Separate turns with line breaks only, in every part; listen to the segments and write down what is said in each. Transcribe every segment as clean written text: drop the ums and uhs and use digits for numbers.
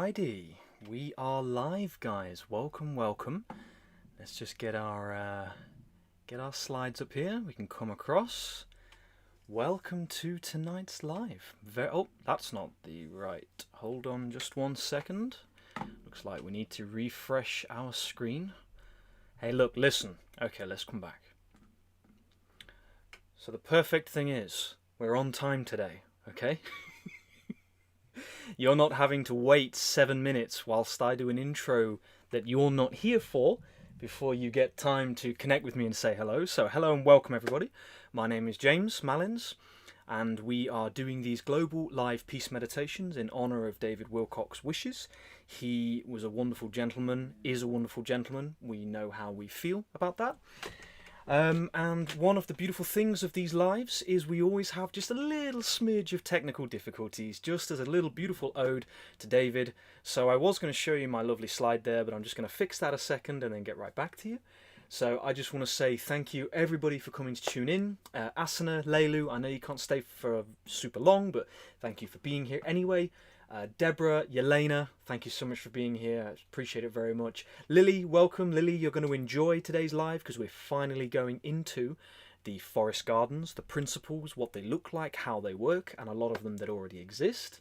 Alrighty, we are live, guys. Welcome, welcome. Let's just get our slides up here. We can come across. Welcome to tonight's live. Oh, that's not the right. Hold on, just 1 second. Looks like we need to refresh our screen. Hey, look, listen. Okay, let's come back. So the perfect thing is, we're on time today. Okay. You're not having to wait 7 minutes whilst I do an intro that you're not here for before you get time to connect with me and say hello. So hello and welcome everybody. My name is James Malins and we are doing these global live peace meditations in honour of David Wilcock's wishes. He was a wonderful gentleman, is a wonderful gentleman. We know how we feel about that. And one of the beautiful things of these lives is we always have just a little smidge of technical difficulties, just as a little beautiful ode to David. So I was going to show you my lovely slide there, but I'm just going to fix that a second and then get right back to you. So I just want to say thank you everybody for coming to tune in. Asana, Leilu, I know you can't stay for super long, but thank you for being here anyway. Deborah, Yelena, thank you so much for being here. I appreciate it very much. Lily, welcome. Lily, you're going to enjoy today's live because we're finally going into the forest gardens, the principles, what they look like, how they work, and a lot of them that already exist.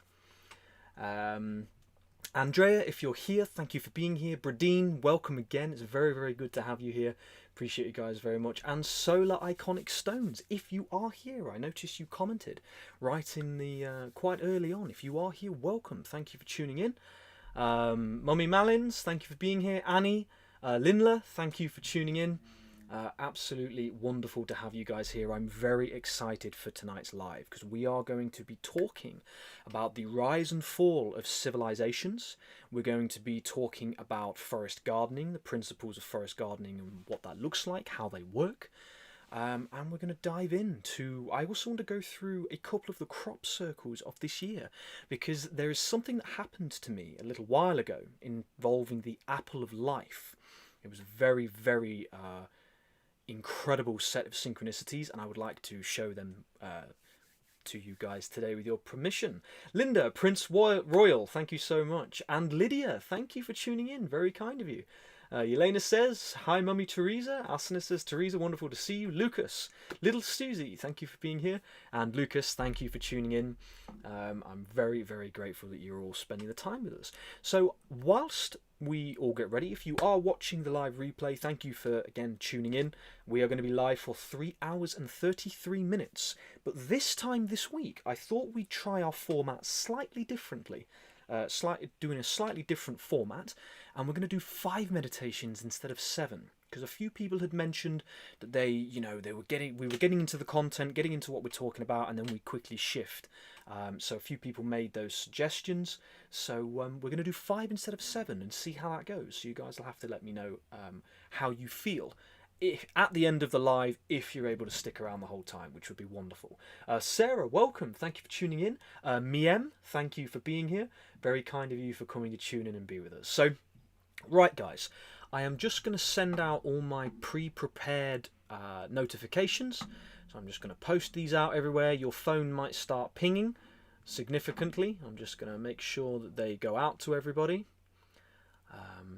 Andrea, if you're here, thank you for being here. Bradine, welcome again. It's very, very good to have you here. Appreciate you guys very much. And Solar Iconic Stones, if you are here, I noticed you commented right in the quite early on. If you are here, welcome. Thank you for tuning in. Mummy Malins, thank you for being here. Annie, Linla, thank you for tuning in. Absolutely wonderful to have you guys here. I'm very excited for tonight's live because we are going to be talking about the rise and fall of civilizations. We're going to be talking about forest gardening, the principles of forest gardening and what that looks like, how they work. And we're going to dive into, I also want to go through a couple of the crop circles of this year because there is something that happened to me a little while ago involving the apple of life. It was a very, very incredible set of synchronicities and I would like to show them to you guys today with your permission. Linda, Prince Royal, thank you so much. And Lydia, thank you for tuning in. Very kind of you. Yelena says, hi Mummy Teresa. Asana says, Teresa, wonderful to see you. Lucas, Little Susie, thank you for being here. And Lucas, thank you for tuning in. I'm very, very grateful that you're all spending the time with us. So whilst we all get ready, if you are watching the live replay, thank you for, again, tuning in. We are going to be live for 3 hours and 33 minutes. But this time this week, I thought we'd try our format slightly differently. Doing a slightly different format, and we're going to do 5 meditations instead of 7 because a few people had mentioned that we were getting into the content, getting into what we're talking about, and then we quickly shift. So a few people made those suggestions. So we're going to do 5 instead of 7 and see how that goes. So you guys will have to let me know how you feel. At the end of the live, if you're able to stick around the whole time, which would be wonderful. Sarah, welcome. Thank you for tuning in. Miem, thank you for being here. Very kind of you for coming to tune in and be with us. So, right, guys, I am just going to send out all my pre-prepared notifications. So I'm just going to post these out everywhere. Your phone might start pinging significantly. I'm just going to make sure that they go out to everybody.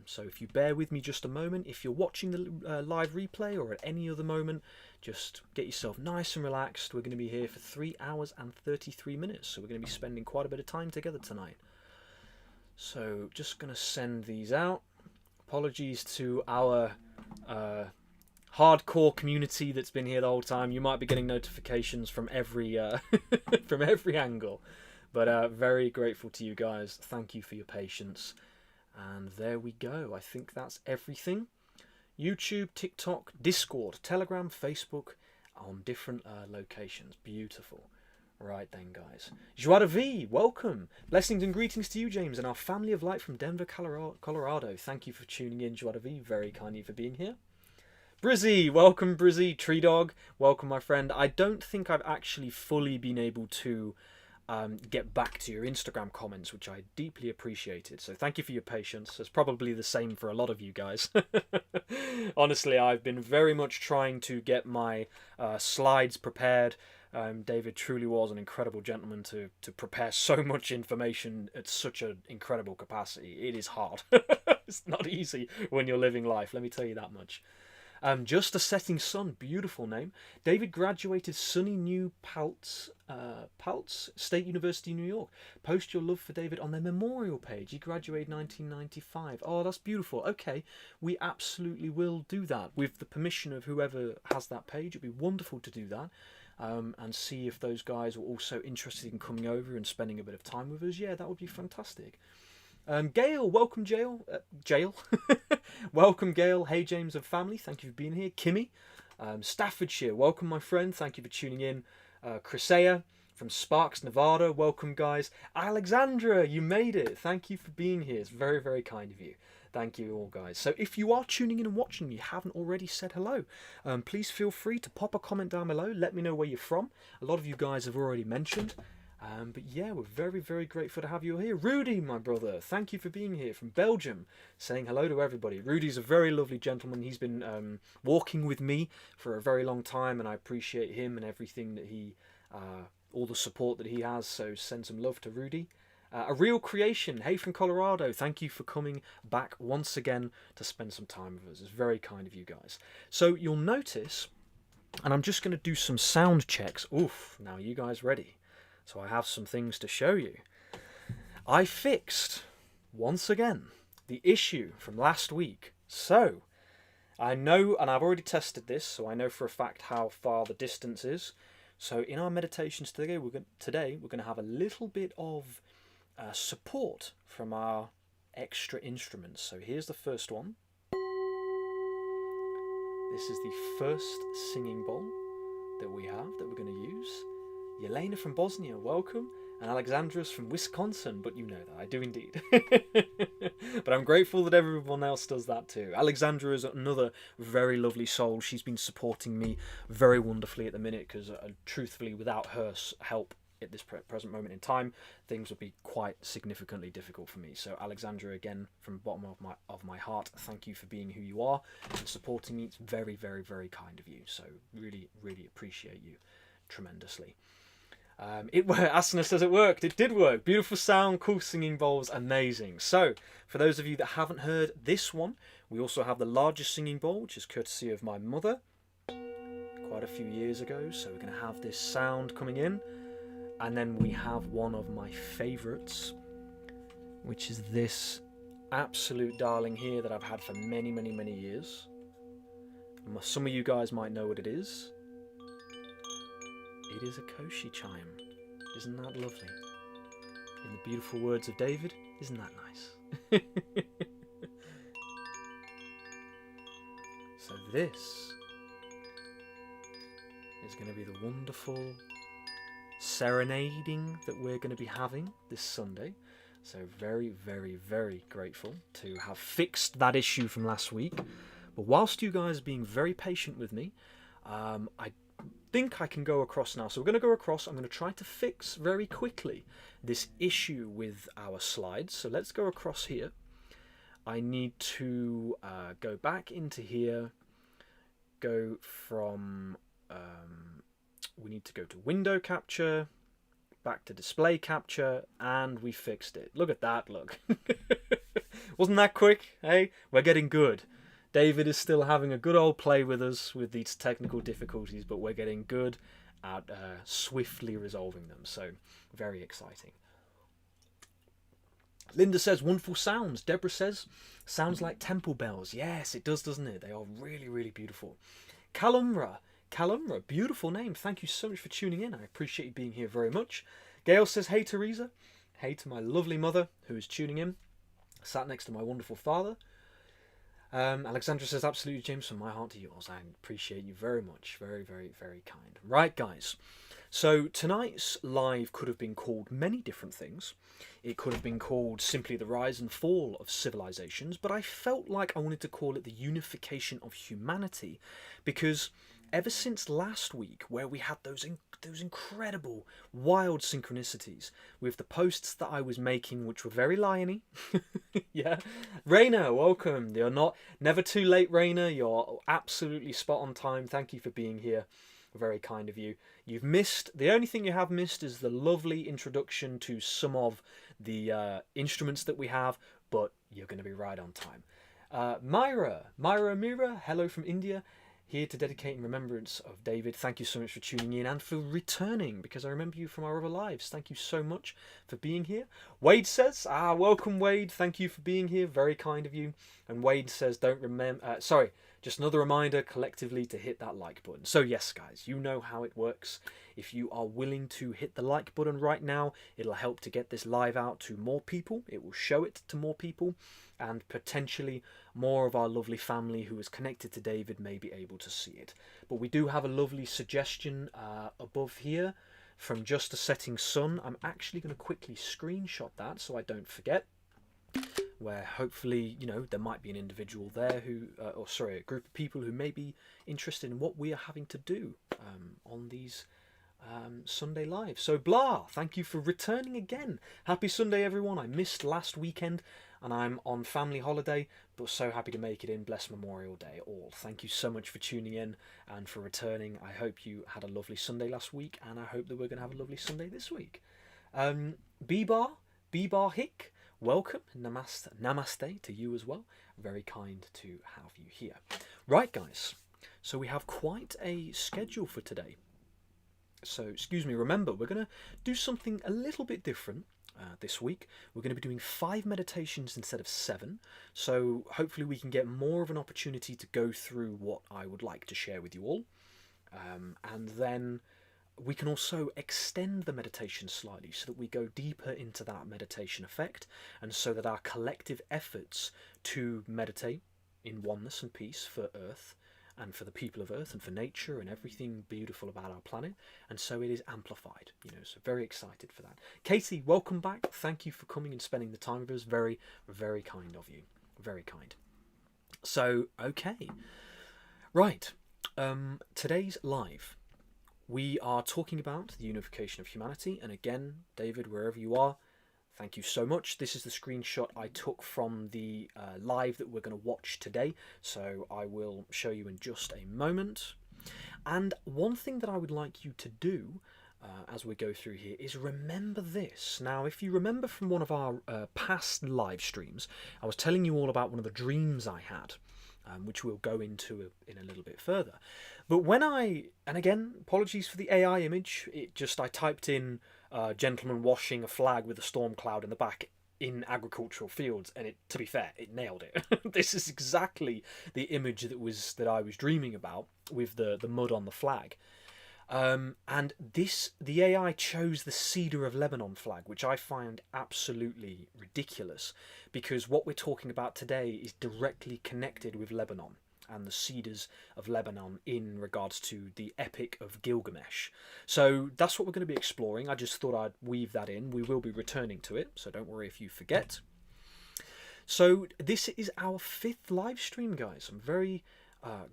So if you bear with me just a moment, if you're watching the live replay or at any other moment, just get yourself nice and relaxed. We're going to be here for 3 hours and 33 minutes, so we're going to be spending quite a bit of time together tonight. So just going to send these out. Apologies to our hardcore community that's been here the whole time. You might be getting notifications from every from every angle, but very grateful to you guys. Thank you for your patience. And there we go. I think that's everything. YouTube, TikTok, Discord, Telegram, Facebook on different locations. Beautiful. Right then, guys. Joie de vie, welcome. Blessings and greetings to you, James, and our family of light from Denver, Colorado. Thank you for tuning in, Joie de vie. Very kind of you for being here. Brizzy, welcome, Brizzy. Tree Dog, welcome, my friend. I don't think I've actually fully been able to get back to your Instagram comments, which I deeply appreciated. So thank you for your patience. It's probably the same for a lot of you guys. Honestly, I've been very much trying to get my slides prepared David truly was an incredible gentleman to prepare so much information at such an incredible capacity. It is hard. It's not easy when you're living life, let me tell you that much. Just a Setting Sun, beautiful name. David graduated SUNY New Paltz, State University, New York. Post your love for David on their memorial page. He graduated 1995. Oh, that's beautiful. Okay, we absolutely will do that with the permission of whoever has that page. It'd be wonderful to do that. And see if those guys are also interested in coming over and spending a bit of time with us. Yeah, that would be fantastic. Gail, welcome, Jail. Welcome, Gail. Hey, James and family. Thank you for being here. Kimmy, Staffordshire. Welcome, my friend. Thank you for tuning in. Crisea from Sparks, Nevada. Welcome, guys. Alexandra, you made it. Thank you for being here. It's very, very kind of you. Thank you all, guys. So if you are tuning in and watching and you haven't already said hello, please feel free to pop a comment down below. Let me know where you're from. A lot of you guys have already mentioned. But yeah, we're very, very grateful to have you here. Rudy, my brother, thank you for being here from Belgium, saying hello to everybody. Rudy's a very lovely gentleman. He's been walking with me for a very long time, and I appreciate him and everything that he, all the support that he has. So send some love to Rudy. A Real Creation, hey from Colorado, thank you for coming back once again to spend some time with us. It's very kind of you guys. So you'll notice, and I'm just going to do some sound checks. Oof, now you guys ready? So I have some things to show you. I fixed, once again, the issue from last week. So, I know, and I've already tested this, so I know for a fact how far the distance is. So in our meditations today, we're going to have a little bit of support from our extra instruments. So here's the first one. This is the first singing bowl that we have that we're going to use. Yelena from Bosnia, welcome. And Alexandra's from Wisconsin, but you know that, I do indeed. But I'm grateful that everyone else does that too. Alexandra is another very lovely soul. She's been supporting me very wonderfully at the minute, because truthfully, without her help at this present moment in time, things would be quite significantly difficult for me. So Alexandra, again, from the bottom of my heart, thank you for being who you are and supporting me. It's very, very, very kind of you. So really, really appreciate you tremendously. Asana says it worked. It did work. Beautiful sound, cool singing bowls, amazing. So, for those of you that haven't heard this one, we also have the largest singing bowl, which is courtesy of my mother, quite a few years ago. So we're going to have this sound coming in. And then we have one of my favourites, which is this absolute darling here that I've had for many, many, many years. Some of you guys might know what it is. It is a Koshi chime. Isn't that lovely? In the beautiful words of David, isn't that nice? So this is going to be the wonderful serenading that we're going to be having this Sunday. So very, very, very grateful to have fixed that issue from last week. But whilst you guys are being very patient with me, I think I can go across now. So we're going to go across. I'm going to try to fix very quickly this issue with our slides. So let's go across here. I need to go back into here, go from, we need to go to window capture, back to display capture, and we fixed it. Look at that, look. Wasn't that quick, hey? We're getting good. David is still having a good old play with us with these technical difficulties, but we're getting good at swiftly resolving them. So, very exciting. Linda says, wonderful sounds. Deborah says, sounds like temple bells. Yes, it does, doesn't it? They are really, really beautiful. Calumra, beautiful name. Thank you so much for tuning in. I appreciate you being here very much. Gail says, hey, Teresa. Hey to my lovely mother who is tuning in. Sat next to my wonderful father. Alexandra says, absolutely, James, from my heart to yours. I appreciate you very much. Very, very, very kind. Right, guys. So tonight's live could have been called many different things. It could have been called simply the rise and fall of civilizations, but I felt like I wanted to call it the unification of humanity, because ever since last week, where we had those incredible, wild synchronicities with the posts that I was making, which were very liony. Yeah, Raina, welcome. You're never too late, Raina. You're absolutely spot on time. Thank you for being here. Very kind of you. You've missed, the only thing you have missed is the lovely introduction to some of the instruments that we have, but you're going to be right on time. Myra Amira, hello from India, here to dedicate in remembrance of David. Thank you so much for tuning in and for returning, because I remember you from our other lives. Thank you so much for being here. Wade says, welcome Wade, thank you for being here, very kind of you. And Wade says, just another reminder collectively to hit that like button. So yes, guys, you know how it works. If you are willing to hit the like button right now, it'll help to get this live out to more people. It will show it to more people, and potentially more of our lovely family who is connected to David may be able to see it. But we do have a lovely suggestion above here from Just a Setting Sun. I'm actually going to quickly screenshot that so I don't forget, where hopefully, you know, there might be an individual there who, a group of people who may be interested in what we are having to do on these Sunday live. So Blah, thank you for returning again. Happy Sunday, everyone. I missed last weekend and I'm on family holiday, but so happy to make it in. Blessed Memorial Day all. Thank you so much for tuning in and for returning. I hope you had a lovely Sunday last week, and I hope that we're going to have a lovely Sunday this week. B-Bar Hick, welcome. Namaste to you as well. Very kind to have you here. Right, guys, so we have quite a schedule for today. So, excuse me, remember, we're going to do something a little bit different this week. We're going to be doing 5 meditations instead of 7. So, hopefully we can get more of an opportunity to go through what I would like to share with you all. And then we can also extend the meditation slightly so that we go deeper into that meditation effect, and so that our collective efforts to meditate in oneness and peace for Earth and for the people of Earth and for nature and everything beautiful about our planet, and so it is amplified, you know, so very excited for that. Katie, welcome back. Thank you for coming and spending the time with us. Very, very kind of you. Very kind. So, okay. Right. Today's live, we are talking about the unification of humanity, and again, David, wherever you are, thank you so much. This is the screenshot I took from the live that we're going to watch today, so I will show you in just a moment. And one thing that I would like you to do as we go through here is remember this. Now, if you remember from one of our past live streams, I was telling you all about one of the dreams I had, which we'll go into in a little bit further. But when and again, apologies for the AI image, I typed in gentleman washing a flag with a storm cloud in the back in agricultural fields, and it, to be fair, it nailed it. This is exactly the image that I was dreaming about with the mud on the flag. And the AI chose the Cedar of Lebanon flag, which I find absolutely ridiculous, because what we're talking about today is directly connected with Lebanon and the cedars of Lebanon in regards to the Epic of Gilgamesh. So that's what we're going to be exploring. I just thought I'd weave that in. We will be returning to it, so don't worry if you forget. So this is our 5th live stream, guys. I'm very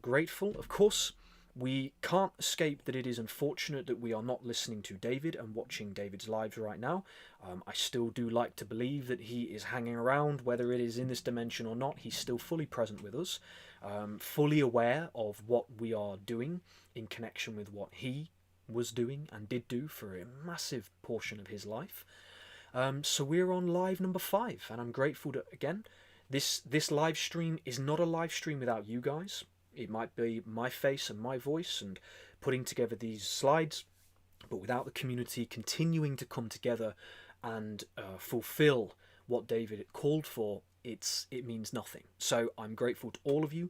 grateful. Of course, we can't escape that it is unfortunate that we are not listening to David and watching David's lives right now. I still do like to believe that he is hanging around, whether it is in this dimension or not. He's still fully present with us, fully aware of what we are doing in connection with what he was doing and did do for a massive portion of his life. So we're on live number 5, and I'm grateful that, again, this live stream is not a live stream without you guys. It might be my face and my voice and putting together these slides, but without the community continuing to come together and fulfill what David called for, it means nothing. So I'm grateful to all of you,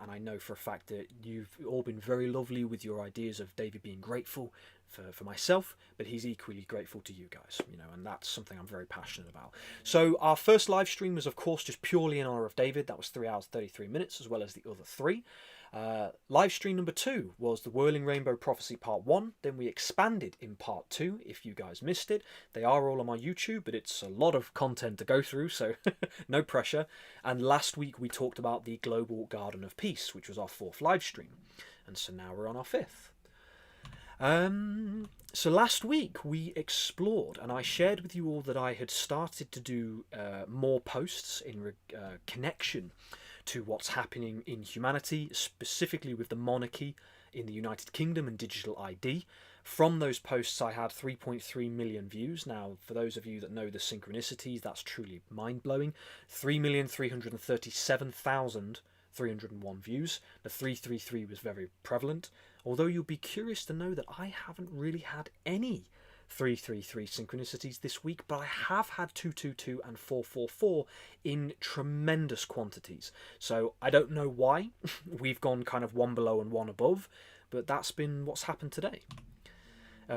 and I know for a fact that you've all been very lovely with your ideas of David being grateful for myself, but he's equally grateful to you guys, you know, and that's something I'm very passionate about. So our first live stream was, of course, just purely in honour of David. That was 3 hours 33 minutes, as well as the other 3. Live stream number 2 was the Whirling Rainbow Prophecy Part 1. Then we expanded in Part 2, if you guys missed it. They are all on my YouTube, but it's a lot of content to go through, so no pressure. And last week we talked about the Global Garden of Peace, which was our 4th live stream. And so now we're on our 5th. So last week we explored, and I shared with you all that I had started to do more posts in connection to what's happening in humanity, specifically with the monarchy in the United Kingdom and digital ID. From those posts, I had 3.3 million views. Now, for those of you that know the synchronicities, that's truly mind-blowing. 3,337,301 views. The 333 was very prevalent, although you'll be curious to know that I haven't really had any 333 synchronicities this week, but I have had 222 and 444 in tremendous quantities. So I don't know why we've gone kind of one below and one above, but that's been what's happened today.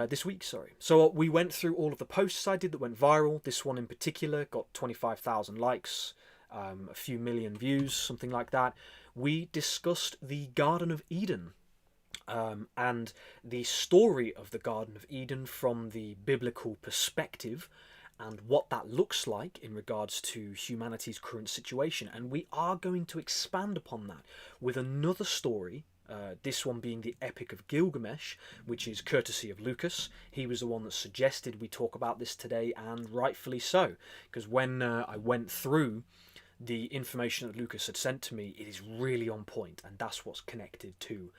This week, sorry. So we went through all of the posts I did that went viral. This one in particular got 25,000 likes, a few million views, something like that. We discussed the Garden of Eden and the story of the Garden of Eden from the biblical perspective and what that looks like in regards to humanity's current situation. And we are going to expand upon that with another story. This one being the Epic of Gilgamesh, which is courtesy of Lucas. He was the one that suggested we talk about this today, and rightfully so, because when I went through the information that Lucas had sent to me, it is really on point, and that's what's connected to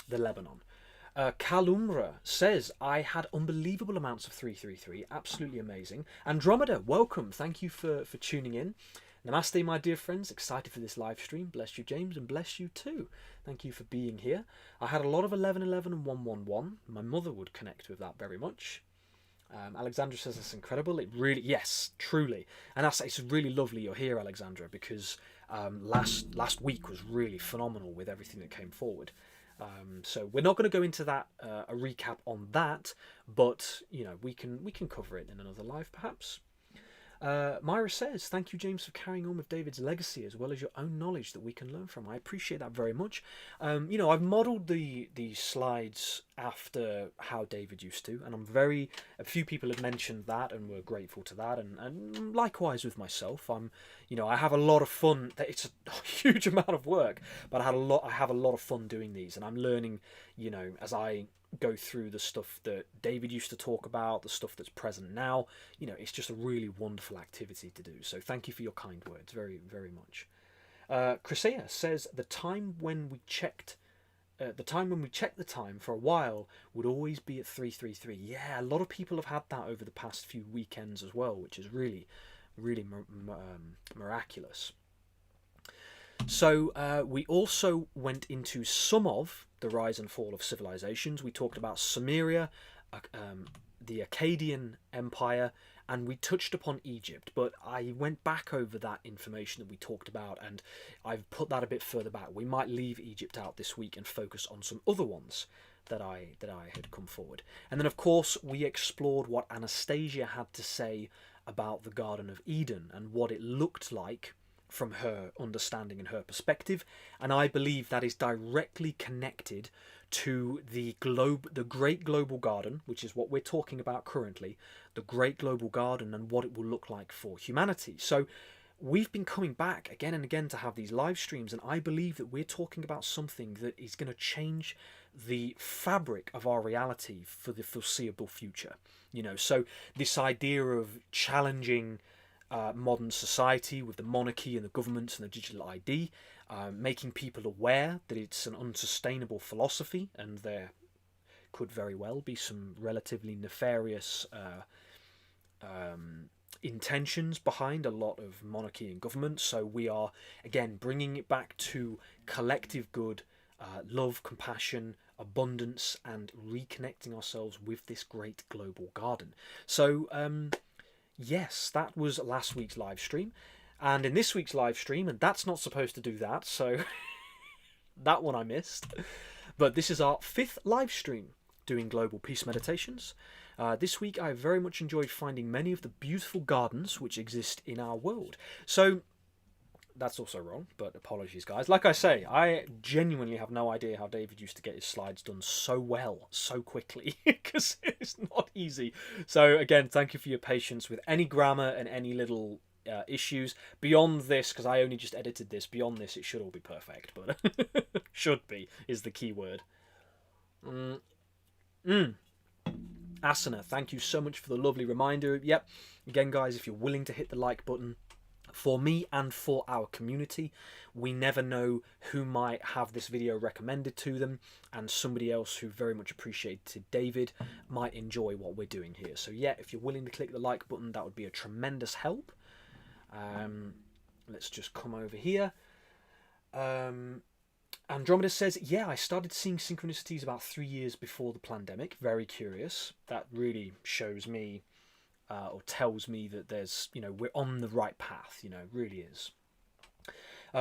the Lebanon. Kalumra says, I had unbelievable amounts of 333, absolutely amazing. Andromeda, welcome, thank you for tuning in. Namaste, my dear friends. Excited for this live stream. Bless you, James, and bless you too. Thank you for being here. I had a lot of 1111 and 111. My mother would connect with that very much. Alexandra says it's incredible. It really, yes, truly, and it's really lovely you're here, Alexandra, because last week was really phenomenal with everything that came forward. So we're not going to go into that a recap on that, but you know we can cover it in another live perhaps. Myra says, thank you, James, for carrying on with David's legacy as well as your own knowledge that we can learn from. I appreciate that very much. You know, I've modelled the slides after how David used to, and a few people have mentioned that and were grateful to that, and likewise with myself. I have a lot of fun. It's a huge amount of work, but I have a lot of fun doing these, and I'm learning, you know, as I go through the stuff that David used to talk about, the stuff that's present now. You know, it's just a really wonderful activity to do. So thank you for your kind words, very, very much. Crisea says the time when we checked the time for a while would always be at 333. Yeah, a lot of people have had that over the past few weekends as well, which is really, really miraculous. So we also went into some of the rise and fall of civilizations. We talked about Sumeria, the Akkadian Empire, and we touched upon Egypt. But I went back over that information that we talked about, and I've put that a bit further back. We might leave Egypt out this week and focus on some other ones that I had come forward. And then, of course, we explored what Anastasia had to say about the Garden of Eden and what it looked like from her understanding and her perspective, and I believe that is directly connected to the Great Global Garden, which is what we're talking about currently, the Great Global Garden and what it will look like for humanity. So we've been coming back again and again to have these live streams, and I believe that we're talking about something that is going to change the fabric of our reality for the foreseeable future. You know, so this idea of challenging modern society with the monarchy and the governments and the digital ID, making people aware that it's an unsustainable philosophy, and there could very well be some relatively nefarious intentions behind a lot of monarchy and government. So we are, again, bringing it back to collective good, love, compassion, abundance, and reconnecting ourselves with this great global garden. So yes, that was last week's live stream, and in this week's live stream, and that's not supposed to do that, so that one I missed, but this is our 5th live stream doing global peace meditations. This week I very much enjoyed finding many of the beautiful gardens which exist in our world. So that's also wrong, but apologies, guys. Like I say, I genuinely have no idea how David used to get his slides done so well, so quickly, because it's not easy. So again, thank you for your patience with any grammar and any little issues. Beyond this, because I only just edited this, beyond this it should all be perfect, but should be is the key word. Asana, thank you so much for the lovely reminder. Yep, again, guys, if you're willing to hit the like button, for me and for our community. We never know who might have this video recommended to them, and somebody else who very much appreciated David might enjoy what we're doing here. So yeah, if you're willing to click the like button, that would be a tremendous help. Let's just come over here. Andromeda says, yeah, I started seeing synchronicities about 3 years before the pandemic. Very curious. That really shows me or tells me that there's, we're on the right path, really is.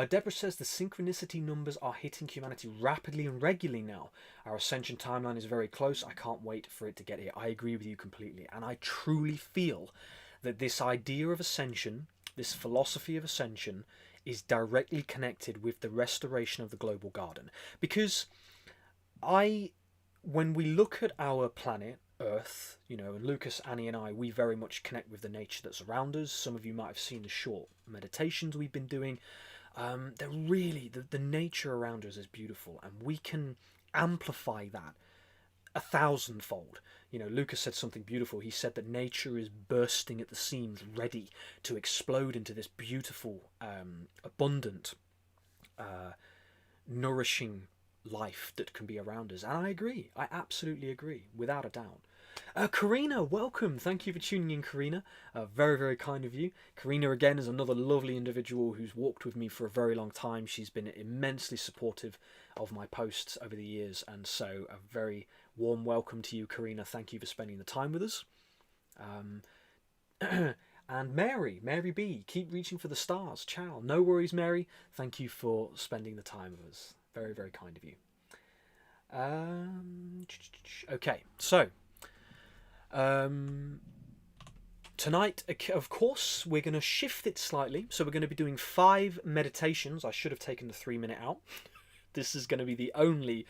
Deborah says the synchronicity numbers are hitting humanity rapidly and regularly now. Our ascension timeline is very close. I can't wait for it to get here. I agree with you completely. And I truly feel that this idea of ascension, this philosophy of ascension, is directly connected with the restoration of the global garden. Because when we look at our planet, Earth, and Lucas, Annie and I, we very much connect with the nature that's around us. Some of you might have seen the short meditations we've been doing. They're really, the nature around us is beautiful, and we can amplify that 1,000-fold. Lucas said something beautiful. He said that nature is bursting at the seams, ready to explode into this beautiful, abundant, nourishing life that can be around us. And I agree. I absolutely agree, without a doubt. Karina, welcome. Thank you for tuning in, Karina. Very, very kind of you. Karina, again, is another lovely individual who's walked with me for a very long time. She's been immensely supportive of my posts over the years, and so a very warm welcome to you, Karina. Thank you for spending the time with us. And Mary B, keep reaching for the stars. Ciao. No worries, Mary. Thank you for spending the time with us. Very, very kind of you. Okay, so tonight, of course, we're going to shift it slightly. So we're going to be doing 5 meditations. I should have taken the 3-minute out. This is going to be the only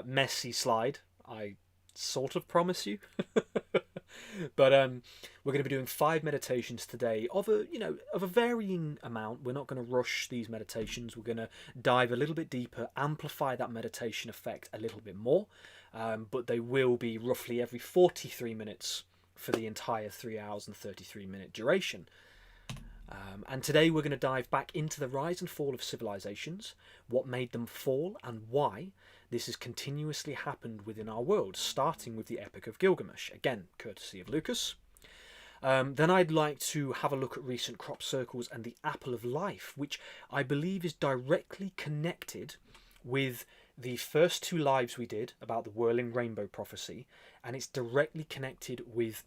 messy slide, I sort of promise you. But we're going to be doing 5 meditations today of a varying amount. We're not going to rush these meditations. We're going to dive a little bit deeper, amplify that meditation effect a little bit more. But they will be roughly every 43 minutes for the entire 3 hours and 33-minute duration. And today we're going to dive back into the rise and fall of civilizations, what made them fall, and why this has continuously happened within our world, starting with the Epic of Gilgamesh, again, courtesy of Lucas. Then I'd like to have a look at recent crop circles and the Apple of Life, which I believe is directly connected with the first 2 lives we did about the whirling rainbow prophecy, and it's directly connected with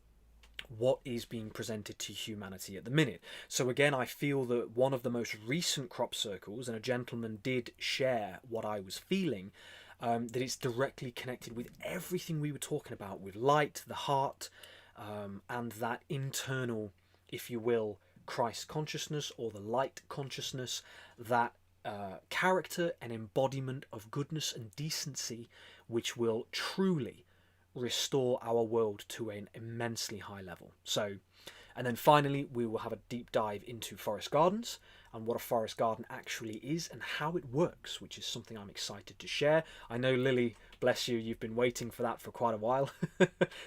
what is being presented to humanity at the minute. So again, I feel that one of the most recent crop circles, and a gentleman did share what I was feeling, that it's directly connected with everything we were talking about with light, the heart, and that internal, if you will, Christ consciousness or the light consciousness, that character and embodiment of goodness and decency, which will truly restore our world to an immensely high level. So, and then finally we will have a deep dive into forest gardens and what a forest garden actually is and how it works, which is something I'm excited to share. I know, Lily, bless you, you've been waiting for that for quite a while.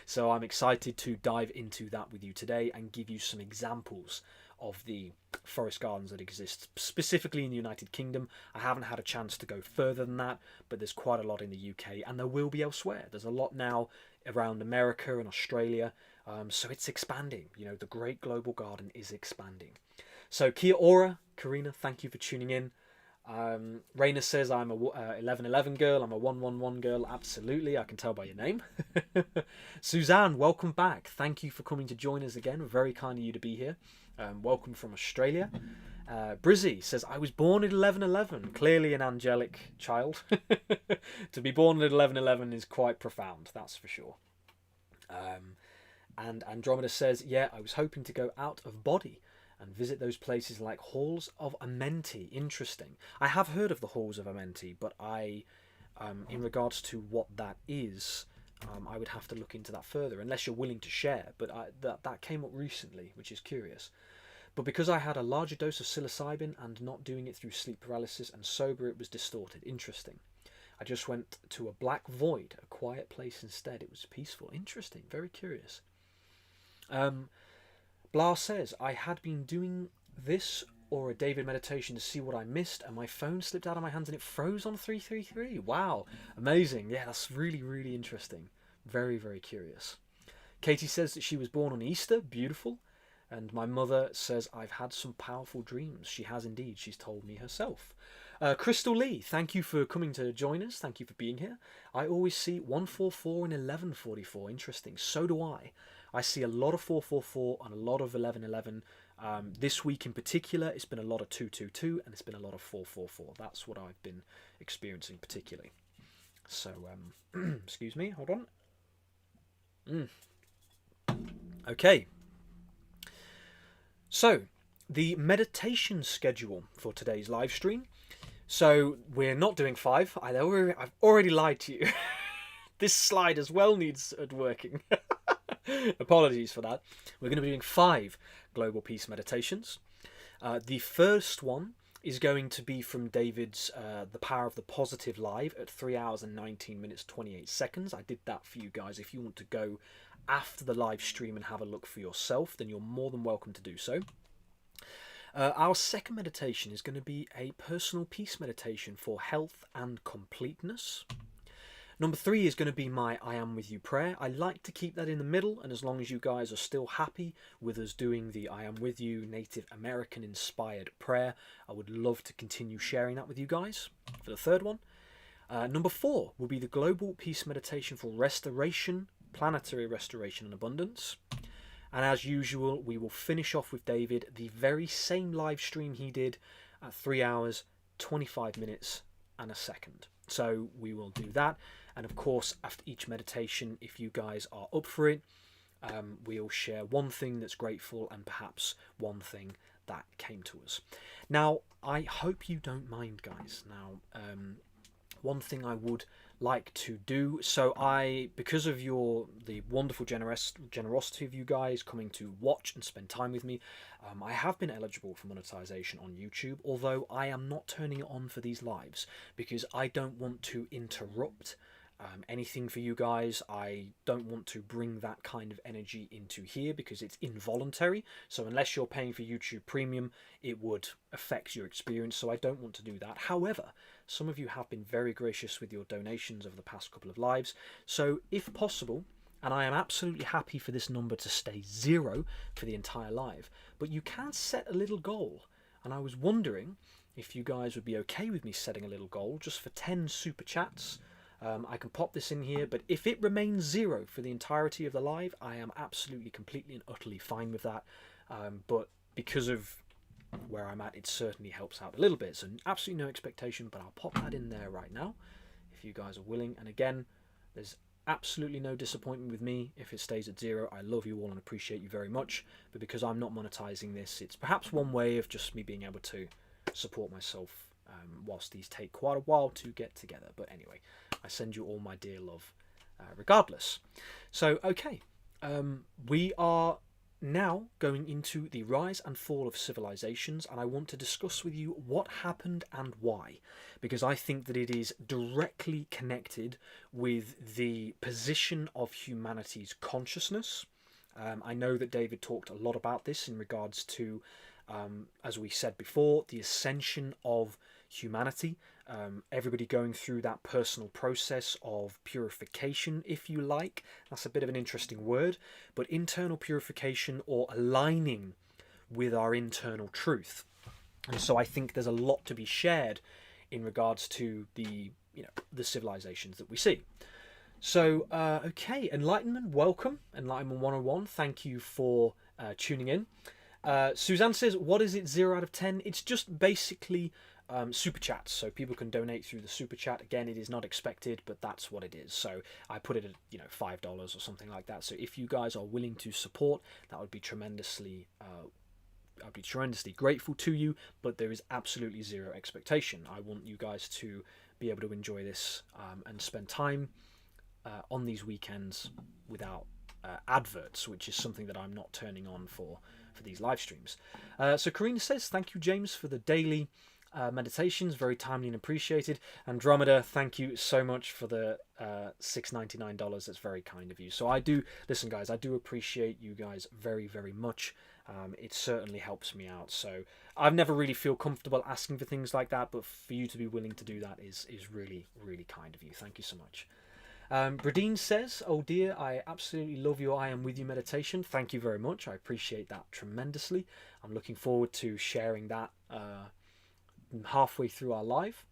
So I'm excited to dive into that with you today and give you some examples of the forest gardens that exist specifically in the United Kingdom. I haven't had a chance to go further than that, but there's quite a lot in the UK, and there will be elsewhere. There's a lot now around America and Australia, so it's expanding. The great global garden is expanding. So kia ora, Karina, thank you for tuning in. Raina says I'm a 1111 girl, I'm a 111 girl. Absolutely, I can tell by your name. Suzanne, welcome back. Thank you for coming to join us again. Very kind of you to be here. Welcome from Australia. Brizzy says, I was born at 1111. Clearly an angelic child. To be born at 1111 is quite profound, that's for sure. And Andromeda says, yeah, I was hoping to go out of body and visit those places like Halls of Amenti. Interesting. I have heard of the Halls of Amenti, but in regards to what that is, I would have to look into that further, unless you're willing to share. But that came up recently, which is curious. But because I had a larger dose of psilocybin and not doing it through sleep paralysis and sober, it was distorted. Interesting. I just went to a black void, a quiet place instead. It was peaceful. Interesting. Very curious. Blah says, I had been doing this or a David meditation to see what I missed, and my phone slipped out of my hands and it froze on 333. Wow, amazing. Yeah, that's really, really interesting. Very, very curious. Katie says that she was born on Easter. Beautiful. And my mother says, I've had some powerful dreams. She has indeed. She's told me herself. Crystal Lee, thank you for coming to join us. Thank you for being here. I always see 144 and 1144. Interesting. So do I. I see a lot of 444 and a lot of 1111. This week in particular, it's been a lot of 222 and it's been a lot of 444. That's what I've been experiencing particularly. So, excuse me. Hold on. Okay. So, the meditation schedule for today's live stream. So, we're not doing 5. I've already lied to you. This slide as well needs working. Apologies for that. We're going to be doing 5 global peace meditations. The first one is going to be from David's The Power of the Positive live at 3 hours and 19 minutes 28 seconds. I did that for you guys. If you want to go after the live stream and have a look for yourself, then you're more than welcome to do so. Our second meditation is going to be a personal peace meditation for health and completeness. Number 3 is going to be my I Am With You prayer. I like to keep that in the middle, and as long as you guys are still happy with us doing the I Am With You Native American inspired prayer, I would love to continue sharing that with you guys for the third one. Number 4 will be the Global Peace Meditation for Restoration, Planetary Restoration and Abundance. And as usual, we will finish off with David the very same live stream he did at 3 hours, 25 minutes and a second. So we will do that. And of course, after each meditation, if you guys are up for it, we'll share one thing that's grateful and perhaps one thing that came to us. Now, I hope you don't mind, guys. Now, one thing I would like to do, so because of the wonderful generosity of you guys coming to watch and spend time with me, I have been eligible for monetization on YouTube, although I am not turning it on for these lives because I don't want to interrupt anything for you guys. I don't want to bring that kind of energy into here because it's involuntary. So unless you're paying for YouTube Premium, it would affect your experience. So I don't want to do that. However, some of you have been very gracious with your donations over the past couple of lives. So if possible, and I am absolutely happy for this number to stay 0 for the entire live, but you can set a little goal. And I was wondering if you guys would be okay with me setting a little goal just for 10 super chats. I can pop this in here, but if it remains 0 for the entirety of the live, I am absolutely, completely and utterly fine with that. But because of where I'm at, it certainly helps out a little bit. So absolutely no expectation, but I'll pop that in there right now if you guys are willing. And again, there's absolutely no disappointment with me if it stays at 0. I love you all and appreciate you very much. But because I'm not monetizing this, it's perhaps one way of just me being able to support myself whilst these take quite a while to get together. But anyway, I send you all my dear love regardless. So, okay, we are now going into the rise and fall of civilizations, and I want to discuss with you what happened and why, because I think that it is directly connected with the position of humanity's consciousness. I know that David talked a lot about this in regards to, as we said before, the ascension of humanity, everybody going through that personal process of purification, if you like. That's a bit of an interesting word, but internal purification or aligning with our internal truth. And so I think there's a lot to be shared in regards to the civilizations that we see. So, okay, Enlightenment, welcome. Enlightenment 101, thank you for tuning in. Suzanne says, what is it 0 out of 10? It's just basically super chats, so people can donate through the super chat. Again, it is not expected, but that's what it is. So I put it at $5 or something like that. So if you guys are willing to support, that would be tremendously I'd be tremendously grateful to you, but there is absolutely 0 expectation. I want you guys to be able to enjoy this and spend time on these weekends without adverts, which is something that I'm not turning on for these live streams. So Karina says, thank you, James, for the daily meditations, very timely and appreciated. Andromeda, thank you so much for the $6.99. That's very kind of you. So I do, listen guys, I do appreciate you guys very, very much. It certainly helps me out. So I've never really feel comfortable asking for things like that, but for you to be willing to do that is really, really kind of you. Thank you so much. Bradeen says, "Oh dear, I absolutely love your I Am With You meditation. Thank you very much. I appreciate that tremendously. I'm looking forward to sharing that halfway through our live.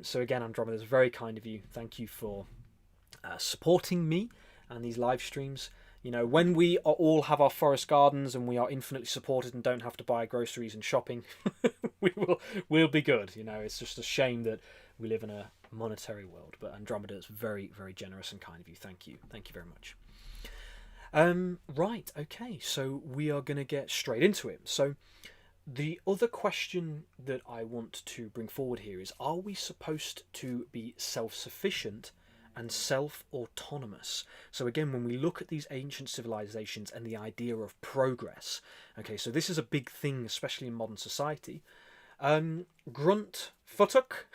So again, Andromeda, is very kind of you. Thank you for supporting me and these live streams. You know, when we all have our forest gardens and we are infinitely supported and don't have to buy groceries and shopping, we'll be good. You know, it's just a shame that we live in a monetary world. But Andromeda is very, very generous and kind of you. Thank you very much. Right, okay, so we are going to get straight into it. So the other question that I want to bring forward here is, are we supposed to be self-sufficient and self-autonomous? So again, when we look at these ancient civilizations and the idea of progress, okay, so this is a big thing, especially in modern society. Grunt Futtock,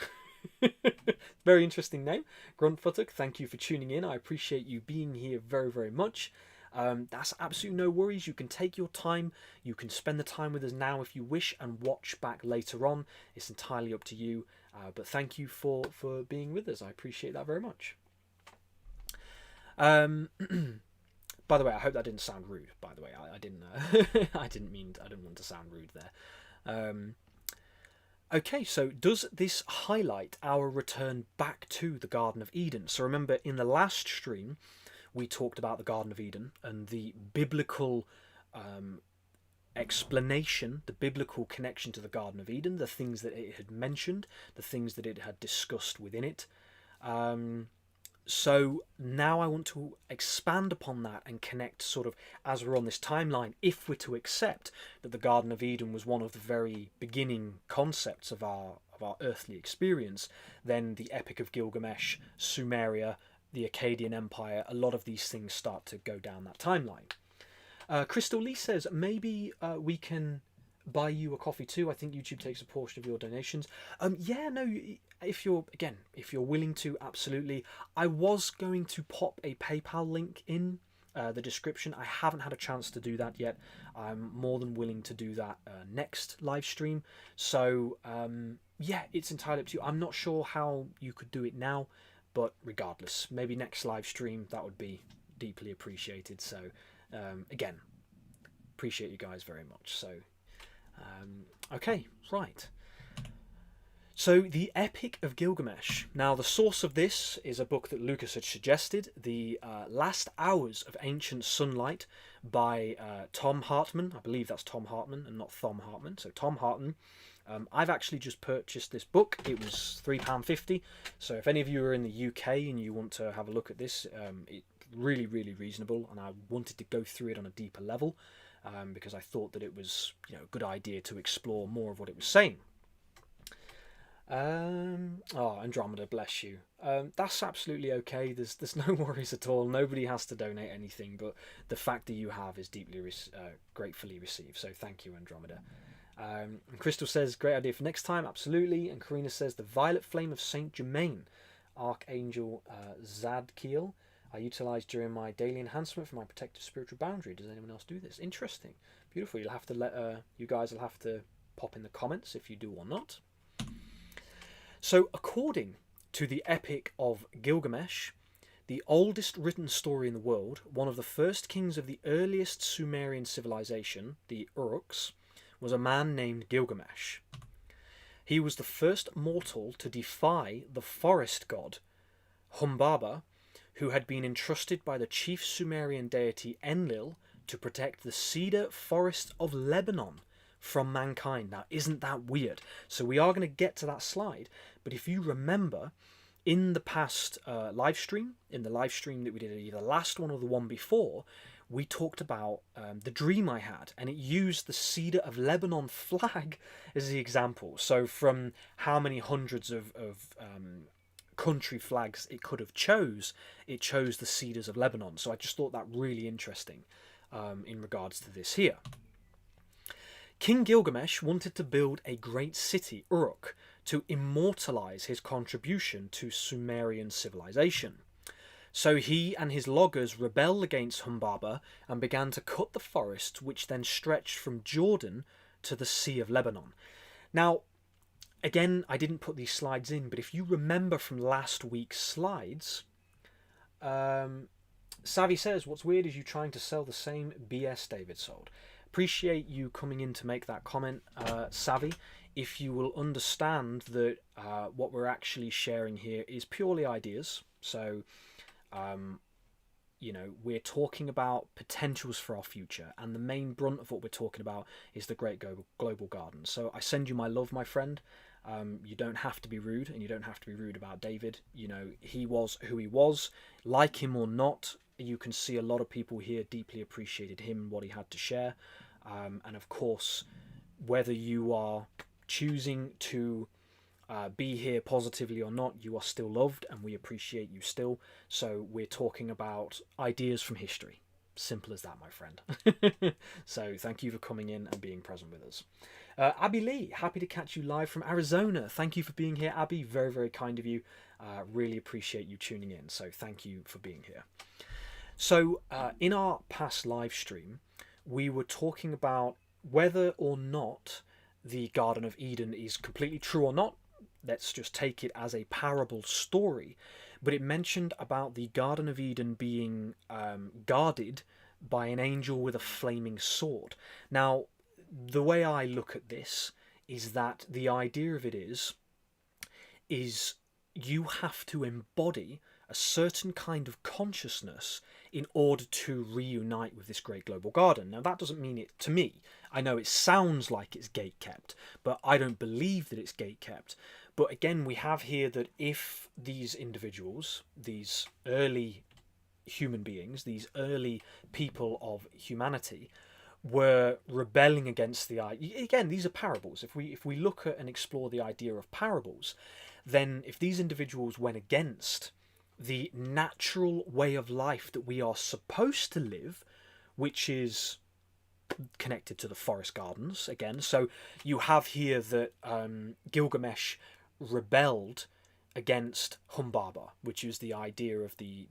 very interesting name, Grunt Futtock, thank you for tuning in. I appreciate you being here very, very much. That's absolutely no worries. You can take your time. You can spend the time with us now if you wish and watch back later on. It's entirely up to you. But thank you for being with us. I appreciate that very much. By the way, I hope that didn't sound rude. By the way, I didn't. I didn't want to sound rude there. Okay, so does this highlight our return back to the Garden of Eden? So remember, in the last stream, we talked about the Garden of Eden and the biblical explanation, the biblical connection to the Garden of Eden, the things that it had mentioned, the things that it had discussed within it. So now I want to expand upon that and connect sort of, as we're on this timeline, if we're to accept that the Garden of Eden was one of the very beginning concepts of our earthly experience, then the Epic of Gilgamesh, Sumeria, the Akkadian Empire, a lot of these things start to go down that timeline. Crystal Lee says, maybe we can buy you a coffee too. I think YouTube takes a portion of your donations. Yeah, no, if you're willing to, absolutely. I was going to pop a PayPal link in the description. I haven't had a chance to do that yet. I'm more than willing to do that next live stream. So yeah, it's entirely up to you. I'm not sure how you could do it now, but regardless, maybe next live stream, that would be deeply appreciated. So again, appreciate you guys very much. So okay, right. So the Epic of Gilgamesh. Now the source of this is a book that Lucas had suggested, The Last Hours of Ancient Sunlight by Tom Hartman. I believe that's Tom Hartman and not Thom Hartman. So Tom Hartman. I've actually just purchased this book. It was £3.50. So if any of you are in the UK and you want to have a look at this, it's really, really reasonable. And I wanted to go through it on a deeper level because I thought that it was, a good idea to explore more of what it was saying. Oh, Andromeda, bless you. That's absolutely okay. There's no worries at all. Nobody has to donate anything, but the fact that you have is deeply gratefully received. So thank you, Andromeda. And Crystal says, great idea for next time, absolutely. And Karina says, the Violet Flame of Saint Germain, Archangel Zadkiel, I utilise during my daily enhancement for my protective spiritual boundary. Does anyone else do this? Interesting, beautiful. You'll have to let you guys will have to pop in the comments if you do or not. So, according to the Epic of Gilgamesh, the oldest written story in the world, one of the first kings of the earliest Sumerian civilization, the Uruks, was a man named Gilgamesh. He was the first mortal to defy the forest god, Humbaba, who had been entrusted by the chief Sumerian deity Enlil to protect the cedar forest of Lebanon from mankind. Now, isn't that weird? So we are going to get to that slide, but if you remember, in the past live stream, in the live stream that we did, either the last one or the one before, we talked about the dream I had, and it used the Cedar of Lebanon flag as the example. So from how many hundreds of country flags it could have it chose the Cedars of Lebanon. So I just thought that really interesting in regards to this here. King Gilgamesh wanted to build a great city, Uruk, to immortalize his contribution to Sumerian civilization. So he and his loggers rebelled against Humbaba and began to cut the forests, which then stretched from Jordan to the Sea of Lebanon. Now, again, I didn't put these slides in, but if you remember from last week's slides, Savvy says, what's weird is you trying to sell the same BS David sold. Appreciate you coming in to make that comment, Savvy. If you will understand that what we're actually sharing here is purely ideas. So, you know, we're talking about potentials for our future, and the main brunt of what we're talking about is the Great Global Garden. So I send you my love, my friend. You don't have to be rude, and you don't have to be rude about David. You know, he was who he was. Like him or not, you can see a lot of people here deeply appreciated him and what he had to share. And of course, whether you are choosing to be here positively or not, you are still loved, and we appreciate you still. So we're talking about ideas from history. Simple as that, my friend. So thank you for coming in and being present with us. Abby Lee, happy to catch you live from Arizona. Thank you for being here, Abby. Very, very kind of you. Really appreciate you tuning in. So thank you for being here. So in our past live stream, we were talking about whether or not the Garden of Eden is completely true or not. Let's just take it as a parable story. But it mentioned about the Garden of Eden being guarded by an angel with a flaming sword. Now, the way I look at this is that the idea of it is you have to embody a certain kind of consciousness in order to reunite with this great global garden. Now, that doesn't mean it to me. I know it sounds like it's gate-kept, but I don't believe that it's gate-kept. But again, we have here that if these individuals, these early human beings, these early people of humanity, were rebelling against the idea. Again, these are parables. If we look at and explore the idea of parables, then if these individuals went against the natural way of life that we are supposed to live, which is connected to the forest gardens again. So you have here that Gilgamesh rebelled against Humbaba, which is the idea of the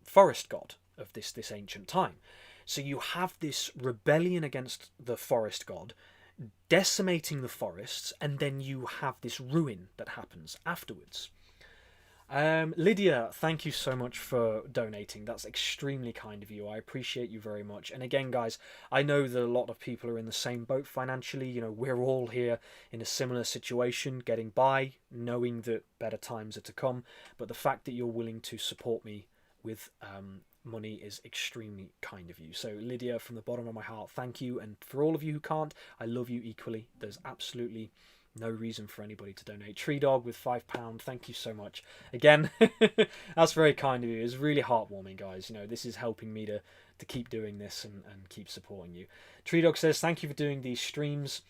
forest god of this ancient time. So you have this rebellion against the forest god, decimating the forests, and then you have this ruin that happens afterwards. Lydia, thank you so much for donating. That's extremely kind of you. I appreciate you very much. And again, guys, I know that a lot of people are in the same boat financially. You know, we're all here in a similar situation, getting by, knowing that better times are to come. But the fact that you're willing to support me with money is extremely kind of you. So Lydia, from the bottom of my heart, thank you. And for all of you who can't, I love you equally. There's absolutely no reason for anybody to donate. Tree Dog with £5, thank you so much. Again, that's very kind of you. It's really heartwarming, guys. You know, this is helping me to keep doing this and keep supporting you. Tree Dog says, thank you for doing these streams.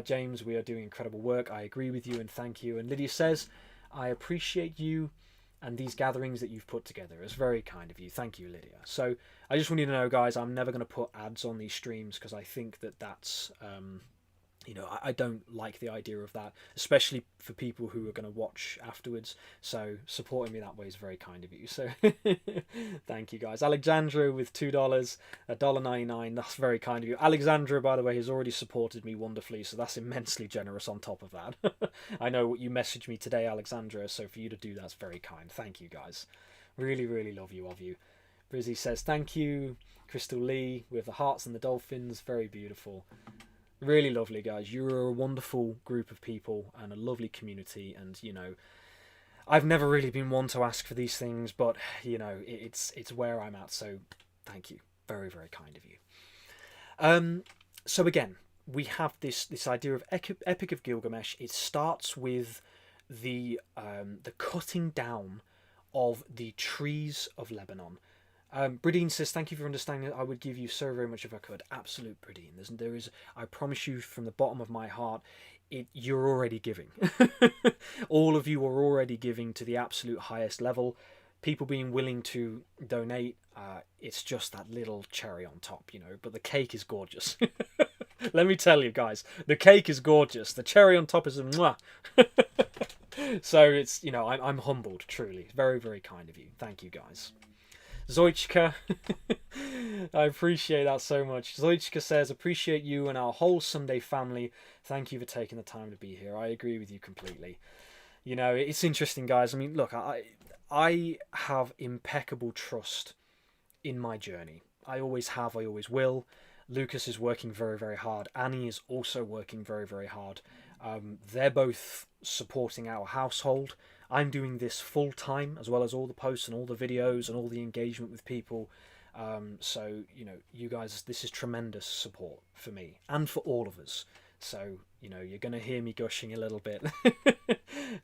James, we are doing incredible work. I agree with you and thank you. And Lydia says, I appreciate you and these gatherings that you've put together. It's very kind of you. Thank you, Lydia. So I just want you to know, guys, I'm never going to put ads on these streams because I think that that's... you know, I don't like the idea of that, especially for people who are going to watch afterwards. So supporting me that way is very kind of you. So thank you, guys. Alexandra with $2, $1.99. That's very kind of you. Alexandra, by the way, has already supported me wonderfully, so that's immensely generous on top of that. I know you messaged me today, Alexandra, so for you to do that's very kind. Thank you, guys. Really, really love you of you. Brizzy says thank you. Crystal Lee with the hearts and the dolphins. Very beautiful. Really lovely, guys. You're a wonderful group of people and a lovely community, and you know, I've never really been one to ask for these things, but you know, it's where I'm at, so thank you. Very, very kind of you. So again, we have this idea of Epic of Gilgamesh. It starts with the cutting down of the trees of Lebanon. Bradine says, thank you for understanding. I would give you so very much if I could. Absolute Bradine. There is, I promise you from the bottom of my heart, you're already giving. All of you are already giving to the absolute highest level. People being willing to donate, it's just that little cherry on top, you know, but the cake is gorgeous. Let me tell you, guys, the cake is gorgeous. The cherry on top is a mwah. So it's, you know, I'm humbled, truly. Very, very kind of you. Thank you, guys. Zoichka, I appreciate that so much. Zoichka says, appreciate you and our whole Sunday family. Thank you for taking the time to be here. I agree with you completely. You know, it's interesting, guys. I mean, look, I have impeccable trust in my journey. I always have, I always will. Lucas is working very, very hard. Annie is also working very, very hard. They're both supporting our household. I'm doing this full time, as well as all the posts and all the videos and all the engagement with people. So, you know, you guys, this is tremendous support for me and for all of us. So, you know, you're going to hear me gushing a little bit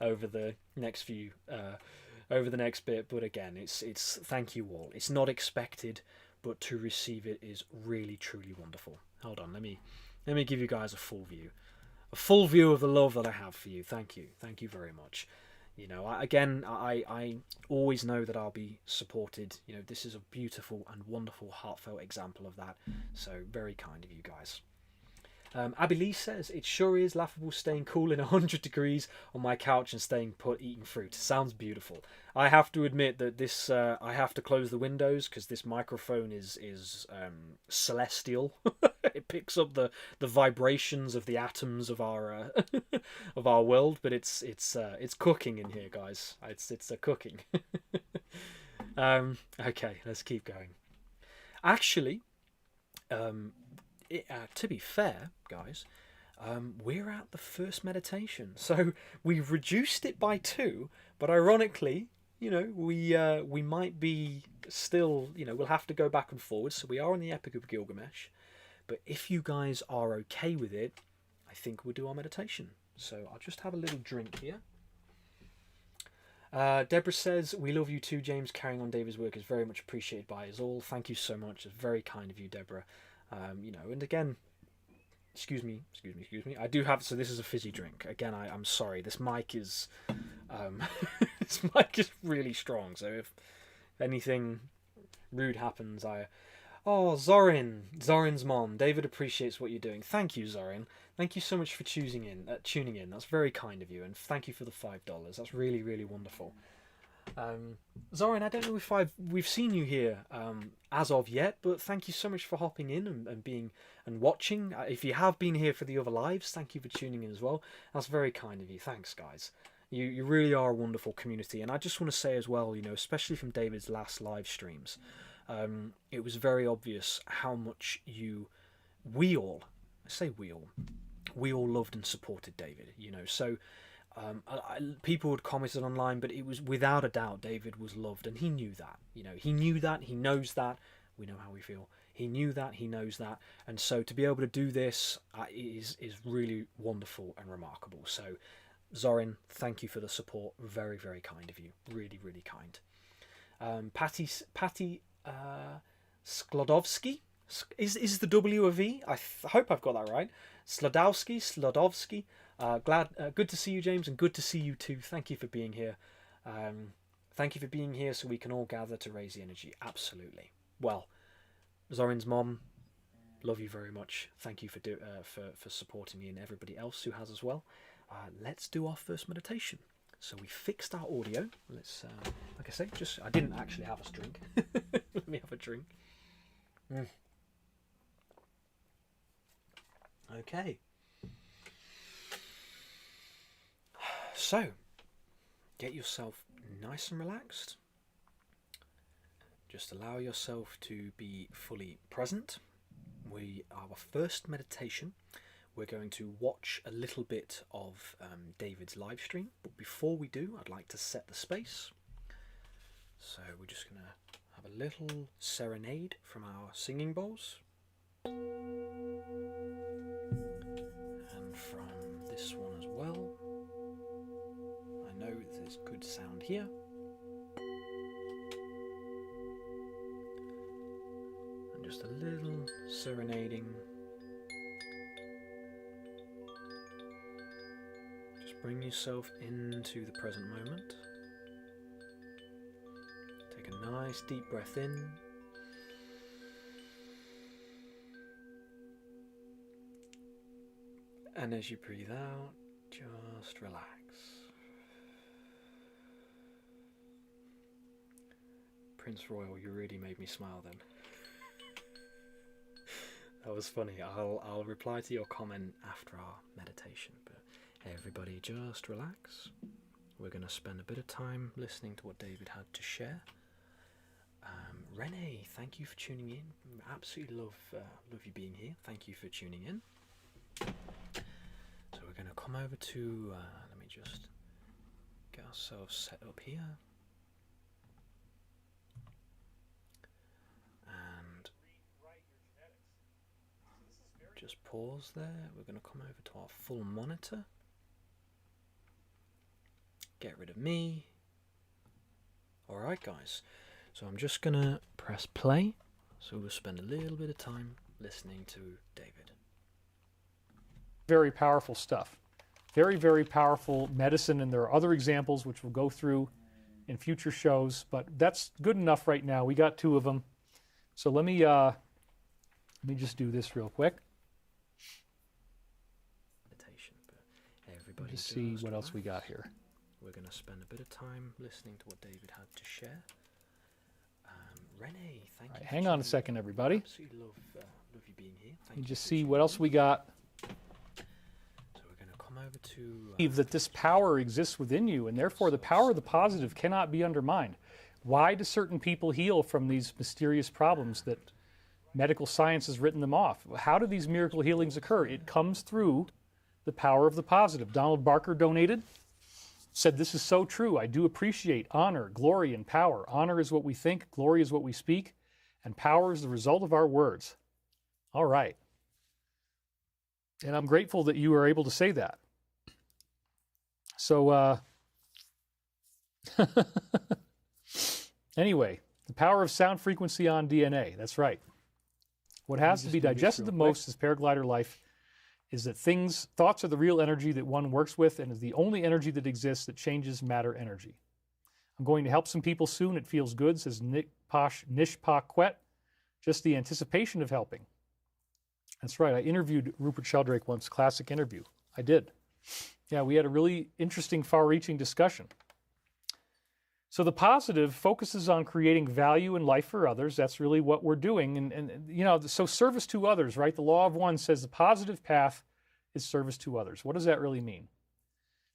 over the next bit. But again, it's thank you all. It's not expected, but to receive it is really, truly wonderful. Hold on, let me give you guys a full view of the love that I have for you. Thank you very much. You know, I always know that I'll be supported. You know, this is a beautiful and wonderful, heartfelt example of that. So very kind of you guys. Abby Lee says, it sure is laughable staying cool in 100 degrees on my couch and staying put eating fruit. Sounds beautiful. I have to admit that this, I have to close the windows because this microphone is celestial. It picks up the vibrations of the atoms of our of our world, but it's cooking in here, guys. It's a cooking. Okay, let's keep going. Actually, to be fair, guys, we're at the first meditation, so we've reduced it by 2. But ironically, you know, we might be still, you know, we'll have to go back and forward. So we are on the Epic of Gilgamesh. But if you guys are okay with it, I think we'll do our meditation. So I'll just have a little drink here. Deborah says, we love you too, James. Carrying on David's work is very much appreciated by us all. Thank you so much. It's very kind of you, Deborah. You know, and again, excuse me. I do have, so this is a fizzy drink. Again, I'm sorry. This mic is, this mic is really strong. So if anything rude happens, oh, Zorin's mom. David appreciates what you're doing. Thank you, Zorin. Thank you so much for tuning in. That's very kind of you, and thank you for the $5. That's really, really wonderful. Zorin, I don't know if we've seen you here as of yet, but thank you so much for hopping in and being and watching. If you have been here for the other lives, thank you for tuning in as well. That's very kind of you. Thanks, guys. You really are a wonderful community, and I just want to say as well, you know, especially from David's last live streams, it was very obvious how much we all loved and supported David. You know, so. People would comment online, but it was without a doubt David was loved, and he knew that. You know, he knew that. He knows that. We know how we feel. He knew that. He knows that. And so to be able to do this is really wonderful and remarkable. So, Zorin, thank you for the support. Very, very kind of you. Really, really kind. Patty Sklodowski. Is the W a V? I hope I've got that right. Slodowski. Good to see you, James, and good to see you too. Thank you for being here. Thank you for being here, so we can all gather to raise the energy. Absolutely. Well, Zorin's mom, love you very much. Thank you for supporting me and everybody else who has as well. Let's do our first meditation. So we fixed our audio. Let's, like I say, I didn't actually have a drink. Let me have a drink. Okay. So, get yourself nice and relaxed. Just allow yourself to be fully present. Our first meditation, we're going to watch a little bit of David's live stream. But before we do, I'd like to set the space. So we're just going to have a little serenade from our singing bowls. And from this one as well. I know there's good sound here. And just a little serenading. Just bring yourself into the present moment. Take a nice deep breath in. And as you breathe out, just relax. Prince Royal, you really made me smile then. That was funny. I'll reply to your comment after our meditation, but everybody just relax. We're going to spend a bit of time listening to what David had to share. Renee, thank you for tuning in. Absolutely love you being here. Thank you for tuning in. So we're going to come over to, let me just get ourselves set up here. And just pause there. We're going to come over to our full monitor. Get rid of me. Alright guys, so I'm just going to press play. So we'll spend a little bit of time listening to David.
Very powerful stuff. Very, very powerful medicine, and there are other examples which we'll go through in future shows, but that's good enough right now. We got 2 of them. So let me just do this real quick.
Everybody
just see what else we got here.
We're going to spend a bit of time listening to what David had to share. Renee, thank you.
Hang on a second, everybody.
Absolutely love you being here.
Let me just see what else we got.
So we're going to come over to...
Believe that this power exists within you, and therefore the power of the positive cannot be undermined. Why do certain people heal from these mysterious problems that medical science has written them off? How do these miracle healings occur? It comes through the power of the positive. Donald Barker donated, said, this is so true. I do appreciate honor, glory, and power. Honor is what we think, glory is what we speak, and power is the result of our words. All right. And I'm grateful that you are able to say that. So, anyway, the power of sound frequency on DNA. That's right. What has to be digested the most is paraglider life, is that thoughts are the real energy that one works with and is the only energy that exists that changes matter energy. I'm going to help some people soon. It feels good, says Nish Paquette. Just the anticipation of helping. That's right. I interviewed Rupert Sheldrake once, classic interview. I did. Yeah, we had a really interesting, far-reaching discussion. So the positive focuses on creating value in life for others. That's really what we're doing. And you know, so service to others, right? The law of one says the positive path is service to others. What does that really mean?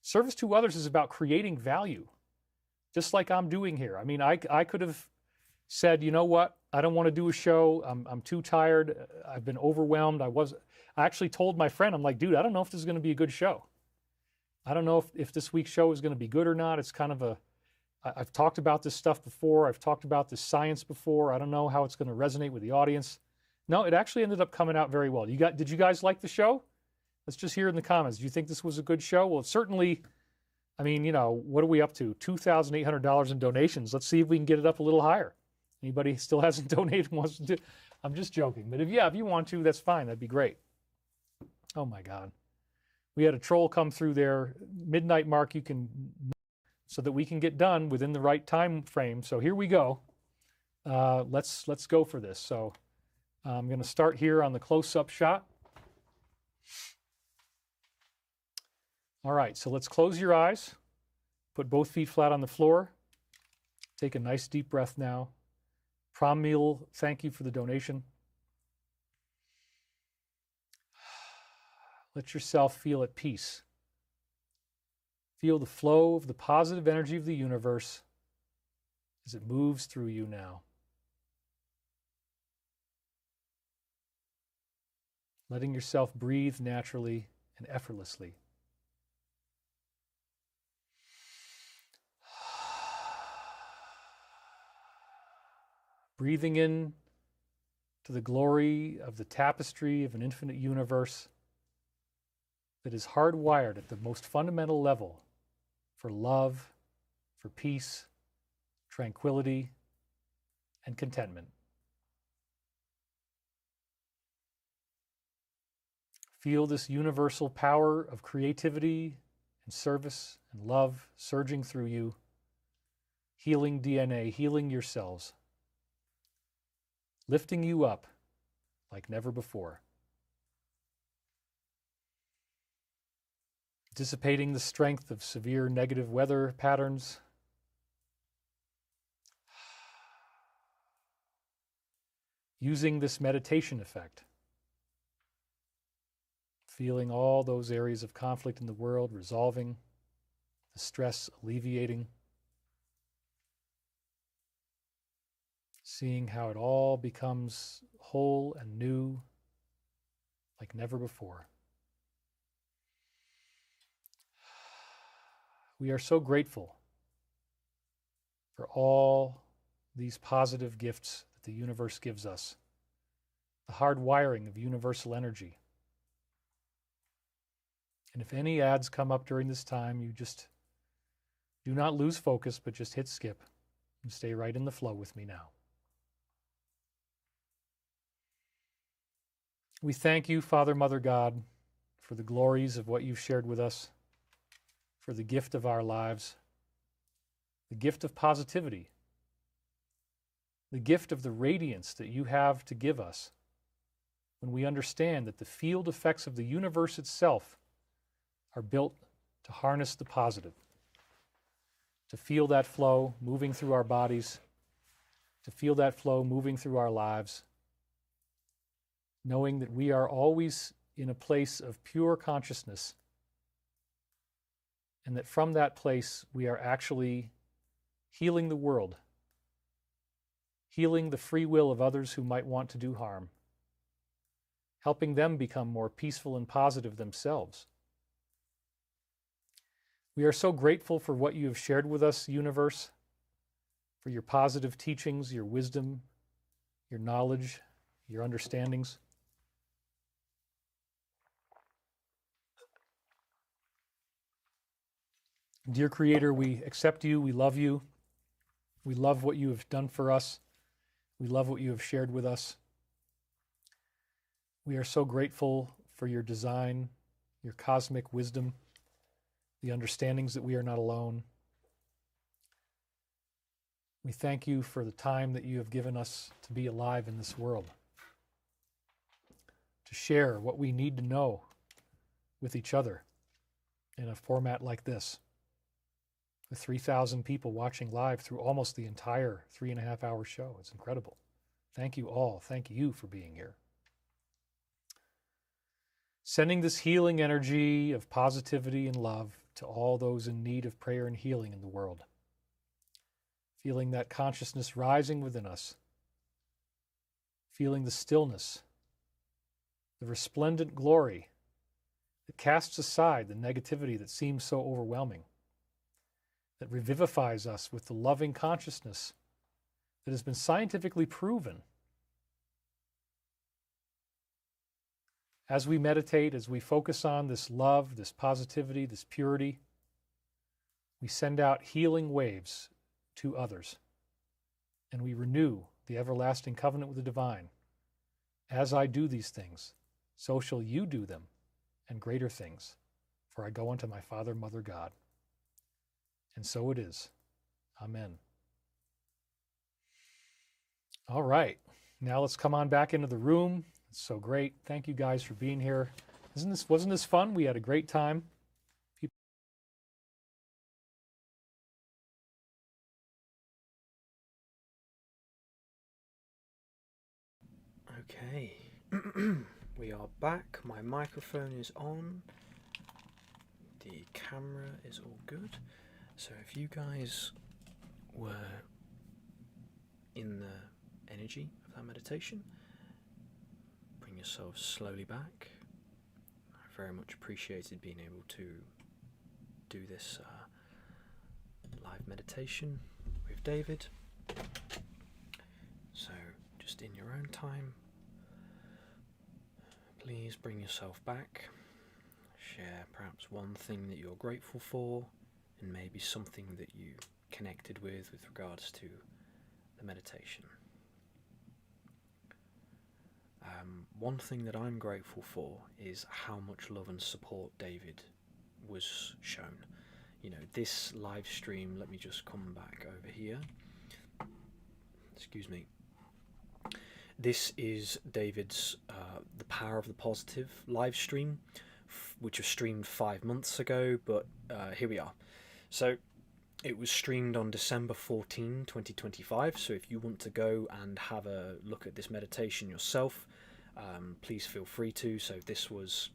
Service to others is about creating value, just like I'm doing here. I mean, I could have said, you know what? I don't want to do a show. I'm too tired. I've been overwhelmed. I actually told my friend, I'm like, dude, I don't know if this is going to be a good show. I don't know if this week's show is going to be good or not. It's kind of I've talked about this stuff before. I've talked about this science before. I don't know how it's going to resonate with the audience. No, it actually ended up coming out very well. Did you guys like the show? Let's just hear in the comments. Do you think this was a good show? Well, certainly, I mean, you know, what are we up to? $2,800 in donations. Let's see if we can get it up a little higher. Anybody still hasn't donated and wants to do? I'm just joking. But if you want to, that's fine. That'd be great. Oh my God. We had a troll come through there. Midnight mark, you can, so that we can get done within the right time frame. So here we go. Let's go for this. So I'm going to start here on the close-up shot. All right, so let's close your eyes. Put both feet flat on the floor. Take a nice deep breath now. Pramil, thank you for the donation. Let yourself feel at peace. Feel the flow of the positive energy of the universe as it moves through you now. Letting yourself breathe naturally and effortlessly. Breathing in to the glory of the tapestry of an infinite universe that is hardwired at the most fundamental level for love, for peace, tranquility, and contentment. Feel this universal power of creativity and service and love surging through you, healing DNA, healing yourselves, lifting you up like never before. Dissipating the strength of severe negative weather patterns. using this meditation effect, feeling all those areas of conflict in the world, resolving, the stress alleviating, seeing how it all becomes whole and new like never before. We are so grateful for all these positive gifts that the universe gives us, the hard wiring of universal energy. And if any ads come up during this time, you just do not lose focus, but just hit skip and stay right in the flow with me now. We thank you, Father, Mother, God, for the glories of what you've shared with us, for the gift of our lives, the gift of positivity, the gift of the radiance that you have to give us when we understand that the field effects of the universe itself are built to harness the positive, to feel that flow moving through our bodies, to feel that flow moving through our lives, knowing that we are always in a place of pure consciousness, and that from that place we are actually healing the world, healing the free will of others who might want to do harm, helping them become more peaceful and positive themselves. We are so grateful for what you have shared with us, universe, for your positive teachings, your wisdom, your knowledge, your understandings. Dear Creator, we accept you, we love you, we love what you have done for us, we love what you have shared with us. We are so grateful for your design, your cosmic wisdom, the understandings that we are not alone. We thank you for the time that you have given us to be alive in this world, to share what we need to know with each other in a format like this, with 3,000 people watching live through almost the entire 3.5-hour show. It's incredible. Thank you all. Thank you for being here. Sending this healing energy of positivity and love to all those in need of prayer and healing in the world. Feeling that consciousness rising within us. Feeling the stillness, the resplendent glory that casts aside the negativity that seems so overwhelming, that revivifies us with the loving consciousness that has been scientifically proven. As we meditate, as we focus on this love, this positivity, this purity, we send out healing waves to others, and we renew the everlasting covenant with the divine. As I do these things, so shall you do them, and greater things, for I go unto my Father, Mother, God. And so it is. Amen. All right. Now let's come on back into the room. It's so great. Thank you guys for being here. Wasn't this fun? We had a great time.
Okay. We are back. My microphone is on. The camera is all good. So if you guys were in the energy of that meditation, bring yourselves slowly back. I very much appreciated being able to do this live meditation with David. So just in your own time, please bring yourself back. Share perhaps one thing that you're grateful for, and maybe something that you connected with regards to the meditation. One thing that I'm grateful for is how much love and support David was shown. You know, this live stream, let me just come back over here. Excuse me. This is David's The Power of the Positive live stream, which was streamed 5 months ago, but here we are. So It was streamed on December 14, 2025. So if you want to go and have a look at this meditation yourself, please feel free to. So this was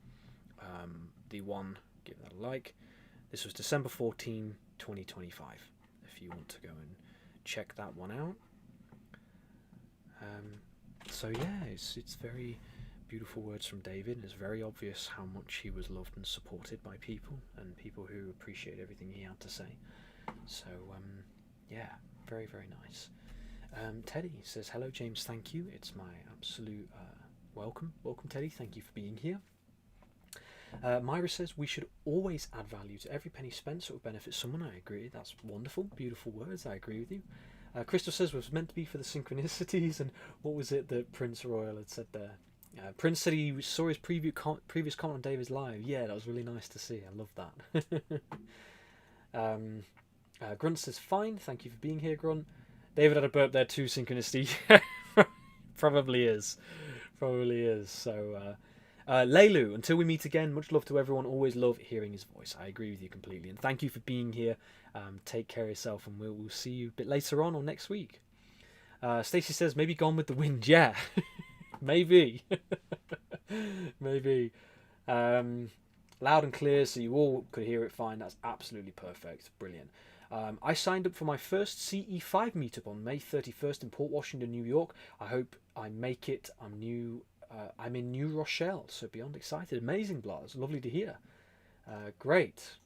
the one, give that a like. This was December 14, 2025. If you want to go and check that one out. So yeah, it's very beautiful words from David. It's very obvious how much he was loved and supported by people, and people who appreciate everything he had to say. So yeah, very, very nice. Teddy says, hello James, thank you. It's my absolute welcome. Welcome Teddy, thank you for being here. Myra says, we should always add value to every penny spent so it will benefit someone. I agree, that's wonderful, beautiful words, I agree with you. Crystal says, it was meant to be for the synchronicities, and what was it that Prince Royal had said there? Prince said he saw his previous comment on David's live. Yeah, that was really nice to see, I love that. Grunt says, fine, thank you for being here, Grunt. David had a burp there too, synchronicity. Probably is. So, Leilu, until we meet again, much love to everyone. Always love hearing his voice. I agree with you completely. And thank you for being here. Take care of yourself, and we'll see you a bit later on or next week. Stacey says, maybe Gone with the Wind. Yeah, maybe. Maybe. Loud and clear, so you all could hear it fine. That's absolutely perfect. Brilliant. I signed up for my first CE5 meetup on May 31st in Port Washington, New York. I hope I make it. I'm in New Rochelle, so beyond excited. Amazing, Blas. Lovely to hear. Great.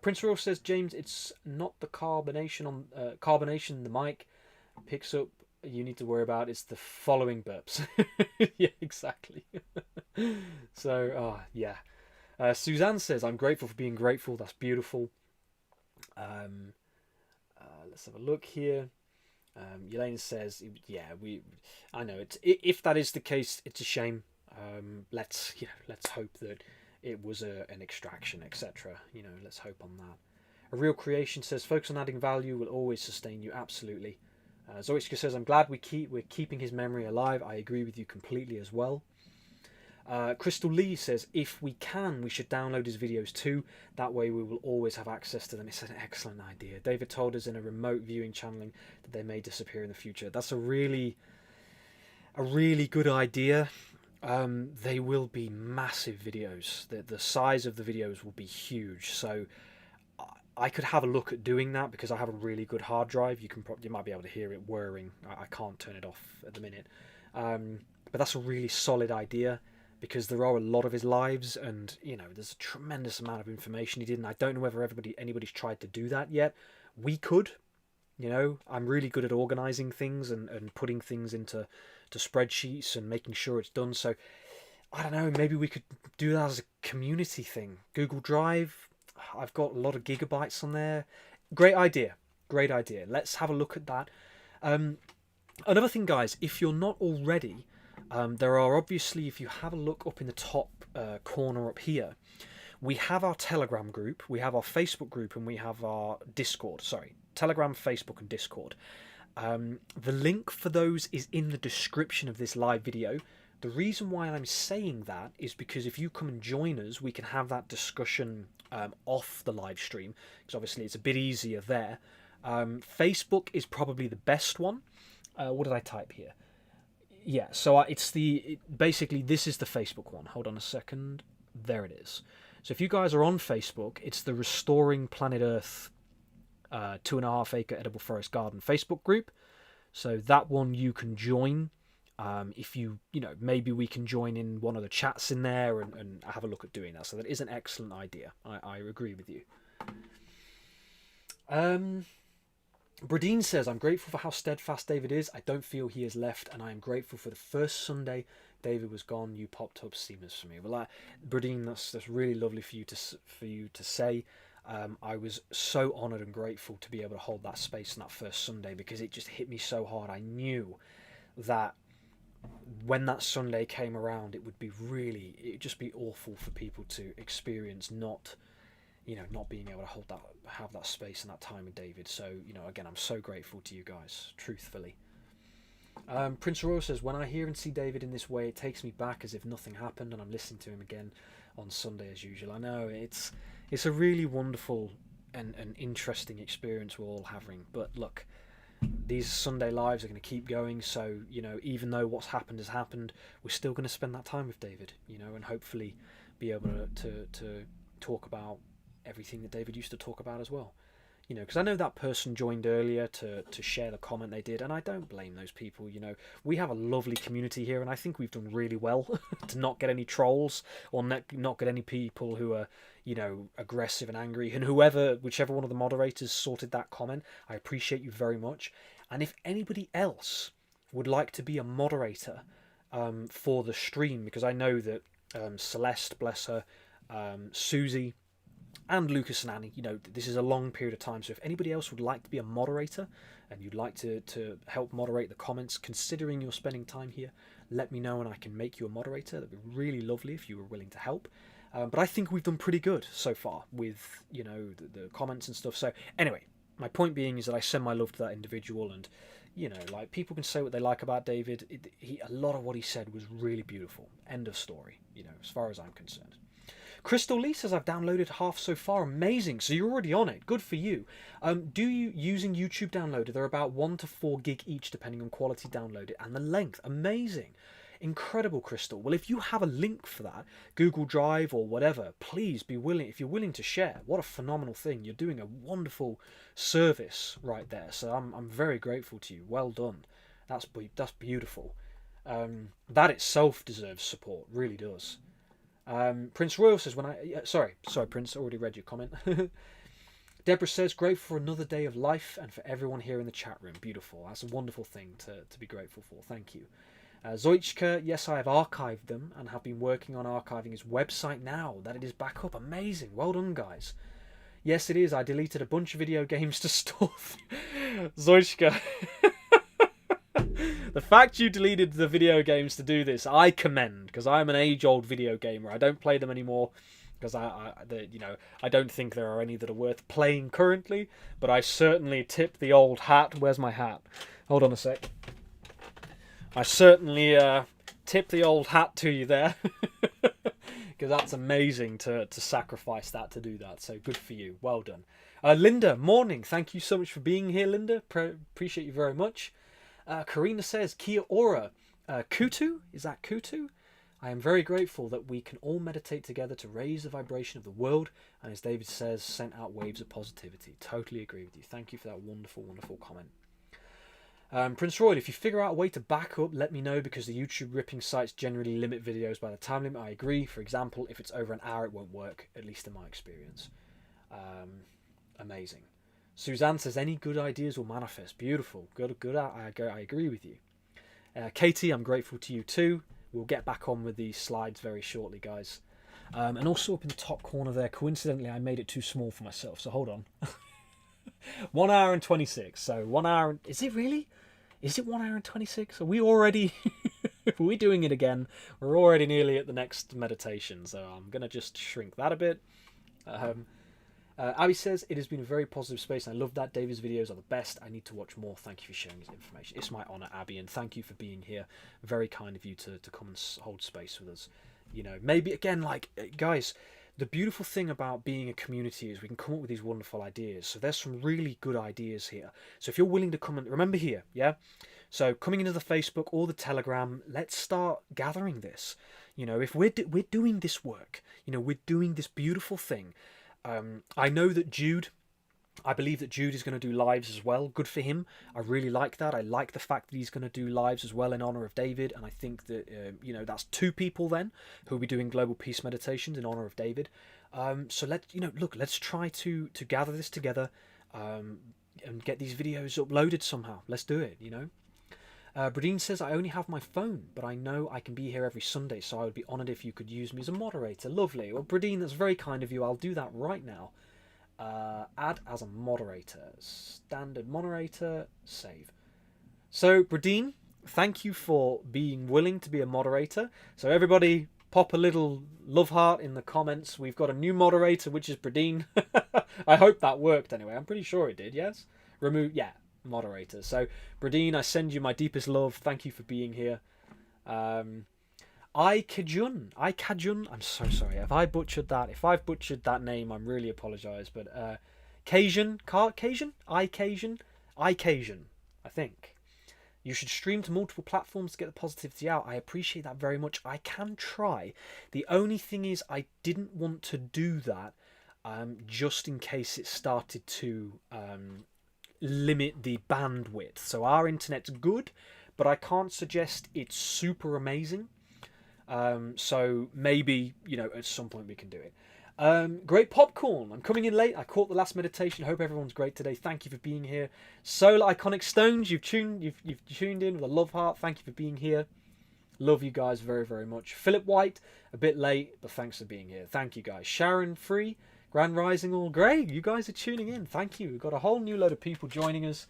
Prince Royal says, James, it's not the carbonation the mic picks up you need to worry about. It's the following burps. Yeah, exactly. So, yeah. Suzanne says, I'm grateful for being grateful. That's beautiful. Let's have a look here. Yelena says, yeah, I know it's, if that is the case, it's a shame. Let's hope that it was an extraction, etc. Let's hope on that. A Real Creation says, focus on adding value will always sustain you. Absolutely. Zoichka says, I'm glad we're keeping his memory alive. I agree with you completely as well. Crystal Lee says, if we can, we should download his videos too. That way we will always have access to them. It's an excellent idea. David told us in a remote viewing channeling that they may disappear in the future. That's a really good idea. They will be massive videos. The size of the videos will be huge. So I could have a look at doing that because I have a really good hard drive. You might be able to hear it whirring. I can't turn it off at the minute. But that's a really solid idea, because there are a lot of his lives, and there's a tremendous amount of information he did, and I don't know whether anybody's tried to do that yet. We could. I'm really good at organising things and putting things into spreadsheets and making sure it's done. So I don't know, maybe we could do that as a community thing. Google Drive, I've got a lot of gigabytes on there. Great idea. Let's have a look at that. Another thing, guys, if you're not already, there are obviously, if you have a look up in the top corner up here, we have our Telegram group, we have our Facebook group, and we have our Discord. Sorry, Telegram, Facebook, and Discord. The link for those is in the description of this live video. The reason why I'm saying that is because if you come and join us, we can have that discussion off the live stream, because obviously it's a bit easier there. Facebook is probably the best one. What did I type here? Yeah, so basically this is the Facebook one. Hold on a second. There it is. So if you guys are on Facebook, it's the Restoring Planet Earth 2.5 acre edible forest garden Facebook group. So that one you can join. If maybe we can join in one of the chats in there and have a look at doing that. So that is an excellent idea. I agree with you. Bradeen says, I'm grateful for how steadfast David is. I don't feel he has left, and I am grateful for the first Sunday David was gone. You popped up seamless for me. Well, Bradeen, that's really lovely for you to say. I was so honoured and grateful to be able to hold that space on that first Sunday, because it just hit me so hard. I knew that when that Sunday came around, it'd just be awful for people to experience not being able to have that space and that time with David. So, again, I'm so grateful to you guys, truthfully. Prince Royal says, when I hear and see David in this way, it takes me back as if nothing happened, and I'm listening to him again on Sunday as usual. I know, it's a really wonderful an interesting experience we're all having. But look, these Sunday lives are going to keep going, so even though what's happened has happened, we're still going to spend that time with David, and hopefully be able to talk about everything that David used to talk about as well. Because I know that person joined earlier to share the comment they did, and I don't blame those people. We have a lovely community here, and I think we've done really well to not get any trolls or not get any people who are, aggressive and angry. And whichever one of the moderators sorted that comment, I appreciate you very much. And if anybody else would like to be a moderator for the stream, because I know that Celeste, bless her, Susie, and Lucas and Annie, this is a long period of time, so if anybody else would like to be a moderator and you'd like to help moderate the comments, considering you're spending time here, let me know and I can make you a moderator. That'd be really lovely if you were willing to help. But I think we've done pretty good so far with the comments and stuff. So anyway, my point being is that I send my love to that individual, and people can say what they like about David. A lot of what he said was really beautiful. End of story, as far as I'm concerned. Crystal Lee says, I've downloaded half so far. Amazing. So you're already on it. Good for you. Do you, using YouTube Downloader, they're about 1 to 4 gig each, depending on quality downloaded and the length. Amazing. Incredible, Crystal. Well, if you have a link for that, Google Drive or whatever, please be willing, if you're willing to share. What a phenomenal thing. You're doing a wonderful service right there. So I'm very grateful to you. Well done. That's beautiful. That itself deserves support. Really does. Prince Royal says, sorry Prince, I already read your comment. Deborah says, grateful for another day of life and for everyone here in the chat room. Beautiful. That's a wonderful thing to be grateful for. Thank you. Zoichka, yes, I have archived them and have been working on archiving his website now that it is back up. Amazing. Well done, guys. Yes, it is. I deleted a bunch of video games to store. Zoichka. The fact you deleted the video games to do this, I commend, because I'm an age-old video gamer. I don't play them anymore because I don't think there are any that are worth playing currently. But I certainly tip the old hat. Where's my hat? Hold on a sec. I certainly tip the old hat to you there, because that's amazing to sacrifice that to do that. So good for you. Well done. Linda, morning. Thank you so much for being here, Linda. Appreciate you very much. Karina says, Kia ora. Kutu? Is that Kutu? I am very grateful that we can all meditate together to raise the vibration of the world, and as David says, sent out waves of positivity. Totally agree with you. Thank you for that wonderful, wonderful comment. Prince Roy, if you figure out a way to back up, let me know, because the YouTube ripping sites generally limit videos by the time limit. I agree. For example, if it's over an hour, it won't work, at least in my experience. Amazing. Suzanne says, any good ideas will manifest. Beautiful. Good. I agree with you. Katie, I'm grateful to you too. We'll get back on with these slides very shortly, guys. And also up in the top corner there, coincidentally, I made it too small for myself, so hold on. 1 hour and 26. So 1 hour... Is it really? Is it 1 hour and 26? Are we already... Are we doing it again? We're already nearly at the next meditation, so I'm going to just shrink that a bit. Abby says, it has been a very positive space, and I love that. David's videos are the best. I need to watch more. Thank you for sharing this information. It's my honour, Abby, and thank you for being here. Very kind of you to come and hold space with us. Maybe, again, guys, the beautiful thing about being a community is we can come up with these wonderful ideas. So there's some really good ideas here. So if you're willing to come and... Remember here, yeah? So coming into the Facebook or the Telegram, let's start gathering this. If we're doing this work, we're doing this beautiful thing. I know that I believe that Jude is going to do lives as well. Good for him. I really like that. I like the fact that he's going to do lives as well in Honour of David. And I think that, that's 2 people then who will be doing global peace meditations in Honour of David. So let's try to gather this together and get these videos uploaded somehow. Let's do it, Bradine says, I only have my phone, but I know I can be here every Sunday, so I would be honoured if you could use me as a moderator. Lovely. Well, Bradine, that's very kind of you. I'll do that right now. Add as a moderator. Standard moderator. Save. So, Bradine, thank you for being willing to be a moderator. So, everybody, pop a little love heart in the comments. We've got a new moderator, which is Bradine. I hope that worked anyway. I'm pretty sure it did, yes? Moderator. So Bradine, I send you my deepest love. Thank you for being here. Kajun, I'm so sorry if I butchered that. If I've butchered that name, I'm really apologise. But Cajun, Cajun, I think. You should stream to multiple platforms to get the positivity out. I appreciate that very much. I can try. The only thing is I didn't want to do that just in case it started to limit the bandwidth. So our internet's good, but I can't suggest it's super amazing. So maybe, at some point we can do it. Great popcorn. I'm coming in late. I caught the last meditation. Hope everyone's great today. Thank you for being here. Solar Iconic Stones, you've tuned in with a love heart. Thank you for being here. Love you guys very, very much. Philip White, a bit late, but thanks for being here. Thank you guys. Sharon Free, Grand Rising, all great. You guys are tuning in. Thank you. We've got a whole new load of people joining us.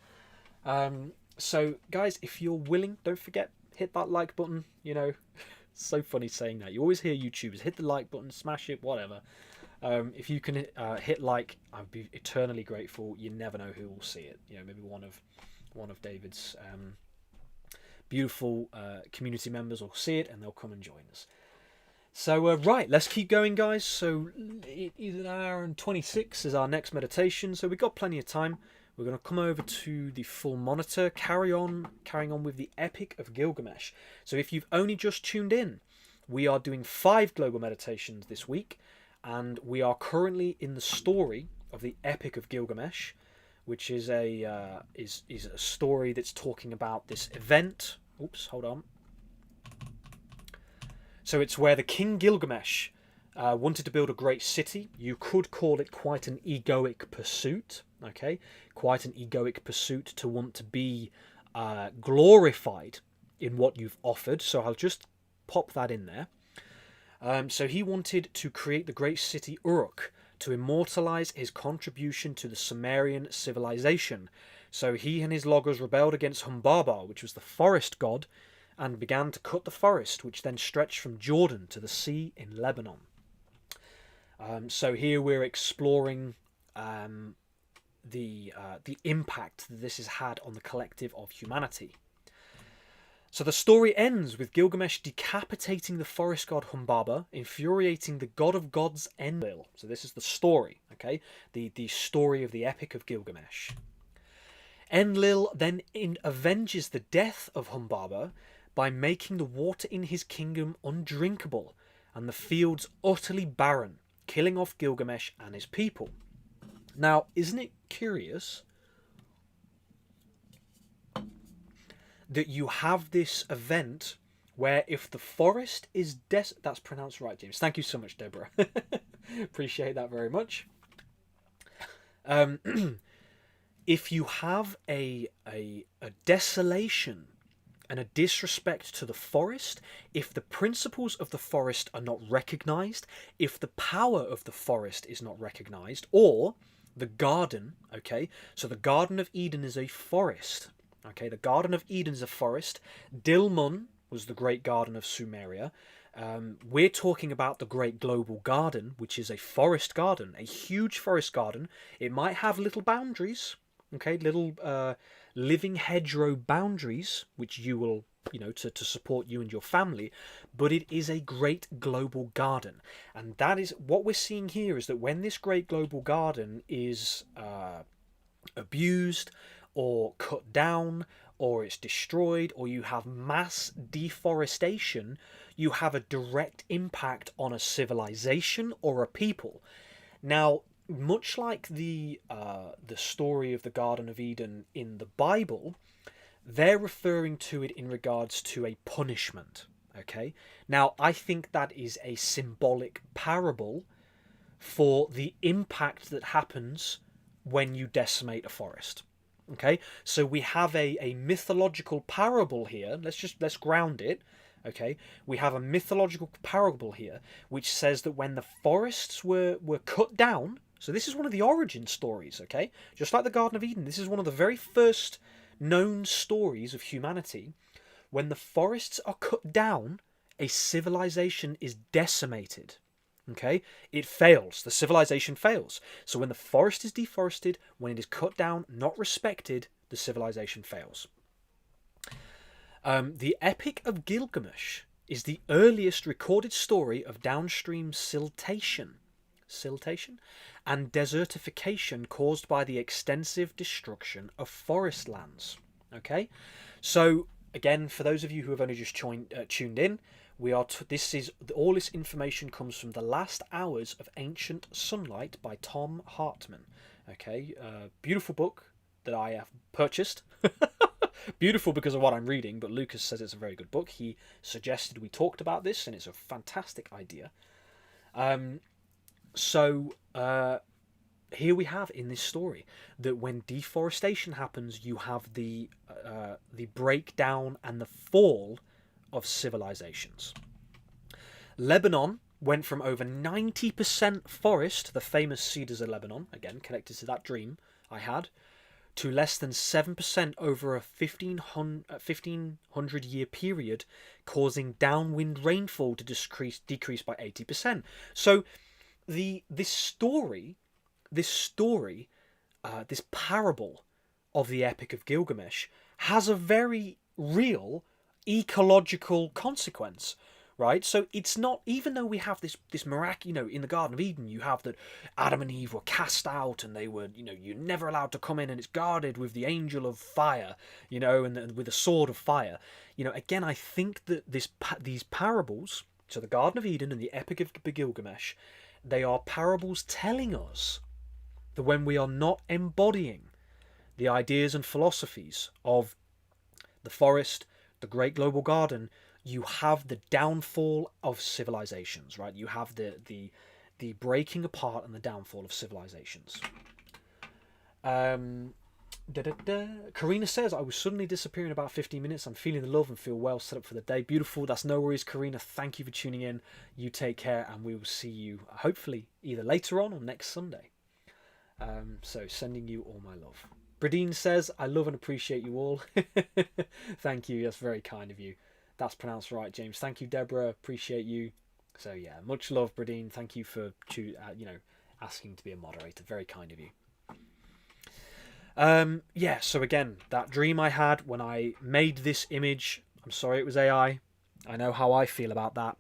So guys, if you're willing, don't forget, hit that like button. So funny saying that. You always hear YouTubers hit the like button, smash it, whatever. If you can hit like, I'd be eternally grateful. You never know who will see it. Maybe one of David's beautiful community members will see it and they'll come and join us. So right, let's keep going, guys. So it is an hour and 26 is our next meditation. So we've got plenty of time. We're going to come over to the full monitor, carrying on with the Epic of Gilgamesh. So if you've only just tuned in, we are doing 5 global meditations this week, and we are currently in the story of the Epic of Gilgamesh, which is a story that's talking about this event. Oops, hold on. So it's where the King Gilgamesh wanted to build a great city. You could call it quite an egoic pursuit. Okay, quite an egoic pursuit to want to be glorified in what you've offered. So I'll just pop that in there. So he wanted to create the great city Uruk to immortalize his contribution to the Sumerian civilization. So he and his loggers rebelled against Humbaba, which was the forest god, and began to cut the forest, which then stretched from Jordan to the sea in Lebanon. So here we're exploring the impact that this has had on the collective of humanity. So the story ends with Gilgamesh decapitating the forest god Humbaba, infuriating the god of gods Enlil. So this is the story, okay? The story of the Epic of Gilgamesh. Enlil then avenges the death of Humbaba by making the water in his kingdom undrinkable and the fields utterly barren, killing off Gilgamesh and his people. Now, isn't it curious that you have this event where if the forest is that's pronounced right, James. Thank you so much, Deborah. Appreciate that very much. If you have a desolation and a disrespect to the forest, if the principles of the forest are not recognized, if the power of the forest is not recognized, or the garden, okay, so the Garden of Eden is a forest. Okay, the Garden of Eden is a forest. Dilmun was the great garden of Sumeria. We're talking about the Great Global Garden, which is a forest garden, a huge forest garden. It might have little boundaries, okay, little living hedgerow boundaries, which you will, to support you and your family, but it is a great global garden. And that is what we're seeing here, is that when this great global garden is abused, or cut down, or it's destroyed, or you have mass deforestation, you have a direct impact on a civilization or a people. Now, much like the story of the Garden of Eden in the Bible, they're referring to it in regards to a punishment. Okay? Now, I think that is a symbolic parable for the impact that happens when you decimate a forest. Okay, so we have a mythological parable here. Let's ground it. Okay, we have a mythological parable here which says that when the forests were cut down, so this is one of the origin stories, okay? Just like the Garden of Eden, this is one of the very first known stories of humanity. When the forests are cut down, a civilization is decimated. Okay, it fails. The civilization fails. So when the forest is deforested, when it is cut down, not respected, the civilization fails. The Epic of Gilgamesh is the earliest recorded story of downstream siltation. siltation, and desertification caused by the extensive destruction of forest lands. Okay, so again, for those of you who have only just tuned in, we are. All this information comes from The Last Hours of Ancient Sunlight by Tom Hartman. Okay, beautiful book that I have purchased. Beautiful because of what I'm reading, but Lucas says it's a very good book. He suggested we talked about this, and it's a fantastic idea. So here we have in this story that when deforestation happens, you have the breakdown and the fall of civilizations. Lebanon went from over 90% forest, the famous cedars of Lebanon, again connected to that dream I had, to less than 7% over a 1500 year period, causing downwind rainfall to decrease by 80%. So this parable of the Epic of Gilgamesh has a very real ecological consequence, right? So it's not, even though we have this miracle, in the Garden of Eden, you have that Adam and Eve were cast out, and they were, you're never allowed to come in, and it's guarded with the angel of fire, and with a sword of fire. Again, I think that these parables, so the Garden of Eden and the Epic of Gilgamesh, they are parables telling us that when we are not embodying the ideas and philosophies of the forest, the great global garden, you have the downfall of civilizations, right? You have the breaking apart and the downfall of civilizations. Karina says, I was suddenly disappearing about 15 minutes. I'm feeling the love and feel well set up for the day. Beautiful. That's no worries, Karina. Thank you for tuning in. You take care, and we will see you hopefully either later on or next Sunday. So sending you all my love. Bradine says, I love and appreciate you all. Thank you. That's very kind of you. That's pronounced right, James. Thank you, Deborah. Appreciate you. So yeah, much love, Bradine. Thank you for asking to be a moderator. Very kind of you. So again, that dream I had when I made this image, I'm sorry it was AI. I know how I feel about that.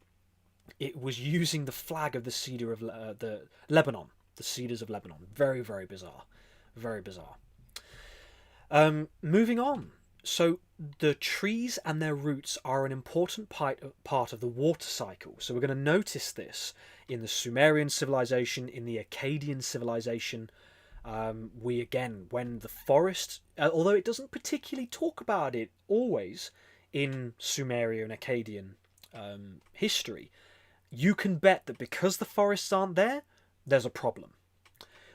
It was using the flag of the cedar of the Lebanon, the cedars of Lebanon. Very, very bizarre. Very bizarre. Moving on. So the trees and their roots are an important part of the water cycle. So we're going to notice this in the Sumerian civilization, in the Akkadian civilization. When the forest, although it doesn't particularly talk about it always in Sumerian and Akkadian history, you can bet that because the forests aren't there, there's a problem.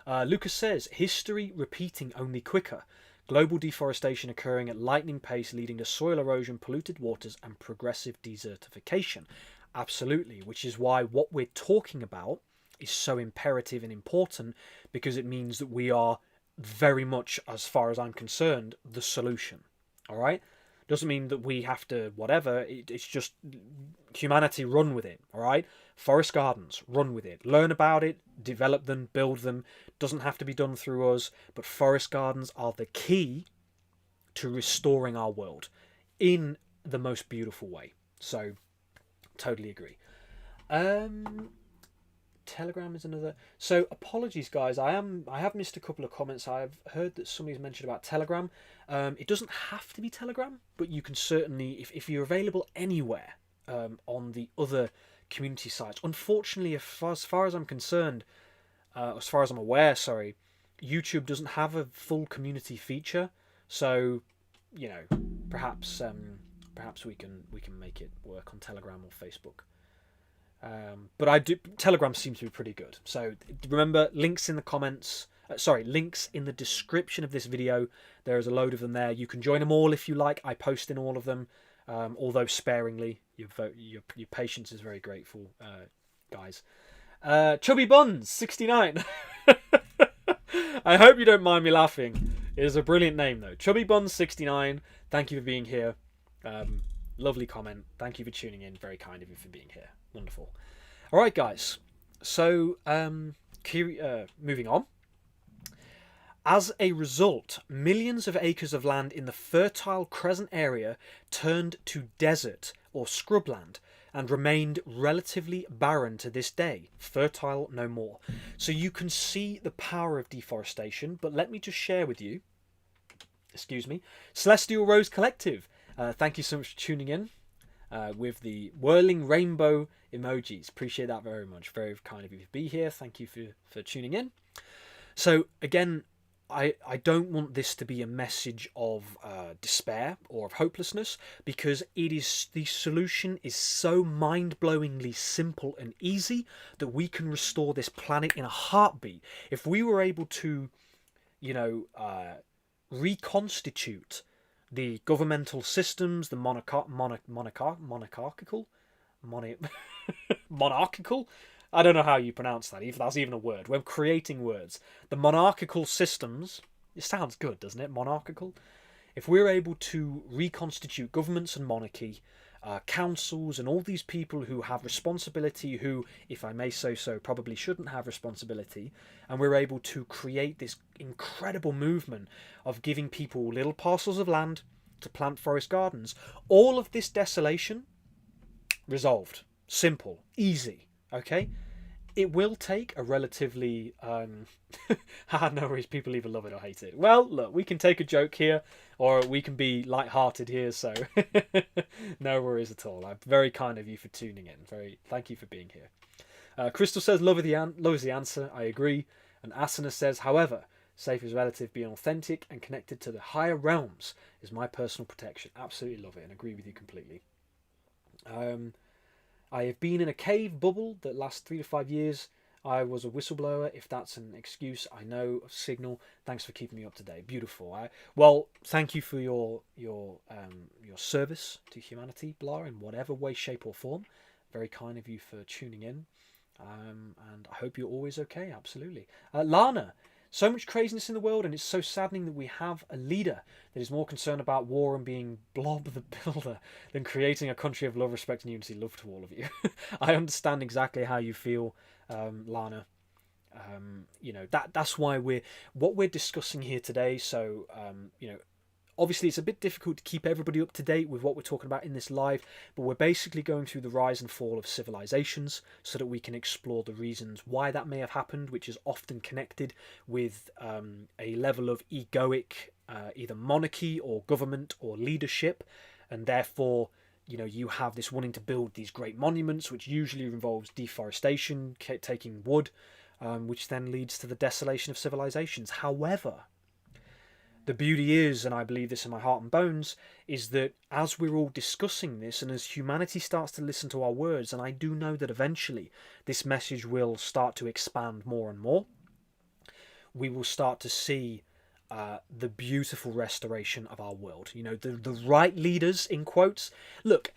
Lucas says, history repeating only quicker. Global deforestation occurring at lightning pace, leading to soil erosion, polluted waters, and progressive desertification. Absolutely, which is why what we're talking about is so imperative and important, because it means that we are very much, as far as I'm concerned, the solution. All right? Doesn't mean that we have to whatever. It's just humanity, run with it. All right? Forest gardens, run with it. Learn about it, develop them, build them. Doesn't have to be done through us, but forest gardens are the key to restoring our world in the most beautiful way. So, totally agree. Telegram is another. So apologies, guys. I have missed a couple of comments. I've heard that somebody's mentioned about Telegram. It doesn't have to be Telegram, but you can certainly, if you're available anywhere on the other community sites. Unfortunately, as far as I'm concerned, as far as I'm aware, YouTube doesn't have a full community feature. So, perhaps we can make it work on Telegram or Facebook. But Telegram seems to be pretty good. So remember, links in the comments. Links in the description of this video. There is a load of them there. You can join them all if you like. I post in all of them, although sparingly. Your patience is very grateful, guys. Chubby Buns 69. I hope you don't mind me laughing. It is a brilliant name though. Chubby Buns 69. Thank you for being here. Lovely comment. Thank you for tuning in. Very kind of you for being here. Wonderful. All right, guys. So, moving on. As a result, millions of acres of land in the fertile Crescent area turned to desert or scrubland, and remained relatively barren to this day, fertile no more. So you can see the power of deforestation, but let me just share with you, excuse me, Celestial Rose Collective. Thank you so much for tuning in with the whirling rainbow emojis. Appreciate that very much. Very kind of you to be here. Thank you for tuning in. So again, I don't want this to be a message of despair or of hopelessness, because the solution is so mind-blowingly simple and easy that we can restore this planet in a heartbeat. If we were able to, reconstitute the governmental systems, the monarchical. I don't know how you pronounce that, if that's even a word. We're creating words. The monarchical systems, it sounds good, doesn't it? Monarchical. If we're able to reconstitute governments and monarchy, councils and all these people who have responsibility, who, if I may say so, probably shouldn't have responsibility, and we're able to create this incredible movement of giving people little parcels of land to plant forest gardens, all of this desolation resolved. Simple, easy. Okay, it will take a relatively no worries, people either love it or hate it. Well, look, we can take a joke here, or we can be light-hearted here, so no worries at all. I'm very kind of you for tuning in. Thank you for being here. Crystal says love is the answer. I agree. And Asana says, however, safe is relative, being authentic and connected to the higher realms is my personal protection. Absolutely love it and agree with you completely. I have been in a cave bubble that lasts 3 to 5 years. I was a whistleblower. If that's an excuse, I know. Signal. Thanks for keeping me up to date. Beautiful. Well, thank you for your service to humanity, Blah, in whatever way, shape, or form. Very kind of you for tuning in. And I hope you're always okay. Absolutely. Lana. So much craziness in the world, and it's so saddening that we have a leader that is more concerned about war and being Blob the Builder than creating a country of love, respect, and unity. Love to all of you. I understand exactly how you feel, Lana. That's why what we're discussing here today. So, obviously it's a bit difficult to keep everybody up to date with what we're talking about in this live, but we're basically going through the rise and fall of civilizations so that we can explore the reasons why that may have happened, which is often connected with a level of egoic either monarchy or government or leadership, and therefore you have this wanting to build these great monuments, which usually involves deforestation, taking wood, which then leads to the desolation of civilizations. However, the beauty is, and I believe this in my heart and bones, is that as we're all discussing this and as humanity starts to listen to our words, and I do know that eventually this message will start to expand more and more, we will start to see the beautiful restoration of our world. The right leaders, in quotes. Look,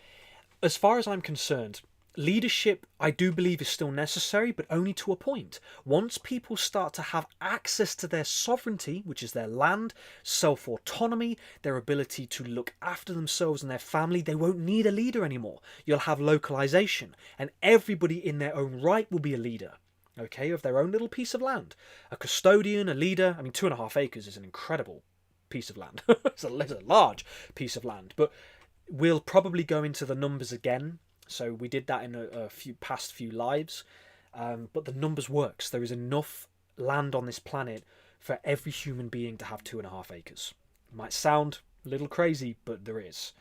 as far as I'm concerned, leadership, I do believe, is still necessary, but only to a point. Once people start to have access to their sovereignty, which is their land, self-autonomy, their ability to look after themselves and their family, they won't need a leader anymore. You'll have localization, and everybody in their own right will be a leader, okay, of their own little piece of land. A custodian, a leader. I mean, 2.5 acres is an incredible piece of land. It's a large piece of land, but we'll probably go into the numbers again. So we did that in a past few lives, but the numbers works. There is enough land on this planet for every human being to have 2.5 acres. It might sound a little crazy, but there is,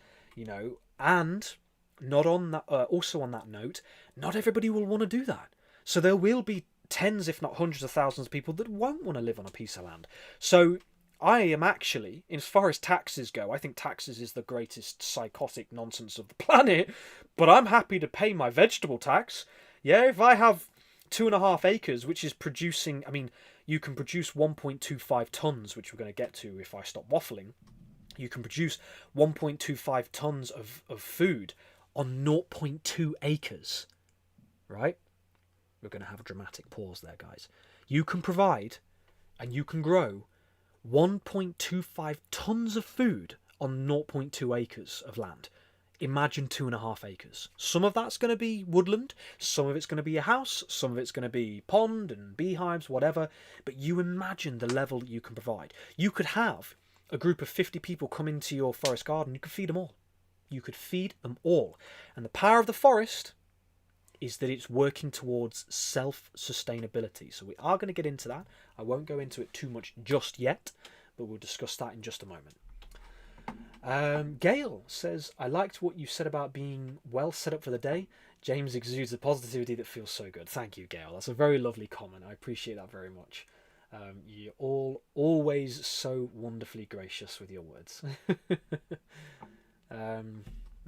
and not on that. Also on that note, not everybody will want to do that. So there will be tens, if not hundreds of thousands of people that won't want to live on a piece of land. So I am actually, as far as taxes go, I think taxes is the greatest psychotic nonsense of the planet, but I'm happy to pay my vegetable tax. Yeah, if I have 2.5 acres, which is producing, I mean, you can produce 1.25 tons, which we're going to get to if I stop waffling. You can produce 1.25 tons of food on 0.2 acres, right? We're going to have a dramatic pause there, guys. You can provide and you can grow 1.25 tons of food on 0.2 acres of land. Imagine 2.5 acres. Some of that's going to be woodland, some of it's going to be a house, some of it's going to be pond and beehives, whatever. But you imagine the level that you can provide. You could have a group of 50 people come into your forest garden, you could feed them all. you could feed them all. And the power of the forest is that it's working towards self-sustainability. So we are going to get into that. I won't go into it too much just yet, but we'll discuss that in just a moment. Gail says, I liked what you said about being well set up for the day. James exudes a positivity that feels so good. Thank you, Gail. That's a very lovely comment. I appreciate that very much. You're all always so wonderfully gracious with your words.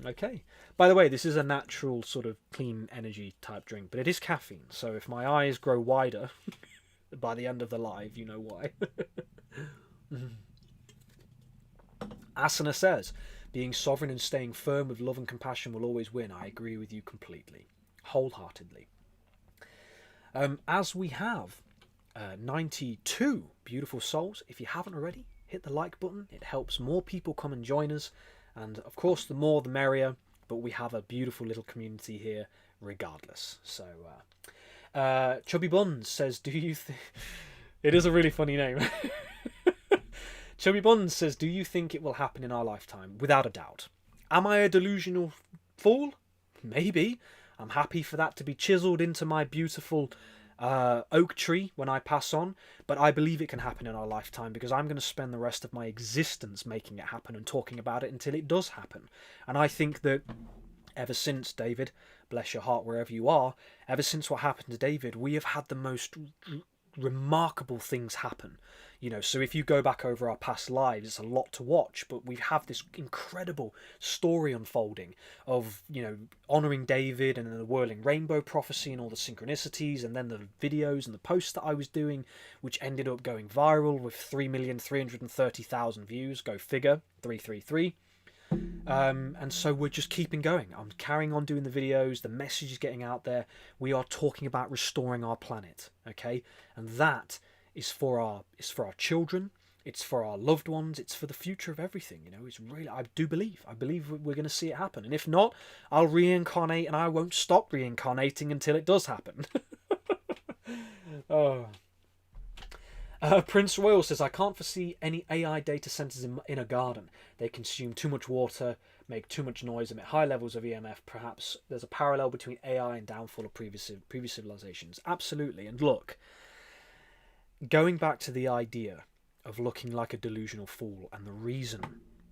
Okay. By the way, this is a natural sort of clean energy type drink, but it is caffeine. So if my eyes grow wider by the end of the live, you know why. Asana says, being sovereign and staying firm with love and compassion will always win. I agree with you completely, wholeheartedly. As we have 92 beautiful souls, if you haven't already, hit the like button. It helps more people come and join us. And of course, the more the merrier, but we have a beautiful little community here regardless. So, Chubby Buns says, do you think... It is a really funny name. Chubby Buns says, do you think it will happen in our lifetime? Without a doubt. Am I a delusional fool? Maybe. I'm happy for that to be chiseled into my beautiful oak tree when I pass on, but I believe it can happen in our lifetime because I'm going to spend the rest of my existence making it happen and talking about it until it does happen. And I think that ever since, David, bless your heart wherever you are, ever since what happened to David, we have had the most remarkable things happen. You know, so if you go back over our past lives, it's a lot to watch, but we have this incredible story unfolding of, you know, honouring David and then the whirling rainbow prophecy and all the synchronicities, and then the videos and the posts that I was doing, which ended up going viral with 3,330,000 views. Go figure, 333. And so we're just keeping going. I'm carrying on doing the videos. The message is getting out there. We are talking about restoring our planet, okay? And that is for our children. It's for our loved ones. It's for the future of everything. You know, it's really. I believe we're going to see it happen. And if not, I'll reincarnate, and I won't stop reincarnating until it does happen. Oh. Prince Royal says, I can't foresee any AI data centers in a garden. They consume too much water, make too much noise, emit high levels of EMF. Perhaps there's a parallel between AI and downfall of previous civilizations. Absolutely. And look, going back to the idea of looking like a delusional fool and the reason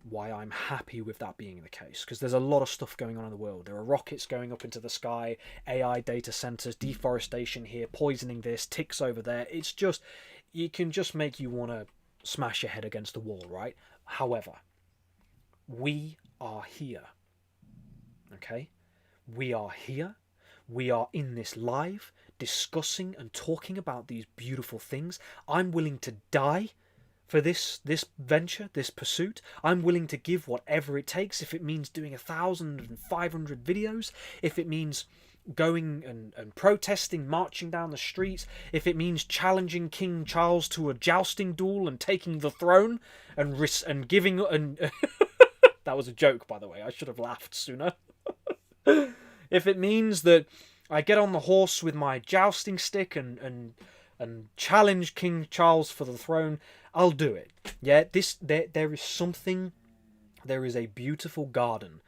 why I'm happy with that being the case, because there's a lot of stuff going on in the world. There are rockets going up into the sky, AI data centers, deforestation here, poisoning this, ticks over there. It's just... it can just make you want to smash your head against the wall, right? However, we are here, okay? We are here. We are in this live, discussing and talking about these beautiful things. I'm willing to die for this venture, this pursuit. I'm willing to give whatever it takes, if it means doing 1,500 videos, if it means going and protesting, marching down the streets, if it means challenging King Charles to a jousting duel and taking the throne and giving and that was a joke, by the way. I should have laughed sooner. If it means that I get on the horse with my jousting stick and challenge King Charles for the throne, I'll do it. Yeah, there is a beautiful garden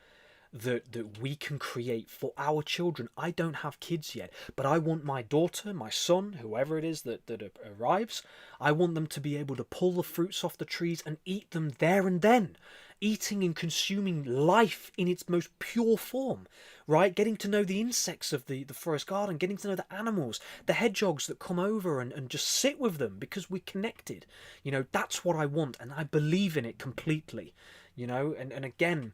that we can create for our children. I don't have kids yet, but I want my daughter, my son, whoever it is that arrives, I want them to be able to pull the fruits off the trees and eat them there and then. Eating and consuming life in its most pure form, right? Getting to know the insects of the forest garden, getting to know the animals, the hedgehogs that come over and just sit with them because we're connected. You know, that's what I want, and I believe in it completely. You know, and again,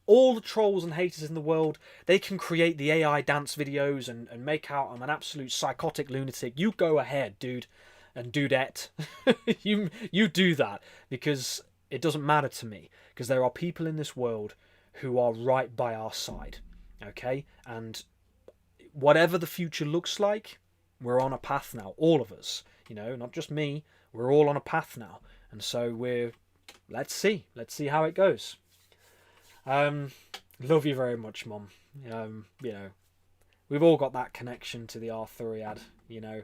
all the trolls and haters in the world, they can create the AI dance videos and make out I'm an absolute psychotic lunatic. You go ahead, dude and dudette. you do that, because it doesn't matter to me, because there are people in this world who are right by our side, okay? And whatever the future looks like, we're on a path now, all of us, you know, not just me, we're all on a path now. And so let's see how it goes. Love you very much, Mum. You know, we've all got that connection to the Arthuriad, you know.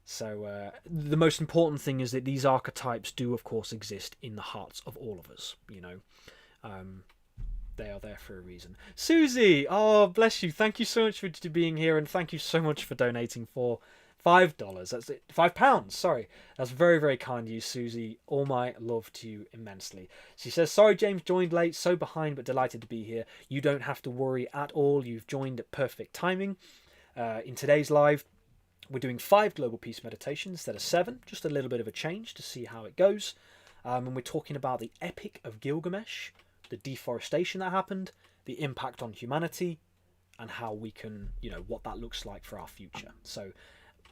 So the most important thing is that these archetypes do, of course, exist in the hearts of all of us, you know. They are there for a reason. Susie, oh bless you. Thank you so much for being here, and thank you so much for donating for $5. That's it. £5. Sorry, that's very, very kind of you, Susie. All my love to you immensely. She says, "Sorry, James joined late, so behind, but delighted to be here. You don't have to worry at all. You've joined at perfect timing. In today's live, we're doing 5 global peace meditations instead of 7. Just a little bit of a change to see how it goes. And we're talking about the Epic of Gilgamesh, the deforestation that happened, the impact on humanity, and how we can, what that looks like for our future. So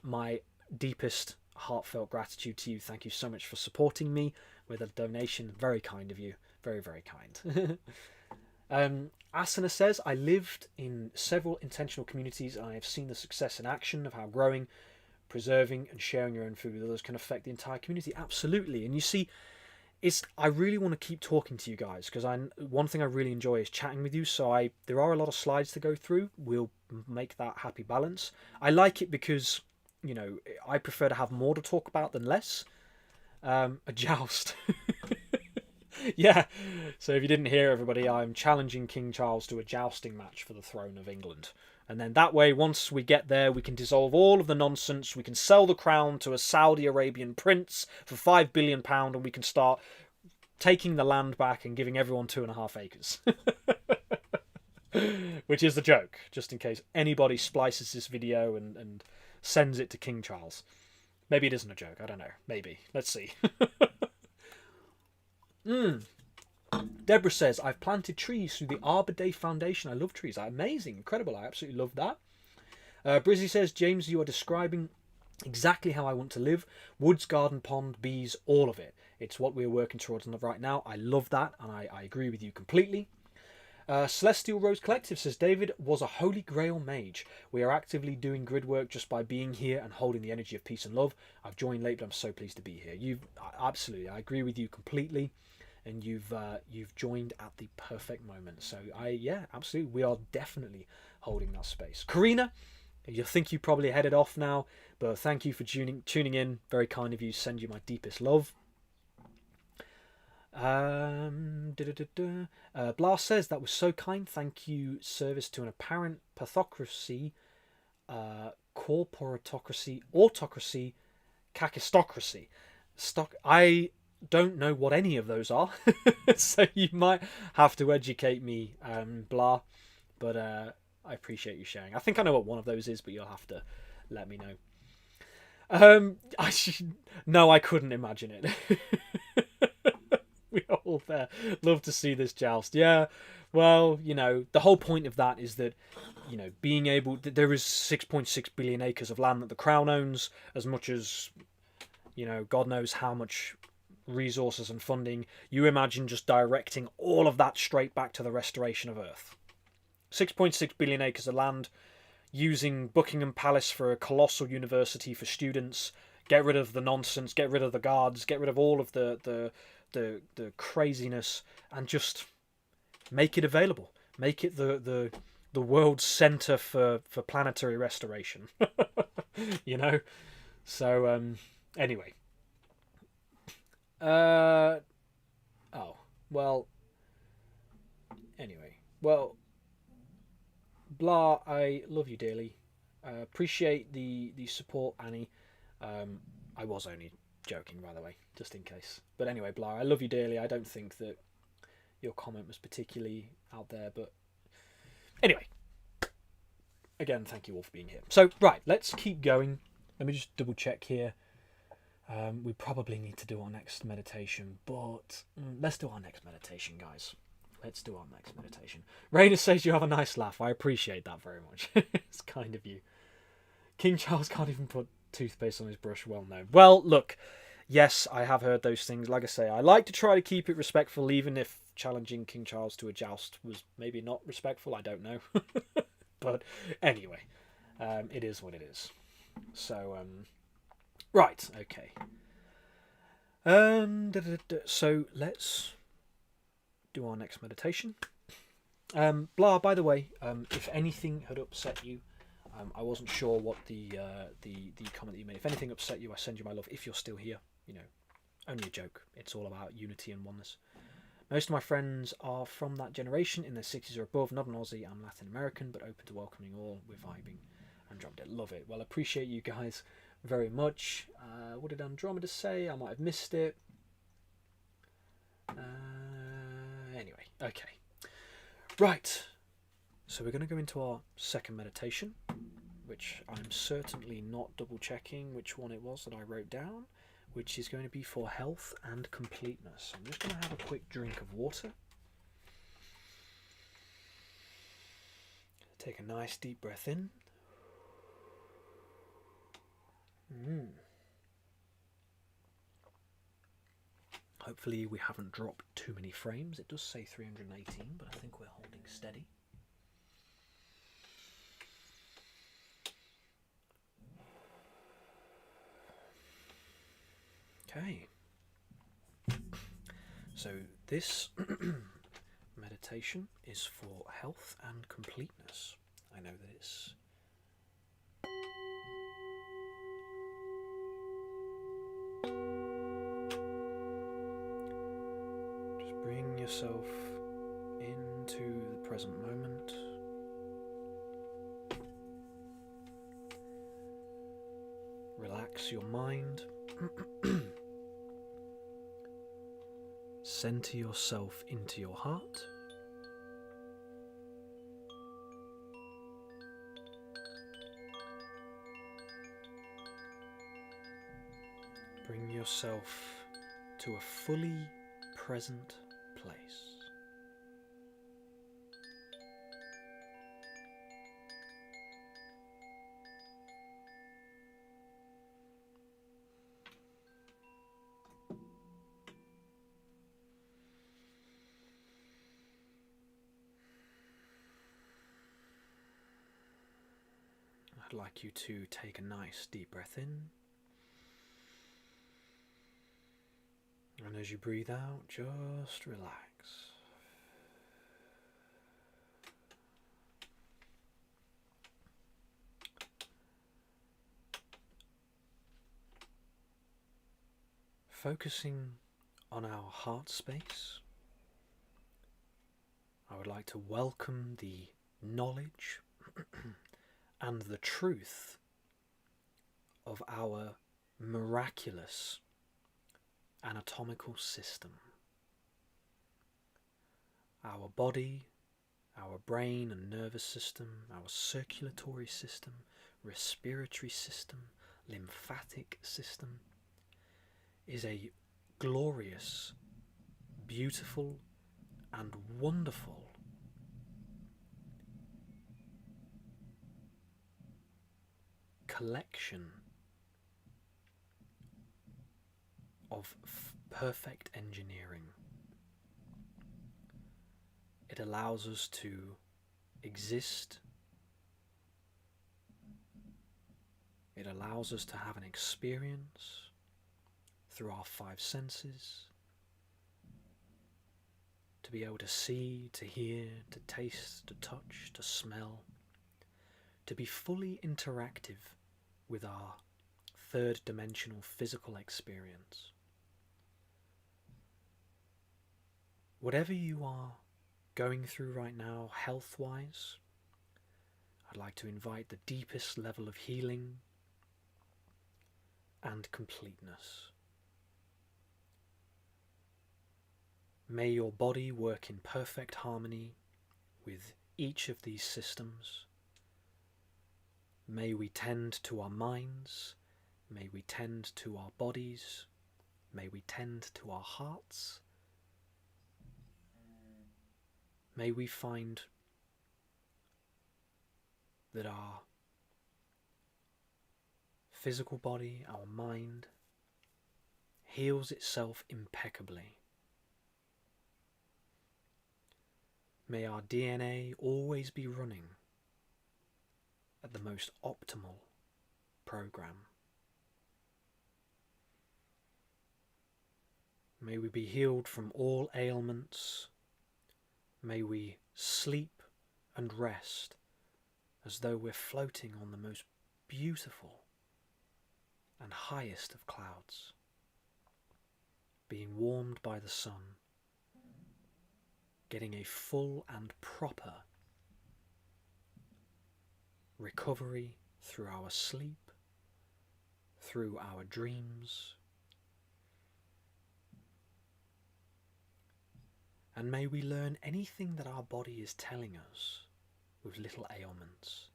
my deepest heartfelt gratitude to you. Thank you so much for supporting me with a donation. Very kind of you. Very, very kind. Asana says, "I lived in several intentional communities and I have seen the success in action of how growing, preserving and sharing your own food with others can affect the entire community." Absolutely. And you see, I really want to keep talking to you guys, because one thing I really enjoy is chatting with you. So there are a lot of slides to go through. We'll make that happy balance. I like it because, I prefer to have more to talk about than less. A joust. Yeah. So if you didn't hear, everybody, I'm challenging King Charles to a jousting match for the throne of England. And then that way, once we get there, we can dissolve all of the nonsense. We can sell the crown to a Saudi Arabian prince for £5 billion, and we can start taking the land back and giving everyone 2.5 acres. Which is the joke, just in case anybody splices this video and sends it to King Charles. Maybe it isn't a joke, I don't know. Maybe. Let's see. Deborah says, "I've planted trees through the Arbor Day Foundation. I love trees. Amazing, incredible. I absolutely love that." Brizzy says, "James, you are describing exactly how I want to live. Woods, garden, pond, bees, all of it. It's what we're working towards right now. I love that, and I agree with you completely." Celestial Rose Collective says, "David was a holy grail mage. We are actively doing grid work just by being here and holding the energy of peace and love. I've joined late, but I'm so pleased to be here." Absolutely, I agree with you completely. And you've joined at the perfect moment. So absolutely, we are definitely holding that space. Karina, you think you probably headed off now, but thank you for tuning in. Very kind of you. Send you my deepest love. Blas says, "That was so kind. Thank you. Service to an apparent pathocracy, corporatocracy, autocracy, kakistocracy." I don't know what any of those are, so you might have to educate me, Blah. But I appreciate you sharing. I think I know what one of those is, but you'll have to let me know. No, I couldn't imagine it. We are all there. Love to see this joust. Yeah, well, the whole point of that is that, being able... There is 6.6 billion acres of land that the Crown owns, as much as, God knows how much resources and funding. You imagine just directing all of that straight back to the restoration of Earth. 6.6 billion acres of land, using Buckingham Palace for a colossal university for students, get rid of the nonsense, get rid of the guards, get rid of all of the craziness, and just make it available. Make it the world's centre for planetary restoration. So anyway. Blah, I love you dearly. Appreciate the support, Annie. I was only joking, by the way, just in case. But anyway, Blah, I love you dearly. I don't think that your comment was particularly out there, but anyway. Again, thank you all for being here. So, right, let's keep going. Let me just double check here. We probably need to do our next meditation, but let's do our next meditation, guys. Let's do our next meditation. Raina says you have a nice laugh. I appreciate that very much. It's kind of you. King Charles can't even put toothpaste on his brush. Well, no. Well, look, yes, I have heard those things. Like I say, I like to try to keep it respectful, even if challenging King Charles to a joust was maybe not respectful. I don't know. But anyway, it is what it is. So, right, okay. So let's do our next meditation. Blah, by the way, if anything had upset you, I wasn't sure what the comment that you made. If anything upset you, I send you my love. If you're still here, only a joke. It's all about unity and oneness. Most of my friends are from that generation, in their 60s or above. Not an Aussie, I'm Latin American, but open to welcoming all. We're vibing. Andromeda, love it. Well, I appreciate you guys very much. What did Andromeda say? I might have missed it. Anyway, okay. Right. So we're going to go into our second meditation, which I'm certainly not double checking which one it was that I wrote down, which is going to be for health and completeness. I'm just going to have a quick drink of water. Take a nice deep breath in. Hopefully we haven't dropped too many frames. It does say 318, but I think we're holding steady. Okay. So this meditation is for health and completeness. I know that it's just bring yourself into the present moment. Relax your mind. Center yourself into your heart. Bring yourself to a fully present place. I'd like you to take a nice deep breath in, and as you breathe out, just relax. Focusing on our heart space, I would like to welcome the knowledge and the truth of our miraculous anatomical system. Our body, our brain and nervous system, our circulatory system, respiratory system, lymphatic system is a glorious, beautiful and wonderful collection of perfect engineering. It allows us to exist. It allows us to have an experience through our five senses, to be able to see, to hear, to taste, to touch, to smell, to be fully interactive with our third dimensional physical experience. Whatever you are going through right now, health-wise, I'd like to invite the deepest level of healing and completeness. May your body work in perfect harmony with each of these systems. May we tend to our minds, may we tend to our bodies, may we tend to our hearts. May we find that our physical body, our mind, heals itself impeccably. May our DNA always be running at the most optimal program. May we be healed from all ailments. May we sleep and rest as though we're floating on the most beautiful and highest of clouds, being warmed by the sun getting a full and proper recovery through our sleep, through our dreams. And may we learn anything that our body is telling us with little ailments,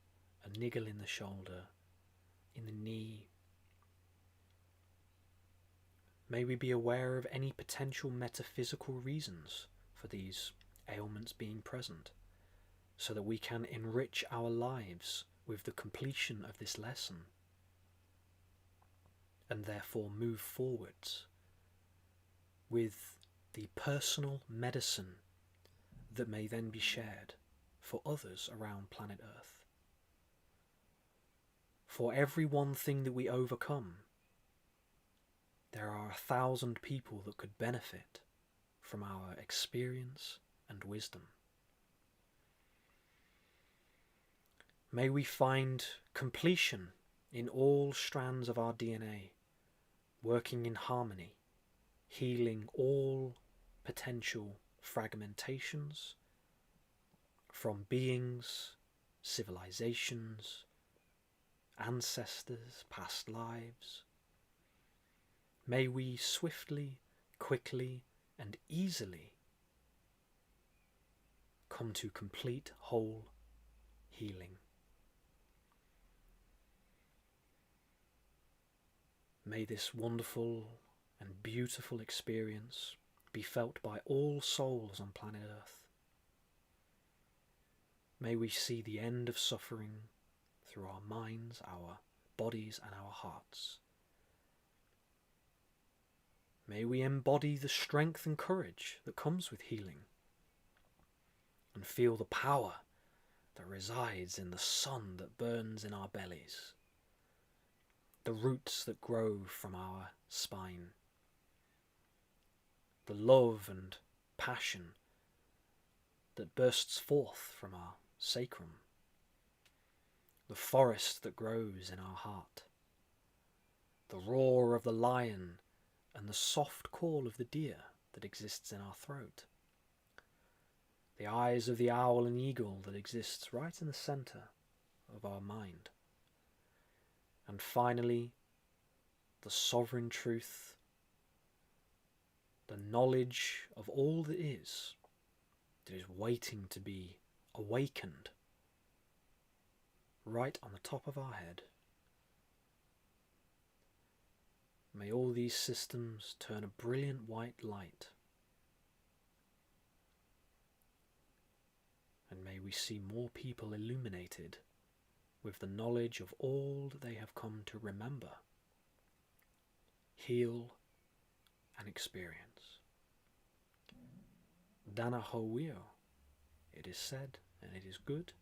a niggle in the shoulder, in the knee. May we be aware of any potential metaphysical reasons for these ailments being present, so that we can enrich our lives with the completion of this lesson, and therefore move forwards with the personal medicine that may then be shared for others around planet Earth. For every one thing that we overcome, there are 1,000 people that could benefit from our experience and wisdom. May we find completion in all strands of our DNA, working in harmony, healing all potential fragmentations from beings, civilizations, ancestors, past lives. May we swiftly, quickly, and easily come to complete whole healing. May this wonderful and beautiful experience be felt by all souls on planet Earth. May we see the end of suffering through our minds, our bodies, and our hearts. May we embody the strength and courage that comes with healing, and feel the power that resides in the sun that burns in our bellies, the roots that grow from our spine, the love and passion that bursts forth from our sacrum, the forest that grows in our heart, the roar of the lion and the soft call of the deer that exists in our throat, the eyes of the owl and eagle that exists right in the centre of our mind, and finally the sovereign truth, the knowledge of all that is waiting to be awakened right on the top of our head. May all these systems turn a brilliant white light, and may we see more people illuminated with the knowledge of all that they have come to remember, heal, and experience. Dana Ho-wio, it is said, and it is good.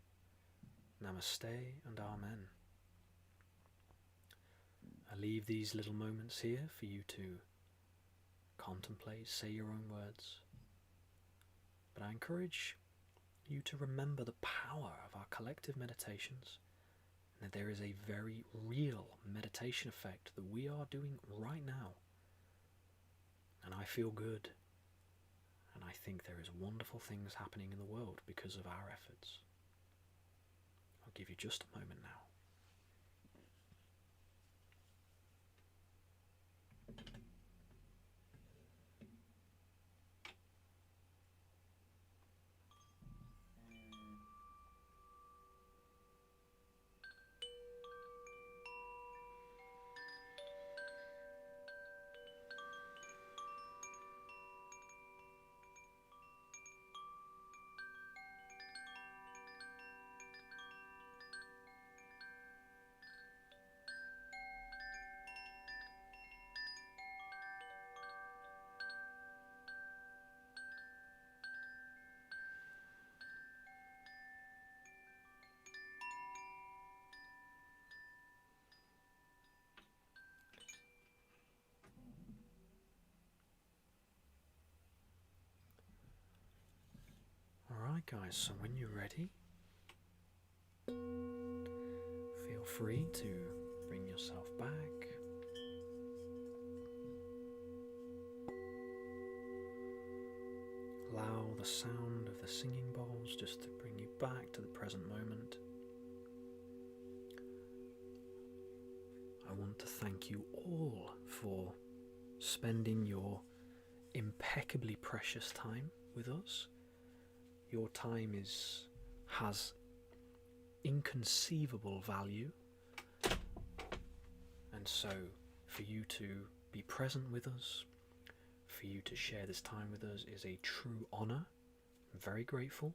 Namaste and Amen. I leave these little moments here for you to contemplate, say your own words. But I encourage you to remember the power of our collective meditations, and that there is a very real meditation effect that we are doing right now. And I feel good. And I think there is wonderful things happening in the world because of our efforts. I'll give you just a moment now. Alright guys, so when you're ready, feel free to bring yourself back. Allow the sound the singing bowls just to bring you back to the present moment. I want to thank you all for spending your impeccably precious time with us. Your time has inconceivable value, and so for you to be present with us, for you to share this time with us, is a true honour. I'm very grateful.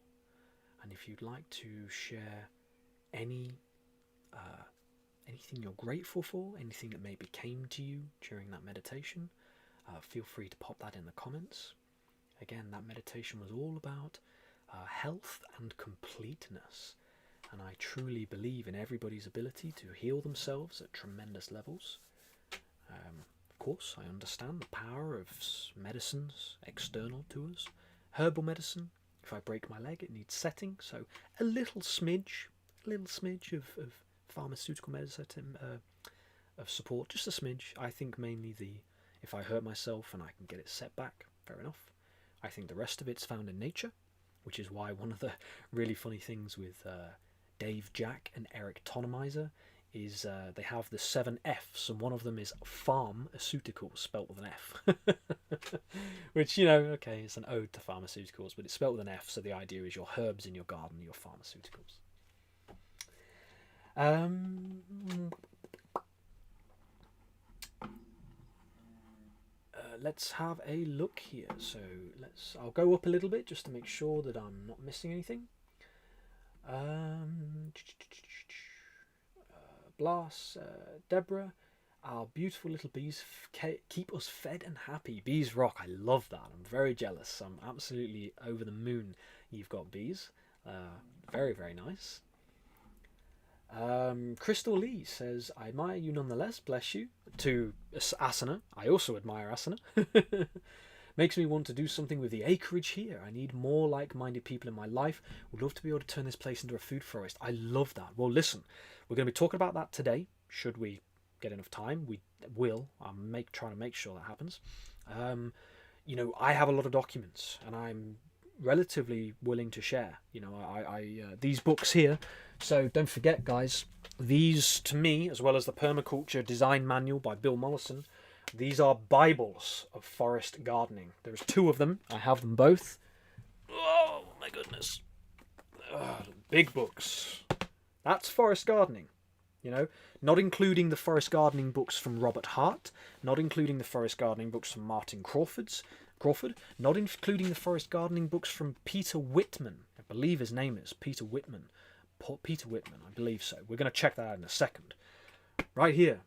And if you'd like to share anything you're grateful for, anything that maybe came to you during that meditation, feel free to pop that in the comments. Again, that meditation was all about health and completeness, and I truly believe in everybody's ability to heal themselves at tremendous levels. Of course, I understand the power of medicines external to us. Herbal medicine, if I break my leg, it needs setting, so a little smidge of pharmaceutical medicine of support, just a smidge. I think mainly if I hurt myself and I can get it set back, fair enough. I think the rest of it's found in nature, which is why one of the really funny things with Dave Jack and Eric Tonomizer is they have the 7 Fs, and one of them is pharmaceuticals, spelt with an F. Which, okay, it's an ode to pharmaceuticals, but it's spelt with an F, so the idea is your herbs in your garden, your pharmaceuticals. Let's have a look here. So I'll go up a little bit just to make sure that I'm not missing anything. Blas, Deborah, our beautiful little bees keep us fed and happy. Bees rock. I love that. I'm very jealous. I'm absolutely over the moon. You've got bees. Very, very nice. Crystal Lee says, I admire you nonetheless, bless you. To Asana, I also admire Asana. Makes me want to do something with the acreage here. I need more like-minded people in my life. Would love to be able to turn this place into a food forest. I love that. Well, listen, we're going to be talking about that today. Should we get enough time, we will. I'm trying to make sure that happens. I have a lot of documents, and I'm relatively willing to share. These books here. So don't forget, guys, these to me, as well as the Permaculture Design Manual by Bill Mollison, these are Bibles of forest gardening. There's 2 of them. I have them both. Oh my goodness. Big books. That's forest gardening. Not including the forest gardening books from Robert Hart, not including the forest gardening books from Martin Crawford, not including the forest gardening books from Peter Whitman. I believe his name is Peter Whitman. Peter Whitman, I believe so. We're going to check that out in a second. Right here,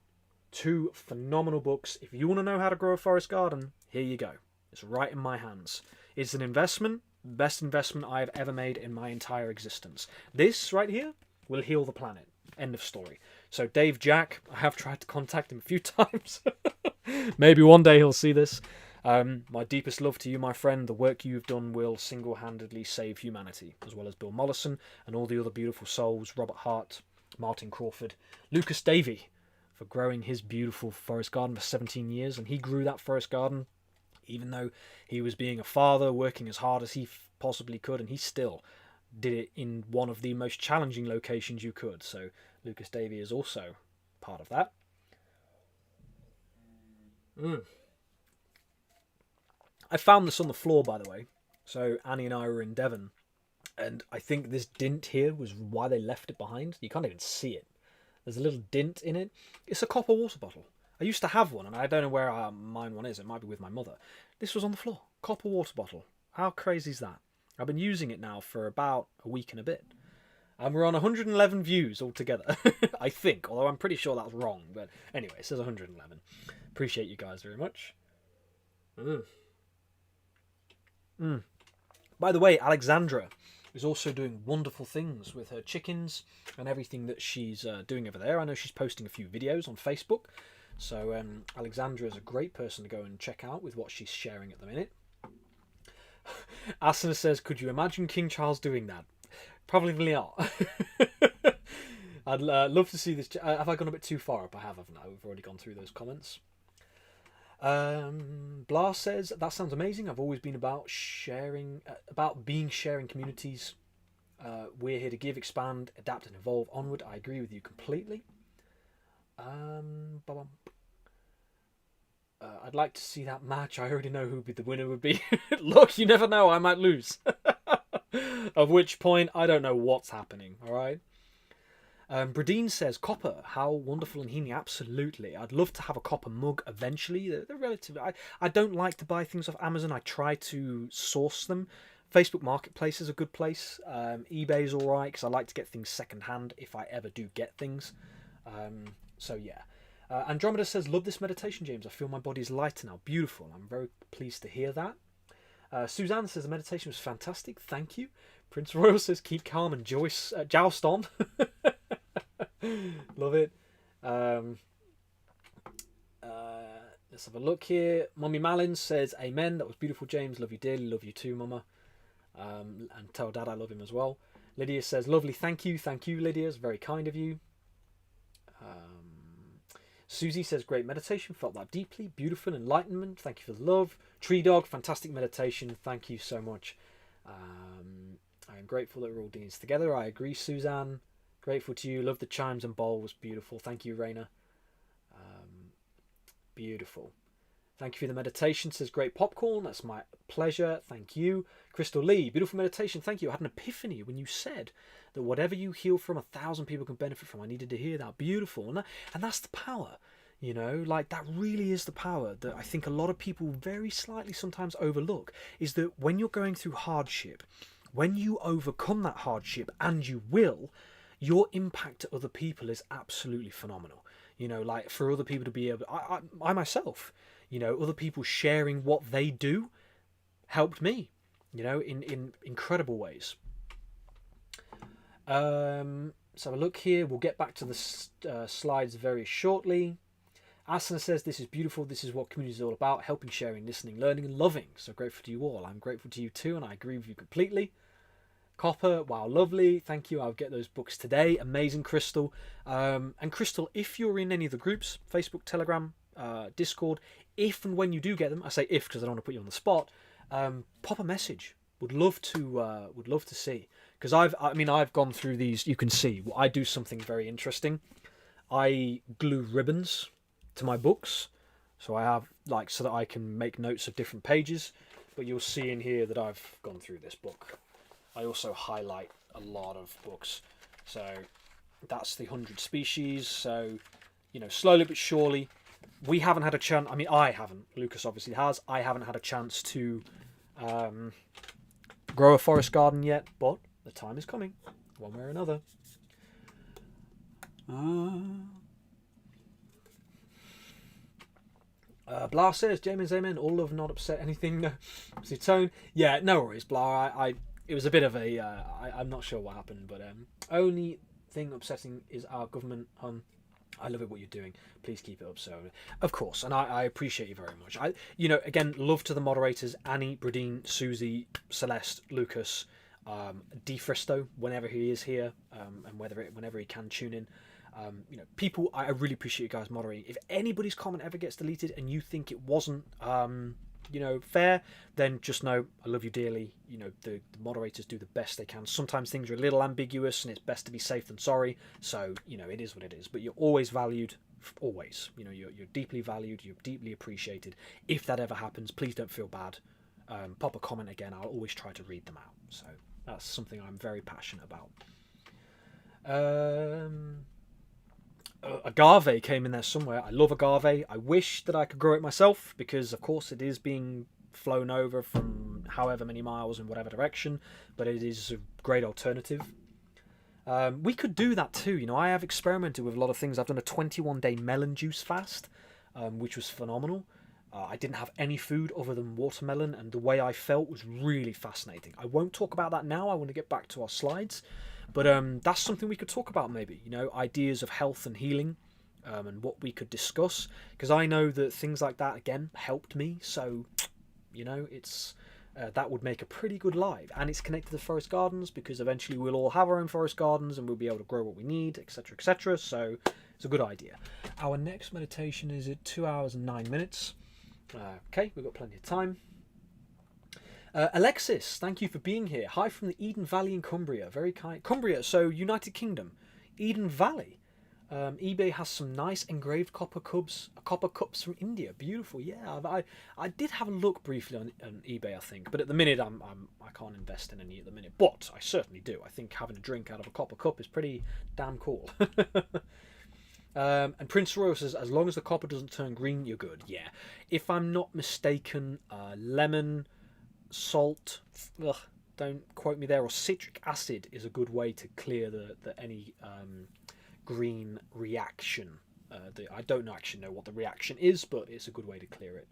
2 phenomenal books. If you want to know how to grow a forest garden, here you go. It's right in my hands. It's an investment, best investment I have ever made in my entire existence. This right here will heal the planet. End of story. So Dave Jack, I have tried to contact him a few times. Maybe one day he'll see this. My deepest love to you, my friend. The work you've done will single-handedly save humanity, as well as Bill Mollison and all the other beautiful souls, Robert Hart, Martin Crawford, Lucas Davey, for growing his beautiful forest garden for 17 years. And he grew that forest garden, even though he was being a father, working as hard as he possibly could, and he still did it in one of the most challenging locations you could. So Lucas Davey is also part of that. I found this on the floor, by the way. So Annie and I were in Devon, and I think this dint here was why they left it behind. You can't even see it. There's a little dint in it. It's a copper water bottle. I used to have one, and I don't know where mine one is. It might be with my mother. This was on the floor. Copper water bottle. How crazy is that? I've been using it now for about a week and a bit. And we're on 111 views altogether, I think. Although I'm pretty sure that's wrong. But anyway, it says 111. Appreciate you guys very much. By the way, Alexandra is also doing wonderful things with her chickens and everything that she's doing over there. I know she's posting a few videos on Facebook. So Alexandra is a great person to go and check out with what she's sharing at the minute. Asana says, could you imagine King Charles doing that? Probably not. I'd love to see this. Have I gone a bit too far up? I have, haven't I? We've already gone through those comments. Blas says, that sounds amazing. I've always been about sharing, sharing communities. We're here to give, expand, adapt, and evolve onward. I agree with you completely. I'd like to see that match. I already know who the winner would be. Look, you never know. I might lose. Of which point, I don't know what's happening. All right. Bradeen says, copper, how wonderful and healing. Absolutely. I'd love to have a copper mug eventually. They're relatively... I don't like to buy things off Amazon. I try to source them. Facebook Marketplace is a good place. eBay's all right because I like to get things secondhand if I ever do get things. So, yeah. Andromeda says, love this meditation, James. I feel my body's lighter now. Beautiful. I'm very pleased to hear that. Suzanne says, the meditation was fantastic. Thank you. Prince Royal says, keep calm and joust on. Love it. Let's have a look here. Mummy Malins says, amen. That was beautiful, James. Love you dearly. Love you too, Mama. And tell Dad I love him as well. Lydia says, lovely. Thank you. Thank you, Lydia. It's very kind of you. Susie says, great meditation. Felt that deeply. Beautiful enlightenment. Thank you for the love. Tree Dog, fantastic meditation. Thank you so much. I am grateful that we're all doing this together. I agree, Suzanne. Grateful to you. Love the chimes and bowl. Was beautiful. Thank you, Raina. Beautiful. Thank you for the meditation. Says great popcorn. That's my pleasure. Thank you. Crystal Lee, beautiful meditation. Thank you. I had an epiphany when you said that whatever you heal from, 1,000 people can benefit from. I needed to hear that. Beautiful. And that's the power. You know, like that really is the power that I think a lot of people very slightly sometimes overlook, is that when you're going through hardship, when you overcome that hardship, and you will, your impact to other people is absolutely phenomenal. You know, like for other people to be able, I myself, you know, other people sharing what they do helped me, you know, in incredible ways. So a look here. We'll get back to the slides very shortly. Asana says, this is beautiful. This is what community is all about. Helping, sharing, listening, learning, and loving. So grateful to you all. I'm grateful to you too, and I agree with you completely. Copper, wow, lovely. Thank you. I'll get those books today. Amazing, Crystal. And Crystal, if you're in any of the groups, Facebook, Telegram, Discord, if and when you do get them, I say if because I don't want to put you on the spot, pop a message. Would love to see. Because I've gone through these. You can see I do something very interesting. I glue ribbons to my books, so I have so that I can make notes of different pages. But you'll see in here that I've gone through this book. I also highlight a lot of books. So that's the 100 species. So, you know, slowly but surely, we haven't had a chance. I mean, I haven't. Lucas obviously has. I haven't had a chance to grow a forest garden yet, but the time is coming, one way or another. Blah says, James, amen. All love, not upset. Anything? No. See tone. Yeah, no worries, Blah. It was a bit of a. I'm not sure what happened, but only thing upsetting is our government. I love it what you're doing. Please keep it up. So, of course, and I appreciate you very much. Again, love to the moderators: Annie, Bradeen, Susie, Celeste, Lucas, Defristo, whenever he is here, and whenever he can tune in. People, I really appreciate you guys moderating. If anybody's comment ever gets deleted and you think it wasn't, fair, then just know I love you dearly. The moderators do the best they can. Sometimes things are a little ambiguous and it's best to be safe than sorry. So, it is what it is. But you're always valued. Always. You're deeply valued. You're deeply appreciated. If that ever happens, please don't feel bad. Pop a comment again. I'll always try to read them out. So that's something I'm very passionate about. Agave came in there somewhere. I love agave. I wish that I could grow it myself because, of course, it is being flown over from however many miles in whatever direction, but it is a great alternative. We could do that too. I have experimented with a lot of things. I've done a 21-day melon juice fast, which was phenomenal. I didn't have any food other than watermelon, and the way I felt was really fascinating. I won't talk about that now. I want to get back to our slides. But that's something we could talk about maybe, ideas of health and healing and what we could discuss. Because I know that things like that, again, helped me. So, it's that would make a pretty good live. And it's connected to forest gardens because eventually we'll all have our own forest gardens and we'll be able to grow what we need, etc., etc. So it's a good idea. Our next meditation is at 2 hours and 9 minutes. Okay, we've got plenty of time. Alexis, thank you for being here. Hi from the Eden Valley in Cumbria. Very kind. Cumbria, so United Kingdom. Eden Valley. eBay has some nice engraved copper cups from India. Beautiful. Yeah, I did have a look briefly on eBay, I think, but at the minute I can't invest in any at the minute. But I certainly do. I think having a drink out of a copper cup is pretty damn cool. And Prince Royal says, as long as the copper doesn't turn green, you're good. Yeah. If I'm not mistaken, lemon, salt, don't quote me there, or citric acid is a good way to clear any green reaction. I don't actually know what the reaction is, but it's a good way to clear it.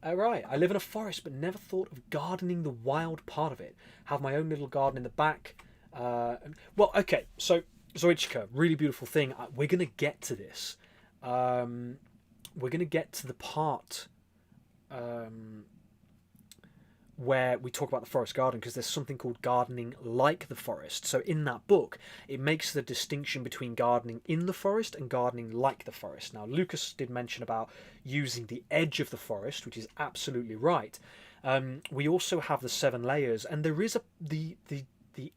Right, I live in a forest but never thought of gardening the wild part of it. Have my own little garden in the back. Okay, so Zoichika, really beautiful thing. We're going to get to this. We're going to get to the part where we talk about the forest garden, because there's something called gardening like the forest. So in that book, it makes the distinction between gardening in the forest and gardening like the forest. Now, Lucas did mention about using the edge of the forest, which is absolutely right. We also have the 7 layers, and there is the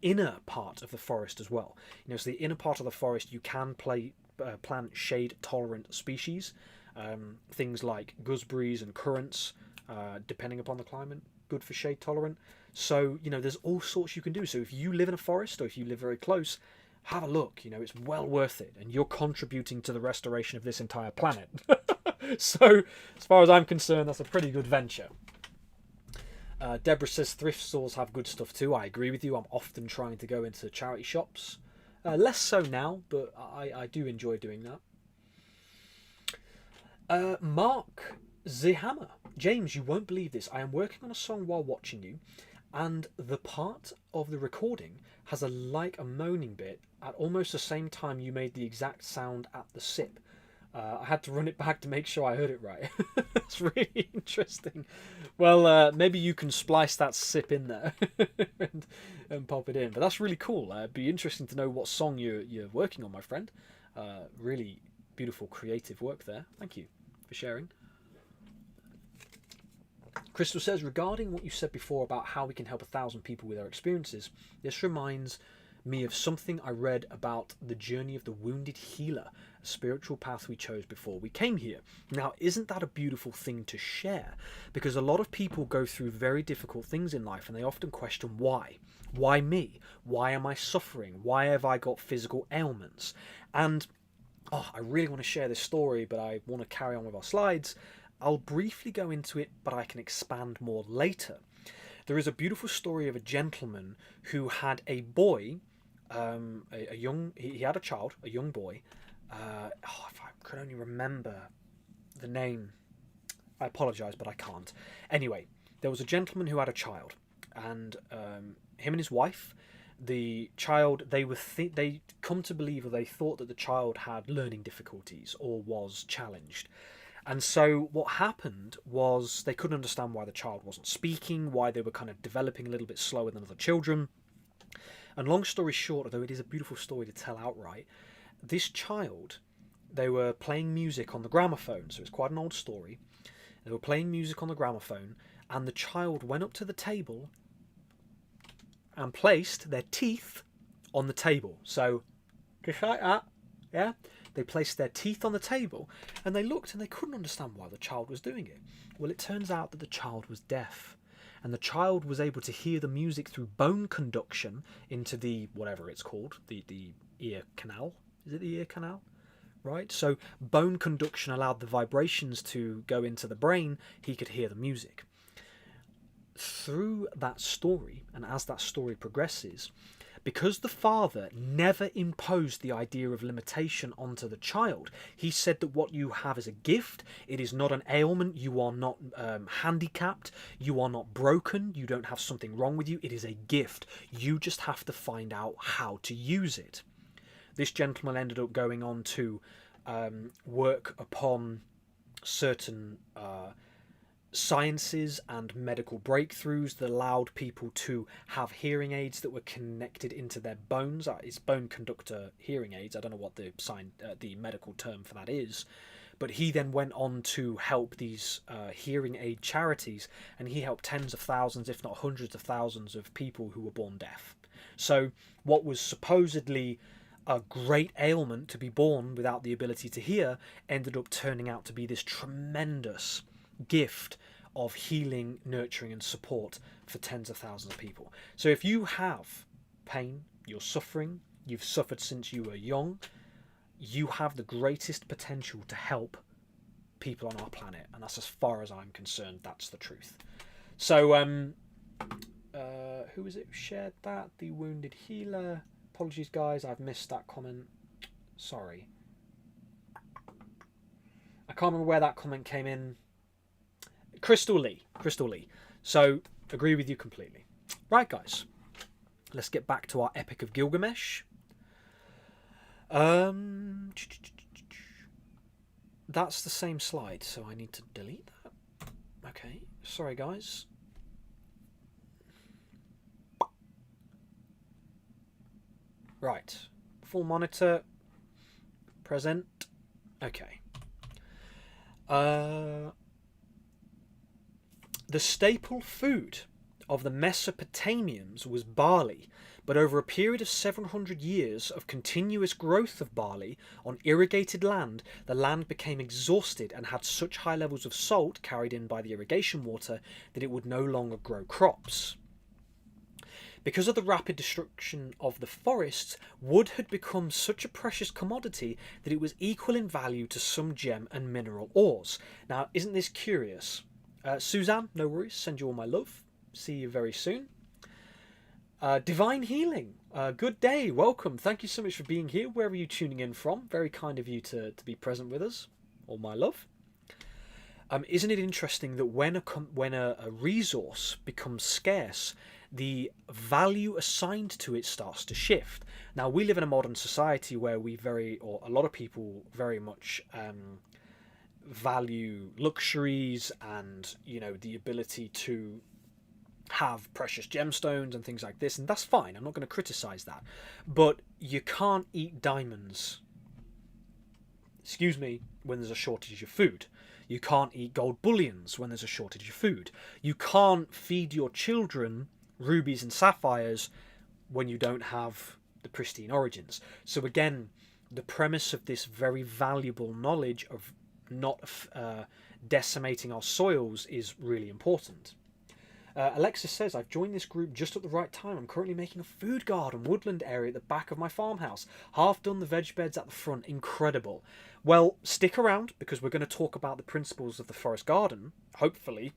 inner part of the forest as well. So the inner part of the forest, you can plant shade-tolerant species. Things like gooseberries and currants, depending upon the climate, good for shade tolerant. So there's all sorts you can do. So if you live in a forest, or if you live very close, have a look. It's well worth it, and you're contributing to the restoration of this entire planet. So as far as I'm concerned, that's a pretty good venture. Deborah says thrift stores have good stuff too. I agree with you. I'm often trying to go into charity shops, less so now, but I do enjoy doing that. Mark Zehammer. James, you won't believe this. I am working on a song while watching you, and the part of the recording has a moaning bit at almost the same time you made the exact sound at the sip. I had to run it back to make sure I heard it right. It's really interesting. Well, maybe you can splice that sip in there and pop it in. But that's really cool. It'd be interesting to know what song you're working on, my friend. Really beautiful creative work there. Thank you for sharing. Crystal says, regarding what you said before about how we can help 1,000 people with their experiences, this reminds me of something I read about the journey of the wounded healer, a spiritual path we chose before we came here. Now, isn't that a beautiful thing to share? Because a lot of people go through very difficult things in life, and they often question why. Why me? Why am I suffering? Why have I got physical ailments? And I really want to share this story, but I want to carry on with our slides. I'll briefly go into it, but I can expand more later. There is a beautiful story of a gentleman who had a boy, he had a child, a young boy. If I could only remember the name, I apologise, but I can't. Anyway, there was a gentleman who had a child, and him and his wife, the child, they come to believe, or they thought that the child had learning difficulties or was challenged. And so what happened was they couldn't understand why the child wasn't speaking, why they were kind of developing a little bit slower than other children. And long story short, although it is a beautiful story to tell outright, this child, they were playing music on the gramophone, so it's quite an old story. They were playing music on the gramophone, and the child went up to the table and placed their teeth on the table. So, just like that, yeah? They placed their teeth on the table, and they looked, and they couldn't understand why the child was doing it. Well, it turns out that the child was deaf, and the child was able to hear the music through bone conduction into the, whatever it's called, the ear canal. Is it the ear canal? Right? So bone conduction allowed the vibrations to go into the brain. He could hear the music. Through that story, and as that story progresses, because the father never imposed the idea of limitation onto the child, he said that what you have is a gift. It is not an ailment. You are not handicapped. You are not broken. You don't have something wrong with you. It is a gift. You just have to find out how to use it. This gentleman ended up going on to work upon certain sciences and medical breakthroughs that allowed people to have hearing aids that were connected into their bones. It's bone conductor hearing aids. I don't know what the medical term for that is. But he then went on to help these hearing aid charities, and he helped tens of thousands, if not hundreds of thousands, of people who were born deaf. So what was supposedly a great ailment to be born without the ability to hear ended up turning out to be this tremendous gift of healing, nurturing and support for tens of thousands of people. So if you have pain, you're suffering, you've suffered since you were young, you have the greatest potential to help people on our planet, and that's as far as I'm concerned, that's the truth. So who was it who shared that? The Wounded Healer. Apologies guys, I've missed that comment, sorry. I can't remember where that comment came in. Crystal Lee. So, agree with you completely. Right, guys. Let's get back to our Epic of Gilgamesh. That's the same slide, so I need to delete that. Okay, sorry, guys. Right. Full monitor. Present. Okay. The staple food of the Mesopotamians was barley, but over a period of 700 years of continuous growth of barley on irrigated land, the land became exhausted and had such high levels of salt carried in by the irrigation water that it would no longer grow crops. Because of the rapid destruction of the forests, wood had become such a precious commodity that it was equal in value to some gem and mineral ores. Now, isn't this curious? Suzanne, no worries, send you all my love. See you very soon. Divine Healing, good day, welcome. Thank you so much for being here, wherever you're tuning in from. Very kind of you to be present with us. All my love. Isn't it interesting that when a resource becomes scarce, the value assigned to it starts to shift? Now, we live in a modern society where a lot of people very much value luxuries and, the ability to have precious gemstones and things like this, and that's fine. I'm not going to criticize that. But you can't eat diamonds, when there's a shortage of food. You can't eat gold bullions when there's a shortage of food. You can't feed your children rubies and sapphires when you don't have the pristine origins. So again, the premise of this very valuable knowledge of not decimating our soils is really important. Alexis says, I've joined this group just at the right time. I'm currently making a food garden woodland area at the back of my farmhouse. Half done the veg beds at the front. Incredible. Well, stick around, because we're going to talk about the principles of the forest garden, hopefully,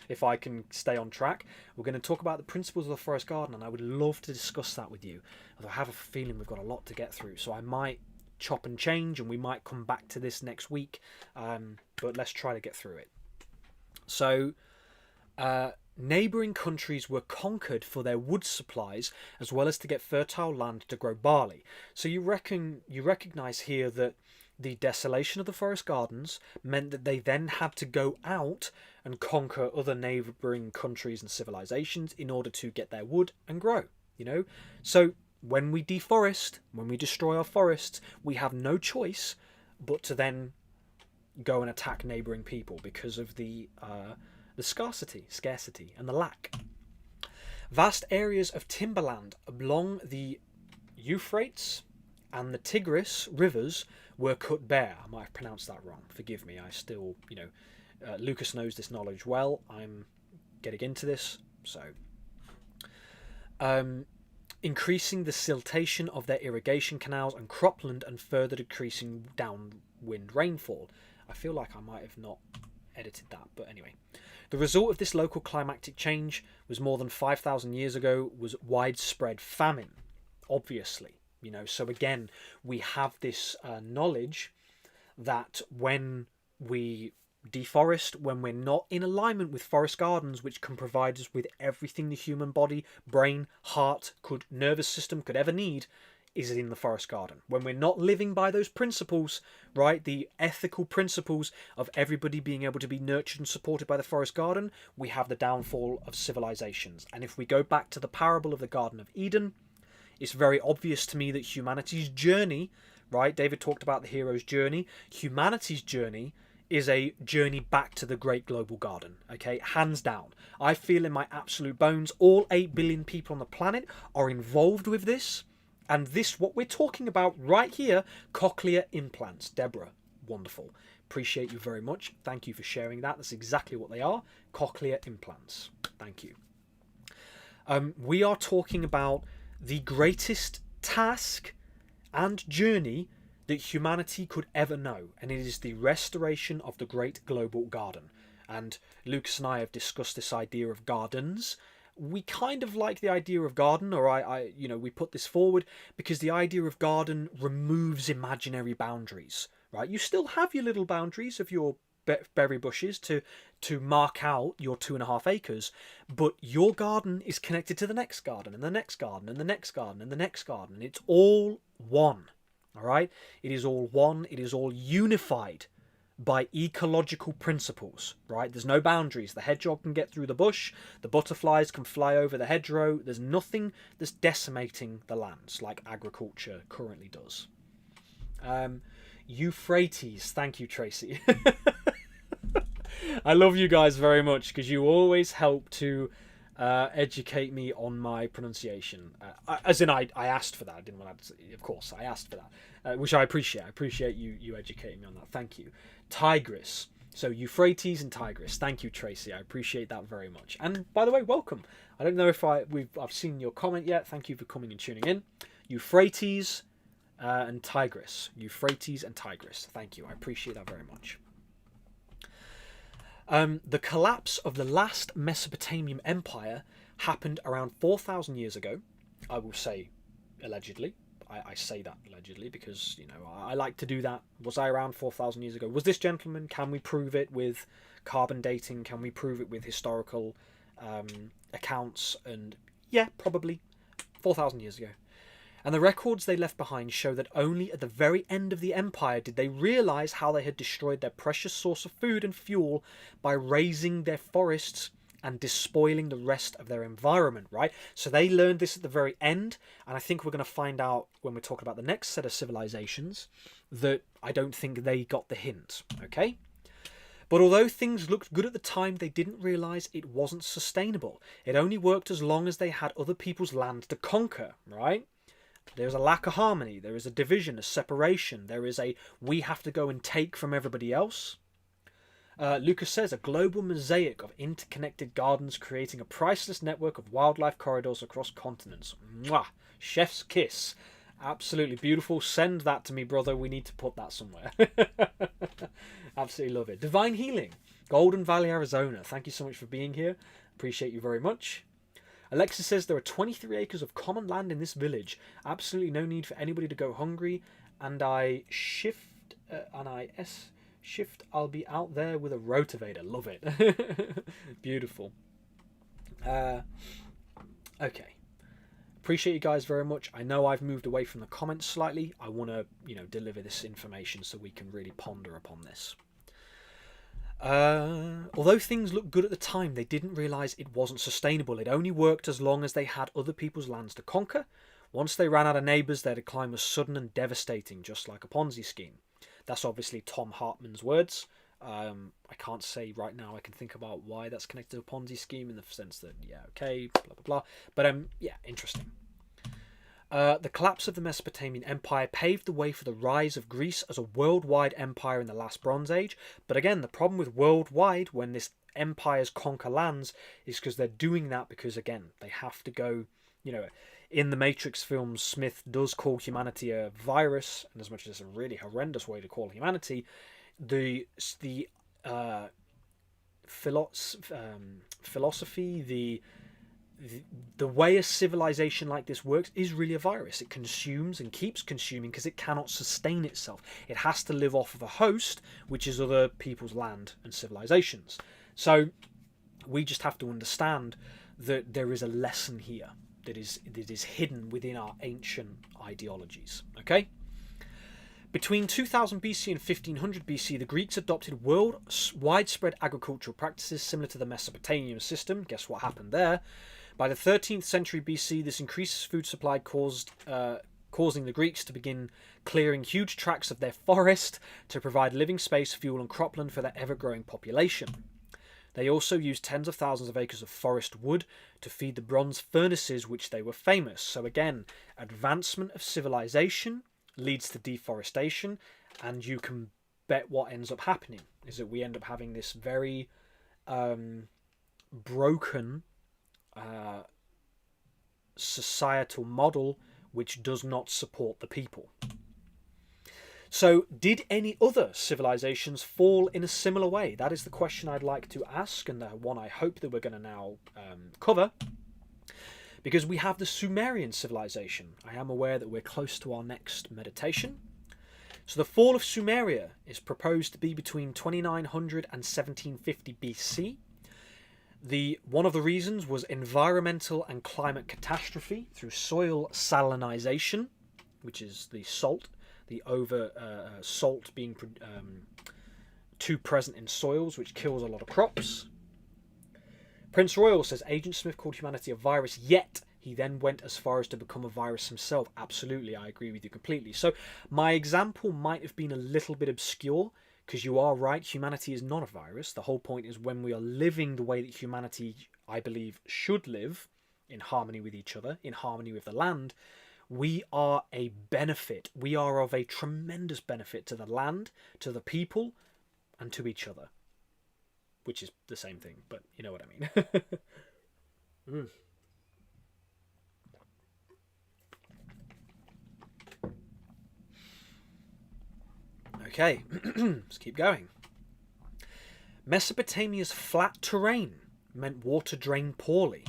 if I can stay on track. We're going to talk about the principles of the forest garden, and I would love to discuss that with you. Although I have a feeling we've got a lot to get through, so I might chop and change, and we might come back to this next week, but let's try to get through it. So, neighbouring countries were conquered for their wood supplies, as well as to get fertile land to grow barley. So you recognise here that the desolation of the forest gardens meant that they then had to go out and conquer other neighbouring countries and civilisations in order to get their wood and grow, So when we deforest, when we destroy our forests, we have no choice but to then go and attack neighbouring people because of the scarcity, and the lack. Vast areas of timberland along the Euphrates and the Tigris rivers were cut bare. I might have pronounced that wrong. Forgive me. I still, Lucas knows this knowledge well. I'm getting into this. So, increasing the siltation of their irrigation canals and cropland and further decreasing downwind rainfall. I feel like I might have not edited that, but anyway. The result of this local climatic change was more than 5,000 years ago was widespread famine, obviously. So again, we have this knowledge that when we deforest, when we're not in alignment with forest gardens, which can provide us with everything the human body, brain, heart, nervous system could ever need, is in the forest garden. When we're not living by those principles, right, the ethical principles of everybody being able to be nurtured and supported by the forest garden, we have the downfall of civilizations. And if we go back to the parable of the Garden of Eden, it's very obvious to me that humanity's journey, right, David talked about the hero's journey, humanity's journey is a journey back to the great global garden, okay, hands down. I feel in my absolute bones all 8 billion people on the planet are involved with this. And this, what we're talking about right here, cochlear implants. Deborah, wonderful. Appreciate you very much. Thank you for sharing that. That's exactly what they are. Cochlear implants. Thank you. We are talking about the greatest task and journey that humanity could ever know. And it is the restoration of the great global garden. And Lucas and I have discussed this idea of gardens. We kind of like the idea of garden, or we put this forward because the idea of garden removes imaginary boundaries, right? You still have your little boundaries of your berry bushes to mark out your 2.5 acres, but your garden is connected to the next garden and the next garden and the next garden and the next garden. It's all one, all right? It is all one. It is all unified by ecological principles, right? There's no boundaries. The hedgehog can get through the bush. The butterflies can fly over the hedgerow. There's nothing that's decimating the lands like agriculture currently does. Euphrates. Thank you, Tracy. I love you guys very much because you always help to educate me on my pronunciation. As in, I asked for that. I didn't want to. Of course, I asked for that, which I appreciate. I appreciate you educating me on that. Thank you. Tigris. So Euphrates and Tigris. Thank you, Tracy. I appreciate that very much. And by the way, welcome. I don't know if I've seen your comment yet. Thank you for coming and tuning in. Euphrates and Tigris. Euphrates and Tigris. Thank you. I appreciate that very much. The collapse of the last Mesopotamian empire happened around 4,000 years ago. I will say allegedly. I say that allegedly because, I like to do that. Was I around 4,000 years ago? Was this gentleman? Can we prove it with carbon dating? Can we prove it with historical accounts? And yeah, probably 4,000 years ago. And the records they left behind show that only at the very end of the empire did they realise how they had destroyed their precious source of food and fuel by razing their forests and despoiling the rest of their environment, right? So they learned this at the very end, and I think we're going to find out when we're talking about the next set of civilizations that I don't think they got the hint, okay? But although things looked good at the time, they didn't realise it wasn't sustainable. It only worked as long as they had other people's land to conquer, right? There's a lack of harmony, there is a division, a separation, there is a we have to go and take from everybody else. Lucas says, a global mosaic of interconnected gardens creating a priceless network of wildlife corridors across continents. Mwah! Chef's kiss. Absolutely beautiful. Send that to me, brother. We need to put that somewhere. Absolutely love it. Divine Healing. Golden Valley, Arizona. Thank you so much for being here. Appreciate you very much. Alexa says there are 23 acres of common land in this village. Absolutely no need for anybody to go hungry. And I'll be out there with a rotavator. Love it. Beautiful. Okay. Appreciate you guys very much. I know I've moved away from the comments slightly. I want to, deliver this information so we can really ponder upon this. Although things looked good at the time, they didn't realise it wasn't sustainable. It only worked as long as they had other people's lands to conquer. Once they ran out of neighbours, their decline was sudden and devastating, just like a Ponzi scheme. That's obviously Tom Hartman's words. I can't say right now I can think about why that's connected to a Ponzi scheme in the sense that, yeah, okay, blah, blah, blah. But, yeah, interesting. The collapse of the Mesopotamian Empire paved the way for the rise of Greece as a worldwide empire in the last Bronze Age. But again, the problem with worldwide, when this empires conquer lands, is because they're doing that because, again, they have to go, in the Matrix films, Smith does call humanity a virus, and as much as it's a really horrendous way to call humanity, the philosophy, the way a civilization like this works is really a virus. It consumes and keeps consuming because it cannot sustain itself. It has to live off of a host, which is other people's land and civilizations. So we just have to understand that there is a lesson here that is hidden within our ancient ideologies. Okay? Between 2000 BC and 1500 BC, the Greeks adopted widespread agricultural practices similar to the Mesopotamian system. Guess what happened there? By the 13th century BC, this increased food supply causing the Greeks to begin clearing huge tracts of their forest to provide living space, fuel and cropland for their ever-growing population. They also used tens of thousands of acres of forest wood to feed the bronze furnaces which they were famous. So again, advancement of civilization leads to deforestation, and you can bet what ends up happening is that we end up having this very broken societal model which does not support the people. So, did any other civilizations fall in a similar way? That is the question I'd like to ask, and the one I hope that we're going to now cover. Because we have the Sumerian civilization. I am aware that we're close to our next meditation. So the fall of Sumeria is proposed to be between 2900 and 1750 BC. One of the reasons was environmental and climate catastrophe through soil salinization, which is the salt, the salt being too present in soils, which kills a lot of crops. Prince Royal says Agent Smith called humanity a virus, yet he then went as far as to become a virus himself. Absolutely, I agree with you completely. So my example might have been a little bit obscure, because you are right, humanity is not a virus. The whole point is when we are living the way that humanity, I believe, should live, in harmony with each other, in harmony with the land, we are a benefit. We are of a tremendous benefit to the land, to the people, and to each other. Which is the same thing, but you know what I mean. Okay, let's keep going. Mesopotamia's flat terrain meant water drained poorly.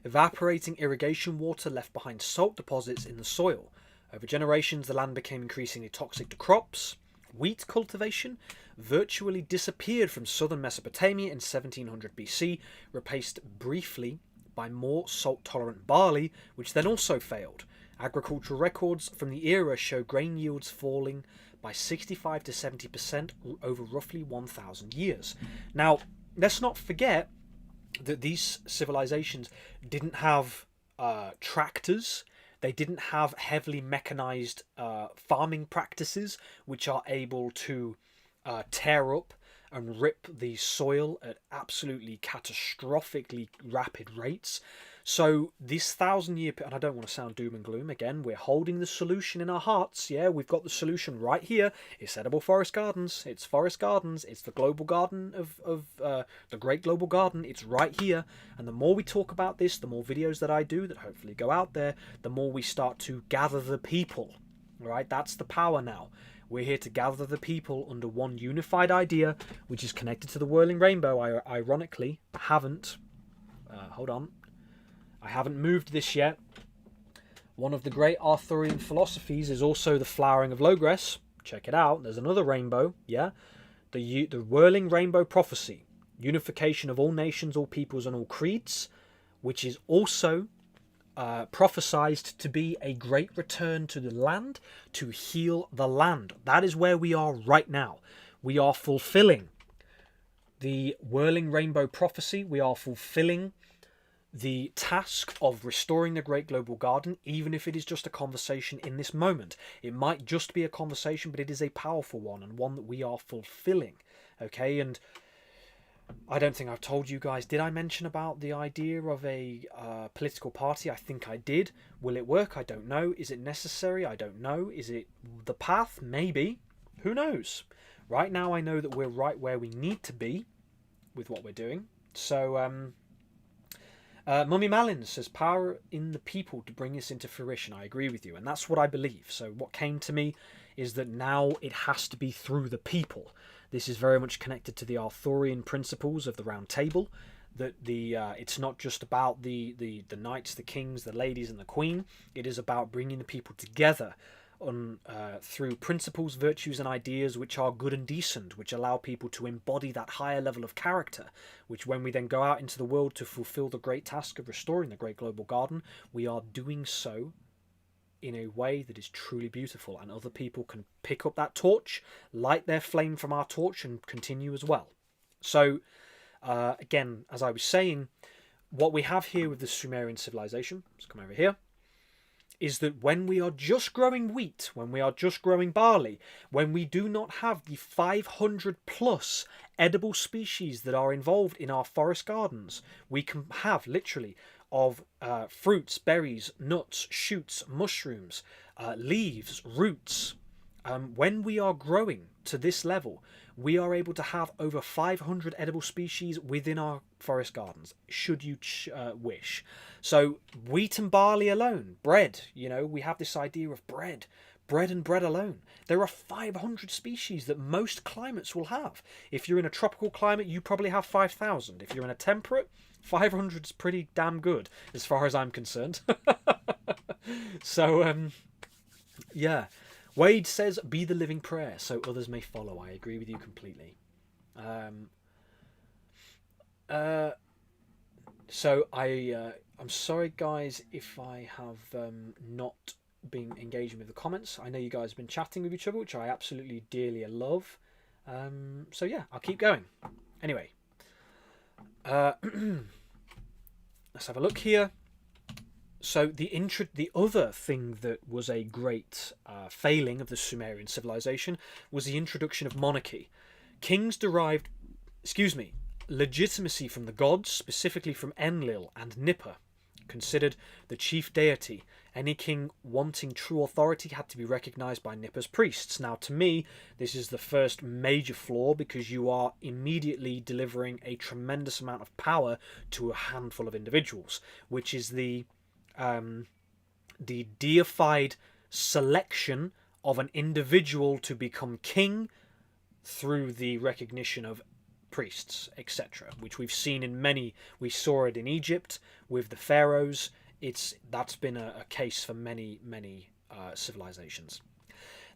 Evaporating irrigation water left behind salt deposits in the soil. Over generations, the land became increasingly toxic to crops. Wheat cultivation virtually disappeared from southern Mesopotamia in 1700 BC, replaced briefly by more salt-tolerant barley, which then also failed. Agricultural records from the era show grain yields falling by 65 to 70% over roughly 1,000 years. Now, let's not forget that these civilizations didn't have tractors. They didn't have heavily mechanized farming practices, which are able to tear up and rip the soil at absolutely catastrophically rapid rates. So this 1,000-year, and I don't want to sound doom and gloom, again, we're holding the solution in our hearts. Yeah, we've got the solution right here. It's edible forest gardens. It's forest gardens. It's the global garden of the great global garden. It's right here. And the more we talk about this, the more videos that I do that hopefully go out there, the more we start to gather the people. Right? That's the power now. We're here to gather the people under one unified idea, which is connected to the whirling rainbow. I ironically haven't... hold on. I haven't moved this yet. One of the great Arthurian philosophies is also the flowering of Logres. Check it out. There's another rainbow. Yeah, the whirling rainbow prophecy, unification of all nations, all peoples, and all creeds, which is also prophesized to be a great return to the land to heal the land. That is where we are right now. We are fulfilling the whirling rainbow prophecy. We are fulfilling the task of restoring the great global garden, even if it is just a conversation in this moment. It might just be a conversation, but it is a powerful one, and one that we are fulfilling. Okay, and I don't think I've told you guys, did I mention about the idea of a political party? I think I did. Will it work? I don't know. Is it necessary? I don't know. Is it the path? Maybe. Who knows? Right now I know that we're right where we need to be with what we're doing. So, Mummy Malins says, power in the people to bring this into fruition. I agree with you, and that's what I believe. So what came to me is that now it has to be through the people. This is very much connected to the Arthurian principles of the Round Table, that it's not just about the knights, the kings, the ladies, and the queen. It is about bringing the people together through principles, virtues, and ideas which are good and decent, which allow people to embody that higher level of character, which when we then go out into the world to fulfill the great task of restoring the great global garden, we are doing so in a way that is truly beautiful, and other people can pick up that torch, light their flame from our torch, and continue as well. So, again, as I was saying, what we have here with the Sumerian civilization, let's come over here, is that when we are just growing wheat, when we are just growing barley, when we do not have the 500 plus edible species that are involved in our forest gardens, we can have literally of fruits, berries, nuts, shoots, mushrooms, leaves, roots. When we are growing to this level, we are able to have over 500 edible species within our forest gardens, should you wish. So wheat and barley alone, bread, we have this idea of bread and bread alone. There are 500 species that most climates will have. If you're in a tropical climate, you probably have 5,000. If you're in a temperate, 500 is pretty damn good as far as I'm concerned. So, yeah. Wade says, be the living prayer so others may follow. I agree with you completely. So I'm sorry, guys, if I have not been engaging with the comments. I know you guys have been chatting with each other, which I absolutely dearly love. So yeah, I'll keep going. Anyway, let's have a look here. So the other thing that was a great failing of the Sumerian civilization was the introduction of monarchy. Kings derived, legitimacy from the gods, specifically from Enlil and Nipper, considered the chief deity. Any king wanting true authority had to be recognized by Nipper's priests. Now, to me, this is the first major flaw, because you are immediately delivering a tremendous amount of power to a handful of individuals, which is the deified selection of an individual to become king through the recognition of priests, etc., which we've seen in many. We saw it in Egypt with the pharaohs. That's been a case for many civilizations.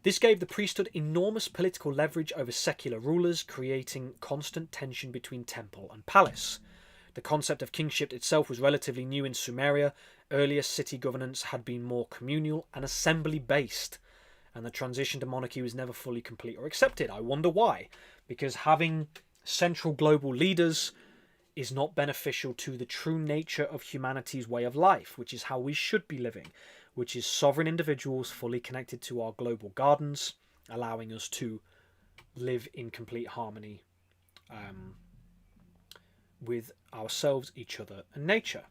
This gave the priesthood enormous political leverage over secular rulers, creating constant tension between temple and palace. The concept of kingship itself was relatively new in Sumeria. Earlier city governance had been more communal and assembly-based, and the transition to monarchy was never fully complete or accepted. I wonder why. Because having central global leaders is not beneficial to the true nature of humanity's way of life, which is how we should be living, which is sovereign individuals fully connected to our global gardens, allowing us to live in complete harmony with ourselves, each other, and nature.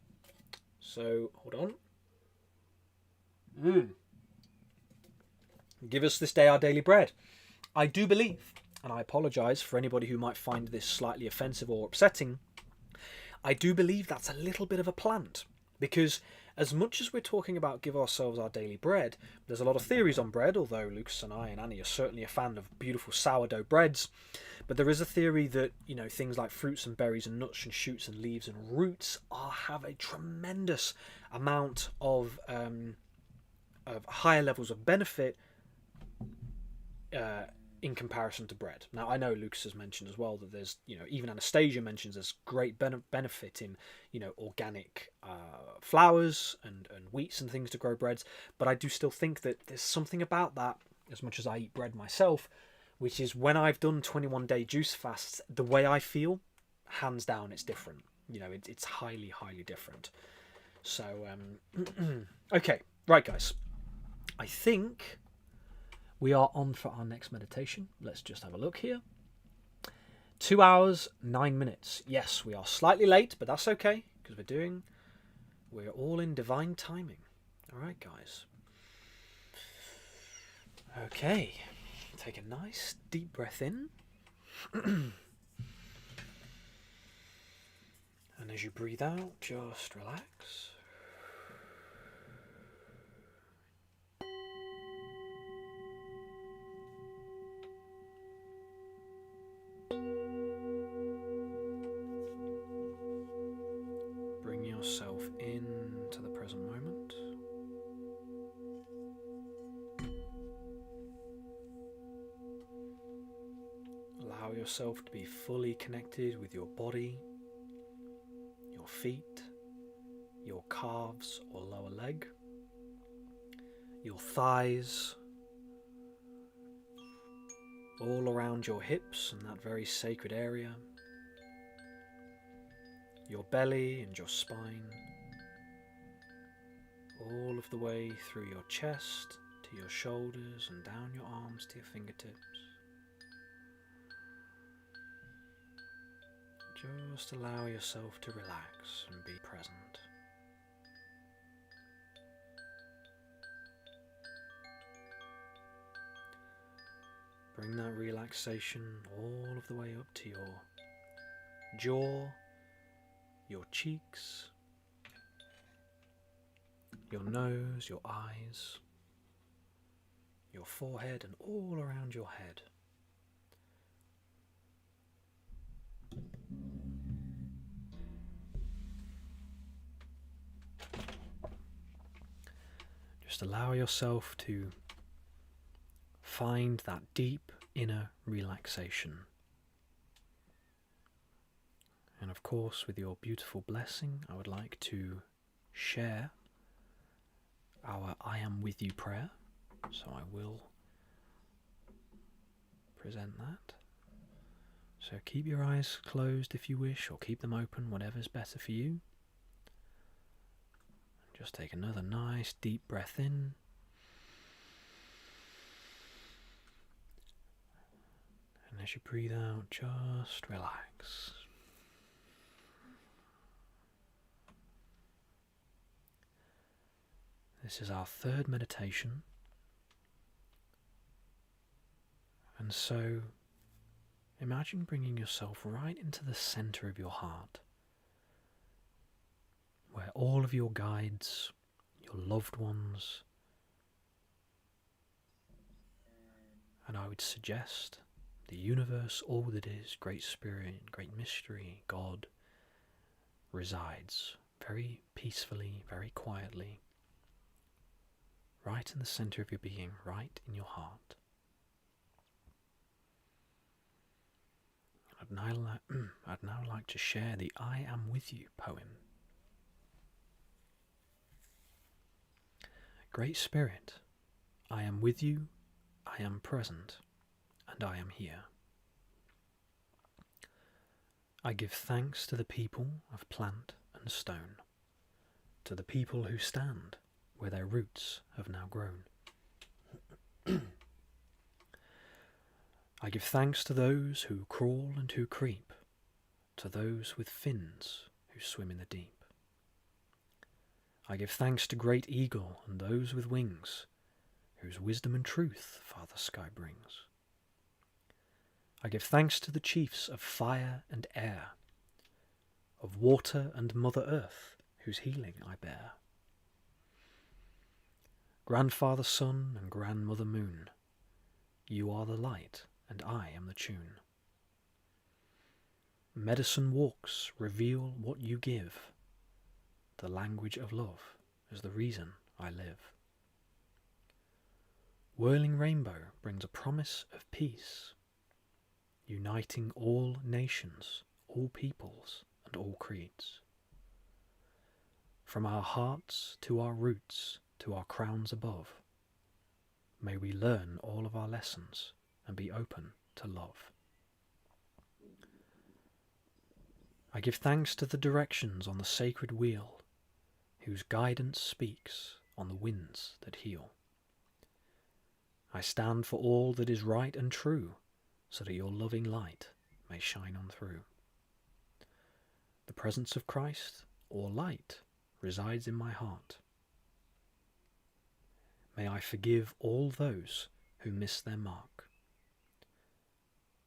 So, hold on. Give us this day our daily bread. I do believe, and I apologise for anybody who might find this slightly offensive or upsetting, I do believe that's a little bit of a plant. Because as much as we're talking about give ourselves our daily bread, there's a lot of theories on bread, although Lucas and I and Annie are certainly a fan of beautiful sourdough breads. But there is a theory that, things like fruits and berries and nuts and shoots and leaves and roots have a tremendous amount of higher levels of benefit in comparison to bread. Now, I know Lucas has mentioned as well that there's, even Anastasia mentions there's great benefit in, organic flours and wheats and things to grow breads. But I do still think that there's something about that, as much as I eat bread myself, which is when I've done 21-day juice fasts, the way I feel, hands down, it's different. It's highly, highly different. So, okay. Right, guys. I think we are on for our next meditation. Let's just have a look here. 2 hours, 9 minutes. Yes, we are slightly late, but that's okay, because we're all in divine timing. All right, guys. Okay. Take a nice deep breath in. And as you breathe out, just relax. Bring yourself into the present moment. Allow yourself to be fully connected with your body, your feet, your calves or lower leg, your thighs, all around your hips and that very sacred area, your belly and your spine, all of the way through your chest to your shoulders and down your arms to your fingertips. Just allow yourself to relax and be present. Bring that relaxation all of the way up to your jaw, your cheeks, your nose, your eyes, your forehead, and all around your head. Just allow yourself to find that deep inner relaxation. And of course, with your beautiful blessing, I would like to share our I am with you prayer. So I will present that. So keep your eyes closed if you wish, or keep them open, whatever's better for you. Just take another nice deep breath in. And as you breathe out, just relax. This is our third meditation. And so, imagine bringing yourself right into the center of your heart, where all of your guides, your loved ones, and I would suggest the universe, all that is, Great Spirit, Great Mystery, God, resides very peacefully, very quietly, right in the center of your being, right in your heart. I'd now like to share the I Am With You poem. Great Spirit, I am with you, I am present, and I am here. I give thanks to the people of plant and stone, to the people who stand where their roots have now grown. I give thanks to those who crawl and who creep, to those with fins who swim in the deep. I give thanks to Great Eagle and those with wings, whose wisdom and truth Father Sky brings. I give thanks to the chiefs of fire and air, of water and Mother Earth, whose healing I bear. Grandfather Sun and Grandmother Moon, you are the light and I am the tune. Medicine walks reveal what you give. The language of love is the reason I live. Whirling rainbow brings a promise of peace, uniting all nations, all peoples, and all creeds. From our hearts to our roots to our crowns above, may we learn all of our lessons and be open to love. I give thanks to the directions on the sacred wheel, whose guidance speaks on the winds that heal. I stand for all that is right and true, so that your loving light may shine on through. The presence of Christ, or light, resides in my heart. May I forgive all those who miss their mark,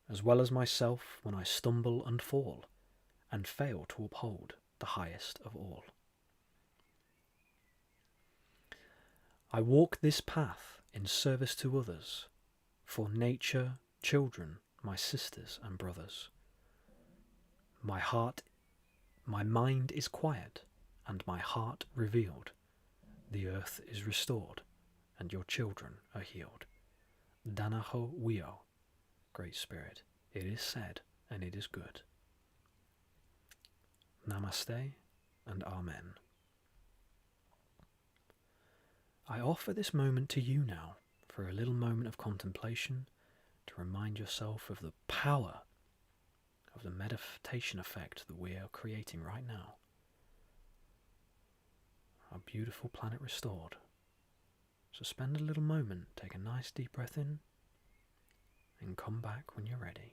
as well as myself when I stumble and fall, and fail to uphold the highest of all. I walk this path in service to others, for nature, children, my sisters and brothers. My mind is quiet, and my heart revealed. The earth is restored, and your children are healed. Danaho Wio, Great Spirit, it is said, and it is good. Namaste, and Amen. I offer this moment to you now for a little moment of contemplation to remind yourself of the power of the meditation effect that we are creating right now. Our beautiful planet restored. So spend a little moment, take a nice deep breath in, and come back when you're ready.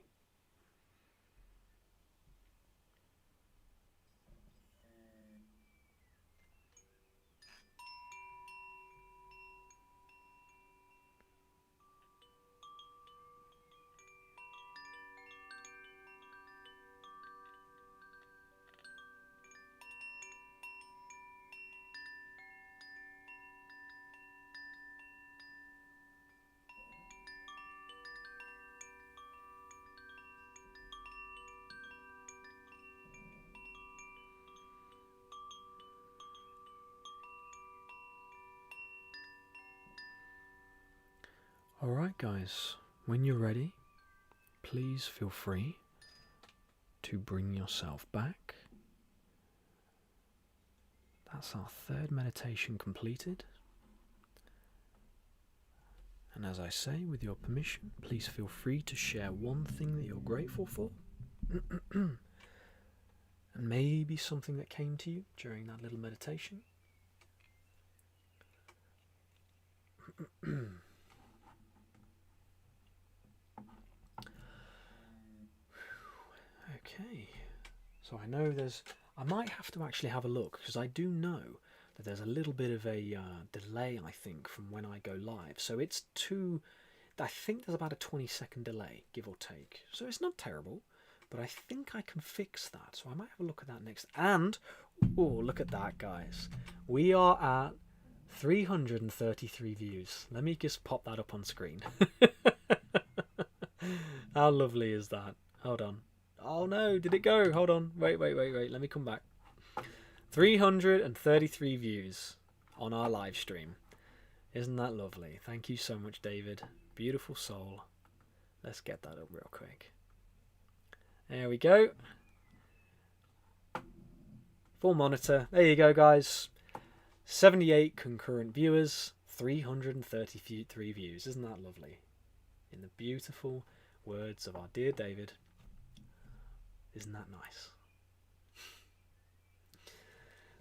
Alright guys, when you're ready, please feel free to bring yourself back. That's our third meditation completed. And as I say, with your permission, please feel free to share one thing that you're grateful for. And maybe something that came to you during that little meditation. Okay, so I know I might have to actually have a look, because I do know that there's a little bit of a delay, I think, from when I go live. So I think there's about a 20-second delay, give or take. So it's not terrible, but I think I can fix that. So I might have a look at that next. And, oh, look at that, guys. We are at 333 views. Let me just pop that up on screen. How lovely is that? Hold on. Oh no, did it go? Hold on. Wait. Let me come back. 333 views on our live stream. Isn't that lovely? Thank you so much, David. Beautiful soul. Let's get that up real quick. There we go. Full monitor. There you go, guys. 78 concurrent viewers. 333 views. Isn't that lovely? In the beautiful words of our dear David. Isn't that nice?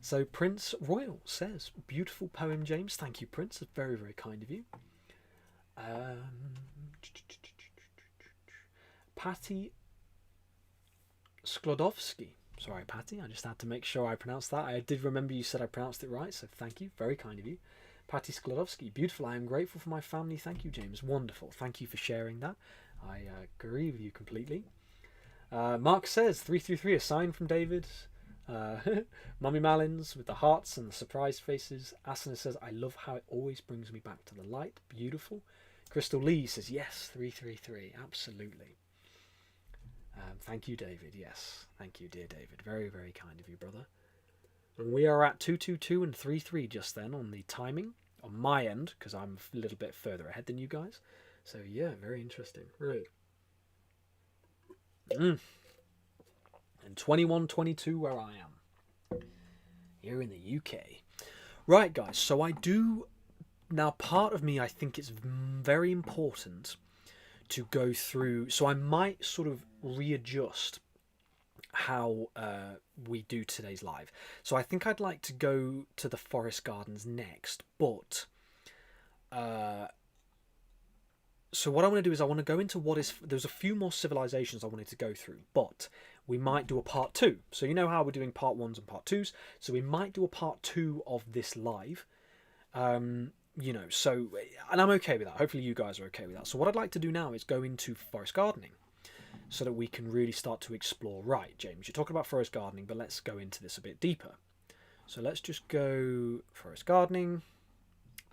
So Prince Royal says, beautiful poem, James. Thank you, Prince. That's very, very kind of you. Patty Sklodowski. Sorry, Patty. I just had to make sure I pronounced that. I did remember you said I pronounced it right, so thank you. Very kind of you. Patty Sklodowski. Beautiful. I am grateful for my family. Thank you, James. Wonderful. Thank you for sharing that. I agree with you completely. Mark says 333, a sign from David. Mummy Malins with the hearts and the surprised faces. Asana says, I love how it always brings me back to the light. Beautiful. Crystal Lee says, yes, 333, absolutely. Thank you, David. Yes, thank you, dear David. Very, very kind of you, brother. And we are at 222 and 33 just then on the timing on my end, because I'm a little bit further ahead than you guys. So yeah, very interesting. Right. And 21:22 where I am, here in the UK. Right, guys, so I do, now part of me, I think it's very important to go through, so I might sort of readjust how we do today's live. So I think I'd like to go to the forest gardens next, but so what I want to do is I want to go into there's a few more civilizations I wanted to go through, but we might do a part 2. So you know how we're doing part 1s and part 2s, so we might do a part 2 of this live. So, and I'm okay with that. Hopefully you guys are okay with that. So what I'd like to do now is go into forest gardening so that we can really start to explore. Right, James, you're talking about forest gardening, but let's go into this a bit deeper. So let's just go forest gardening,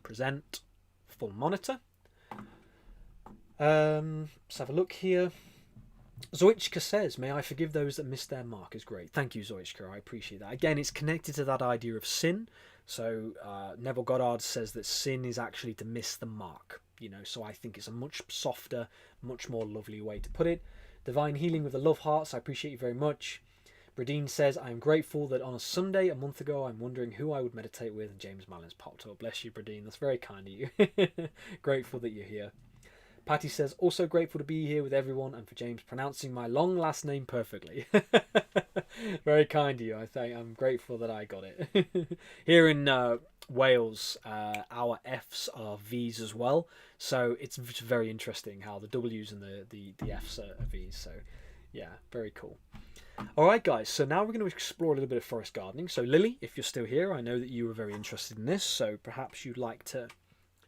present, full monitor. Let's have a look here. Zoichka says, may I forgive those that missed their mark, is great. Thank you, Zoichka. I appreciate that. Again, it's connected to that idea of sin. So Neville Goddard says that sin is actually to miss the mark. So I think it's a much softer, much more lovely way to put it. Divine healing with the love hearts. I appreciate you very much. Bradeen says, I am grateful that on a Sunday a month ago I'm wondering who I would meditate with, and James Malins popped up. Bless you, Bradeen. That's very kind of you. Grateful that you're here. Patty says, also grateful to be here with everyone and for James pronouncing my long last name perfectly. Very kind of you. I'm grateful that I got it. Here in Wales, our F's are V's as well. So it's very interesting how the W's and the F's are V's. So yeah, very cool. All right, guys. So now we're going to explore a little bit of forest gardening. So Lily, if you're still here, I know that you were very interested in this. So perhaps you'd like to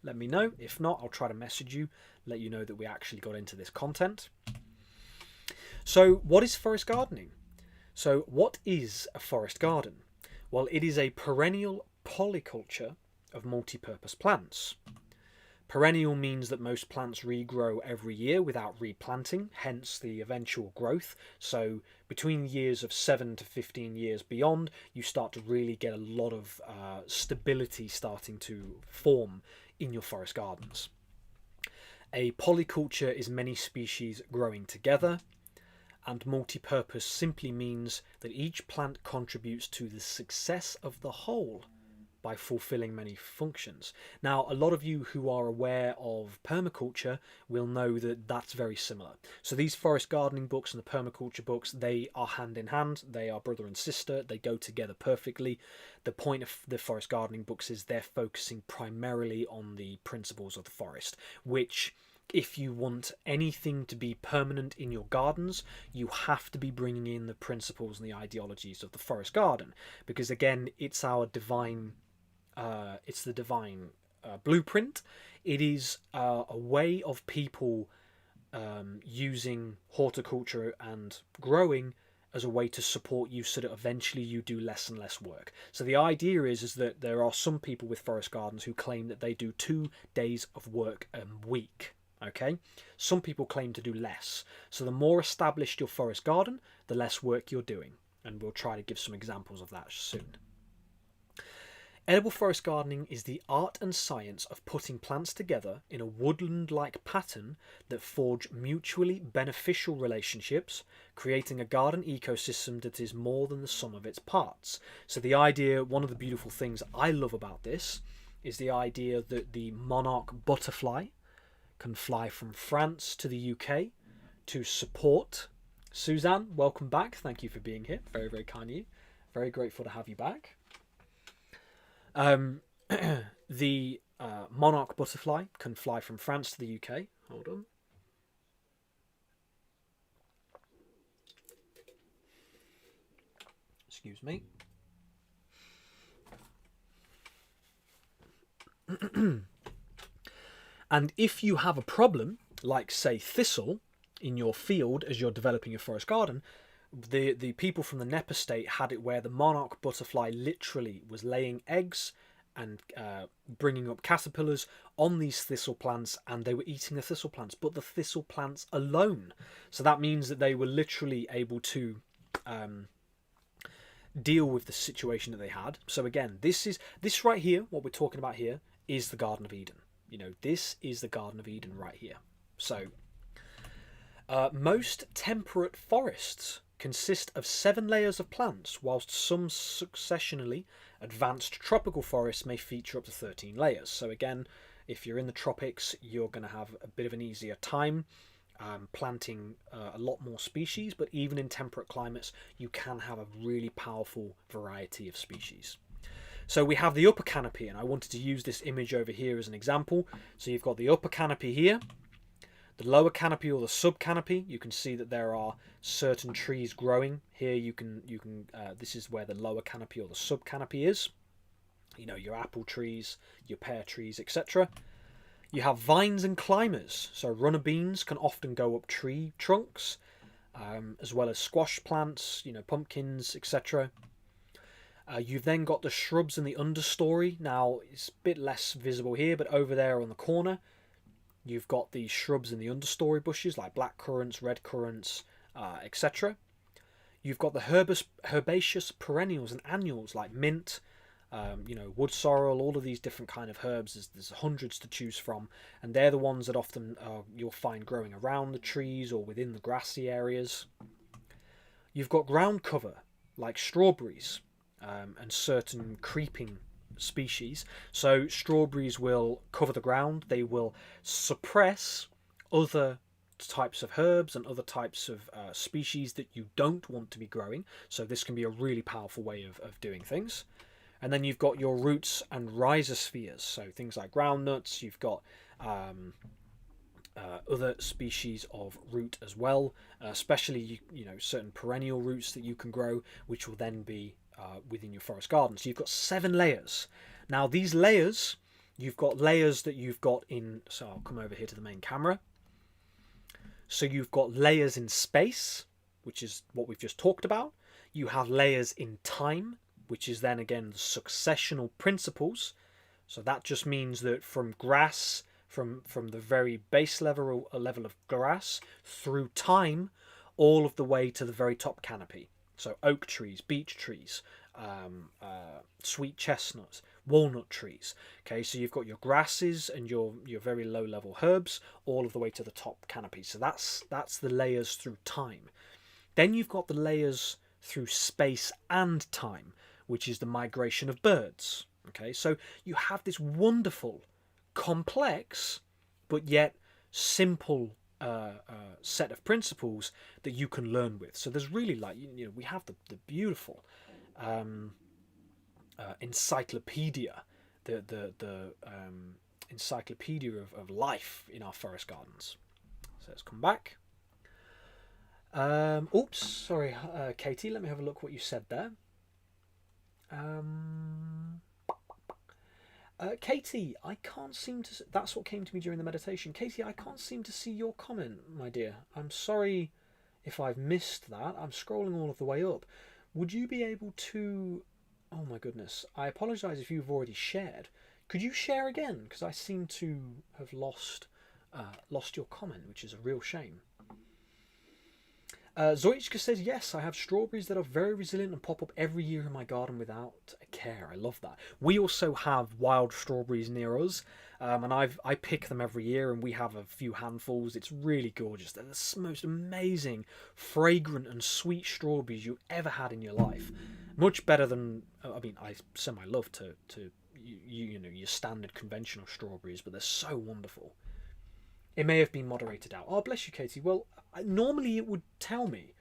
let me know. If not, I'll try to message you, let you know that we actually got into this content. So what is forest gardening? So what is a forest garden? Well, it is a perennial polyculture of multi-purpose plants. Perennial means that most plants regrow every year without replanting, hence the eventual growth. So between the years of 7 to 15 years beyond, you start to really get a lot of stability starting to form in your forest gardens. A polyculture is many species growing together, and multi-purpose simply means that each plant contributes to the success of the whole by fulfilling many functions. Now, a lot of you who are aware of permaculture will know that that's very similar. So these forest gardening books and the permaculture books, they are hand in hand, they are brother and sister, they go together perfectly. The point of the forest gardening books is they're focusing primarily on the principles of the forest, which, if you want anything to be permanent in your gardens, you have to be bringing in the principles and the ideologies of the forest garden, because again, it's our divine it's the divine blueprint. It is a way of people using horticulture and growing as a way to support you so that eventually you do less and less work. So the idea is that there are some people with forest gardens who claim that they do 2 days of work a week. Okay, some people claim to do less. So the more established your forest garden, the less work you're doing, and we'll try to give some examples of that soon. Edible forest gardening is the art and science of putting plants together in a woodland-like pattern that forge mutually beneficial relationships, creating a garden ecosystem that is more than the sum of its parts. So the idea, one of the beautiful things I love about this, is the idea that the monarch butterfly can fly from France to the UK to support. Suzanne, welcome back. Thank you for being here. Very, very kind of you. Very grateful to have you back. The monarch butterfly can fly from France to the UK. Hold on. Excuse me. And if you have a problem, like say thistle, in your field as you're developing your forest garden, the people from the Nep estate had it where the monarch butterfly literally was laying eggs and bringing up caterpillars on these thistle plants, and they were eating the thistle plants, but the thistle plants alone. So that means that they were literally able to deal with the situation that they had. So again, this right here, what we're talking about here, is the Garden of Eden. You know, this is the Garden of Eden right here. So most temperate forests consist of 7 layers of plants, whilst some successionally advanced tropical forests may feature up to 13 layers. So again, if you're in the tropics, you're going to have a bit of an easier time planting a lot more species, but even in temperate climates, you can have a really powerful variety of species. So we have the upper canopy, and I wanted to use this image over here as an example. So you've got the upper canopy here, the lower canopy or the sub canopy. You can see that there are certain trees growing here. You can this is where the lower canopy or the sub canopy is. You know, your apple trees, your pear trees, etc. You have vines and climbers. So runner beans can often go up tree trunks, as well as squash plants, you know, pumpkins, etc. You've then got the shrubs in the understory. Now, it's a bit less visible here, but over there on the corner, you've got the shrubs in the understory bushes, like black currants, red currants, etc. You've got the herbaceous perennials and annuals, like mint, you know, wood sorrel, all of these different kind of herbs. There's hundreds to choose from, and they're the ones that often you'll find growing around the trees or within the grassy areas. You've got ground cover. like strawberries and certain creeping species. So strawberries will cover the ground. They will suppress other types of herbs and other types of species that you don't want to be growing. So this can be a really powerful way of doing things. And then you've got your roots and rhizospheres, so things like groundnuts. You've got other species of root as well, especially certain perennial roots that you can grow, which will then be within your forest garden. So you've got 7 layers. Now these layers, you've got layers that you've got in. So I'll come over here to the main camera. So you've got layers in space, which is what we've just talked about. You have layers in time, which is then again the successional principles. So that just means that from grass, from the very base level of grass through time, all of the way to the very top canopy. So oak trees, beech trees, sweet chestnuts, walnut trees. Okay, so you've got your grasses and your very low level herbs all of the way to the top canopy. So that's the layers through time. Then you've got the layers through space and time, which is the migration of birds. Okay, so you have this wonderful, complex, but yet simple set of principles that you can learn with. So there's really we have the beautiful encyclopedia, the encyclopedia of life in our forest gardens. So let's come back. Oops, sorry, Katie. Let me have a look what you said there. Katie, I can't seem to. That's what came to me during the meditation. Katie, I can't seem to see your comment, my dear. I'm sorry if I've missed that. I'm scrolling all of the way up. Would you be able to? Oh my goodness. I apologise if you've already shared. Could you share again? Because I seem to have lost your comment, which is a real shame. Zoichka says, yes, I have strawberries that are very resilient and pop up every year in my garden without a care. I love that. We also have wild strawberries near us, and I pick them every year, and we have a few handfuls. It's really gorgeous. They're the most amazing, fragrant and sweet strawberries you ever had in your life. Much better than, I send my love to your standard conventional strawberries, but they're so wonderful. It may have been moderated out. Oh, bless you, Katie. Well, normally it would tell me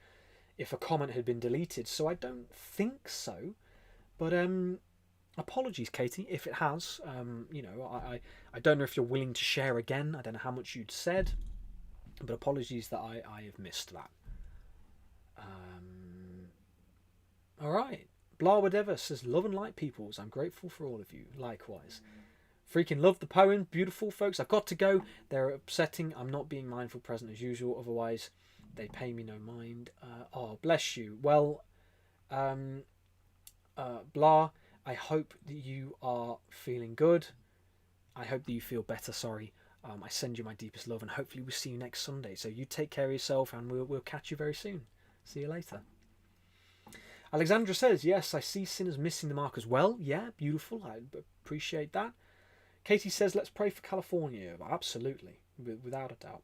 if a comment had been deleted, so I don't think so. But apologies, Katie, if it has. I don't know if you're willing to share again. I don't know how much you'd said, but apologies that I have missed that. All right. Blah whatever says, love and light peoples. I'm grateful for all of you. Likewise. Freaking love the poem. Beautiful, folks. I've got to go. They're upsetting. I'm not being mindful present as usual. Otherwise, they pay me no mind. Oh, bless you. Well, Blah, I hope that you are feeling good. I hope that you feel better, sorry. I send you my deepest love, and hopefully we'll see you next Sunday. So you take care of yourself, and we'll catch you very soon. See you later. Alexandra says, yes, I see sinners missing the mark as well. Yeah, beautiful. I appreciate that. Katie says, let's pray for California. Absolutely, without a doubt.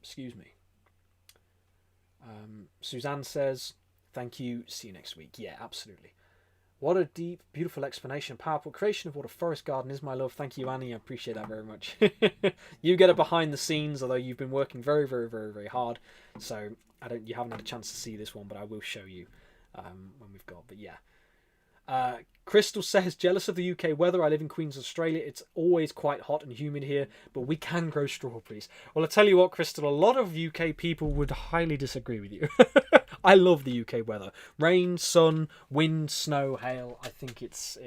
Excuse me. Suzanne says, thank you. See you next week. Yeah, absolutely. What a deep, beautiful explanation. Powerful creation of what a forest garden is, my love. Thank you, Annie. I appreciate that very much. You get it behind the scenes, although you've been working very, very, very, very hard. So you haven't had a chance to see this one, but I will show you when we've got. But yeah. Crystal says, jealous of the UK weather. I live in Queens, Australia. It's always quite hot and humid here, but we can grow strawberries. Well, I tell you what, Crystal, a lot of UK people would highly disagree with you. I love the UK weather. Rain, sun, wind, snow, hail. I think it's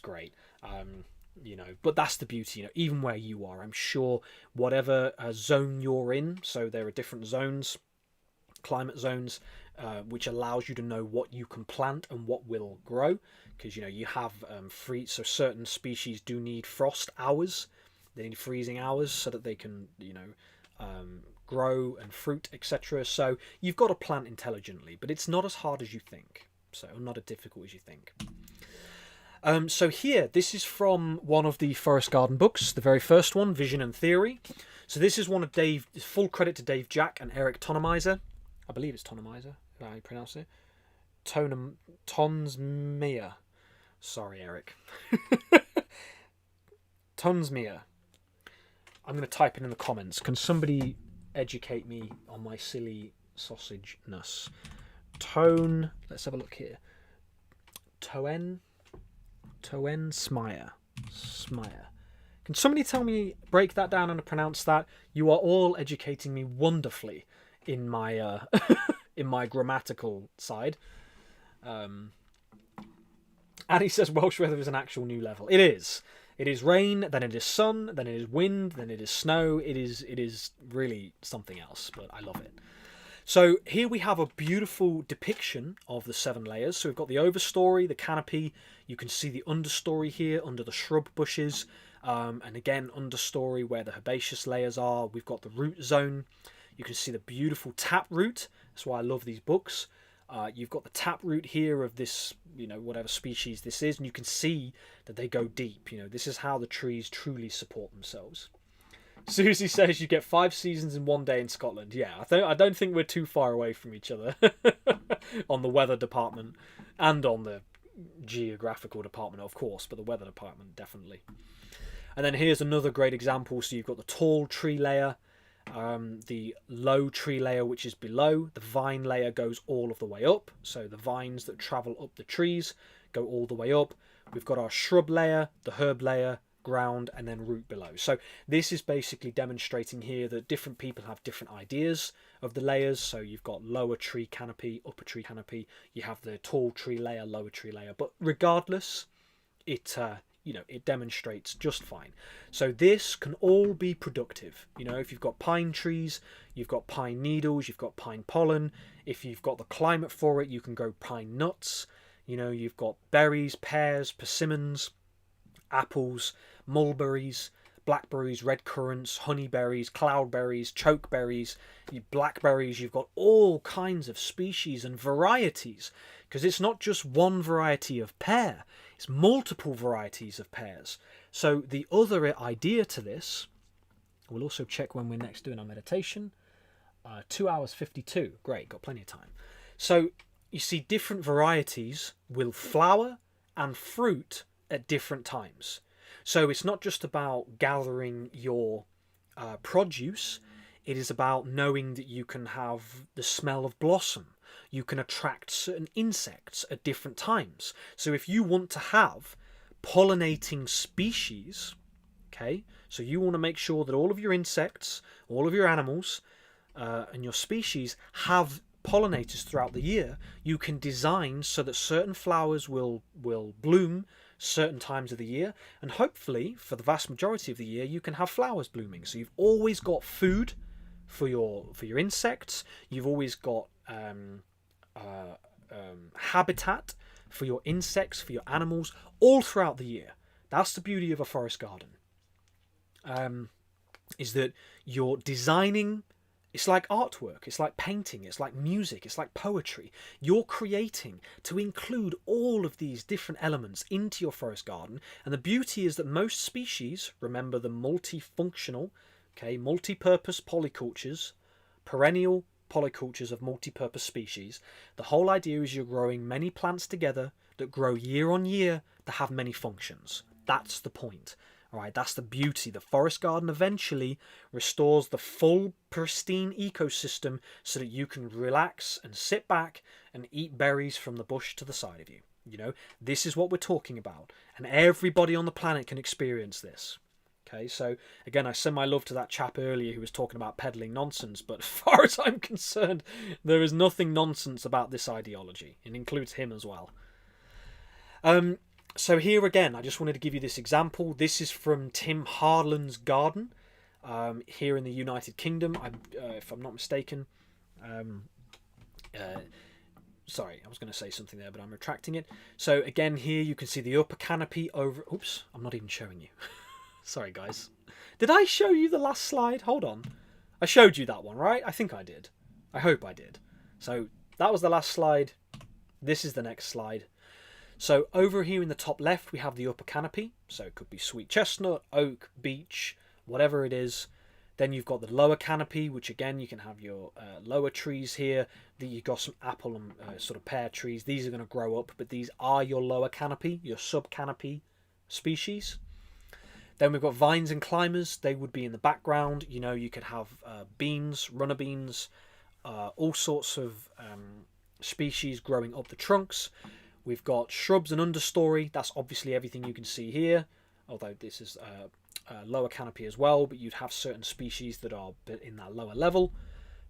great. But that's the beauty, even where you are, I'm sure whatever zone you're in, so there are different zones, climate zones, which allows you to know what you can plant and what will grow, because you have so certain species do need frost hours, they need freezing hours so that they can grow and fruit, etc. So you've got to plant intelligently, but it's not as hard as you think, so not as difficult as you think. So here, this is from one of the Forest Garden books, the very first one, Vision and Theory. So this is one of Dave, full credit to Dave Jack and Eric Tonemizer. I believe it's Tonemizer, how you pronounce it. Tonsmere. Sorry, Eric. Tonsmere. I'm going to type it in the comments. Can somebody educate me on my silly sausage-ness? Let's have a look here. Smire. Can somebody tell me, break that down and pronounce that? You are all educating me wonderfully in my in my grammatical side. And he says Welsh weather is an actual new level. It is. It is rain, then it is sun, then it is wind, then it is snow. It is really something else, but I love it. So here we have a beautiful depiction of the 7 layers. So we've got the overstory, the canopy. You can see the understory here under the shrub bushes. And again, understory where the herbaceous layers are. We've got the root zone. You can see the beautiful taproot. That's why I love these books. You've got the taproot here of this, whatever species this is. And you can see that they go deep. This is how the trees truly support themselves. Susie says you get 5 seasons in 1 day in Scotland. Yeah, I don't think we're too far away from each other on the weather department and on the geographical department, of course, but the weather department definitely. And then here's another great example. So you've got the tall tree layer, the low tree layer, which is below. The vine layer goes all of the way up. So the vines that travel up the trees go all the way up. We've got our shrub layer, the herb layer, ground, and then root below. So this is basically demonstrating here that different people have different ideas of the layers. So you've got lower tree canopy, upper tree canopy. You have the tall tree layer, lower tree layer. But regardless, it demonstrates just fine. So this can all be productive. If you've got pine trees, you've got pine needles, you've got pine pollen. If you've got the climate for it, you can grow pine nuts. You've got berries, pears, persimmons, apples, mulberries, blackberries, red currants, honeyberries, cloudberries, chokeberries, blackberries. You've got all kinds of species and varieties, because it's not just one variety of pear, it's multiple varieties of pears. So the other idea to this, we'll also check when we're next doing our meditation, 2 hours 52, great, got plenty of time. So you see different varieties will flower and fruit at different times. So it's not just about gathering your produce, it is about knowing that you can have the smell of blossom. You can attract certain insects at different times. So if you want to have pollinating species, okay, so you want to make sure that all of your insects, all of your animals, and your species have pollinators throughout the year, you can design so that certain flowers will bloom certain times of the year, and hopefully for the vast majority of the year you can have flowers blooming. So you've always got food for your insects, you've always got habitat for your insects, for your animals, all throughout the year. That's the beauty of a forest garden, is that you're designing. It's like artwork, it's like painting, it's like music, it's like poetry. You're creating to include all of these different elements into your forest garden. And the beauty is that most species, remember the multifunctional, multi-purpose polycultures, perennial polycultures of multi-purpose species. The whole idea is you're growing many plants together that grow year on year that have many functions. That's the point. All right, that's the beauty. The forest garden eventually restores the full pristine ecosystem so that you can relax and sit back and eat berries from the bush to the side of you. This is what we're talking about, and everybody on the planet can experience this. Okay, so again, I send my love to that chap earlier who was talking about peddling nonsense, but as far as I'm concerned, there is nothing nonsense about this ideology. It includes him as well. So here again, I just wanted to give you this example. This is from Tim Harlan's garden here in the United Kingdom, if I'm not mistaken. Sorry, I was going to say something there, but I'm retracting it. So again, here you can see the upper canopy over... Oops, I'm not even showing you. Sorry, guys. Did I show you the last slide? Hold on. I showed you that one, right? I think I did. I hope I did. So that was the last slide. This is the next slide. So over here in the top left, we have the upper canopy. So it could be sweet chestnut, oak, beech, whatever it is. Then you've got the lower canopy, which again, you can have your lower trees here. You've got some apple and sort of pear trees. These are going to grow up, but these are your lower canopy, your sub-canopy species. Then we've got vines and climbers. They would be in the background. You know, you could have beans, runner beans, all sorts of species growing up the trunks. We've got shrubs and understory. That's obviously everything you can see here, although this is lower canopy as well, but you'd have certain species that are in that lower level.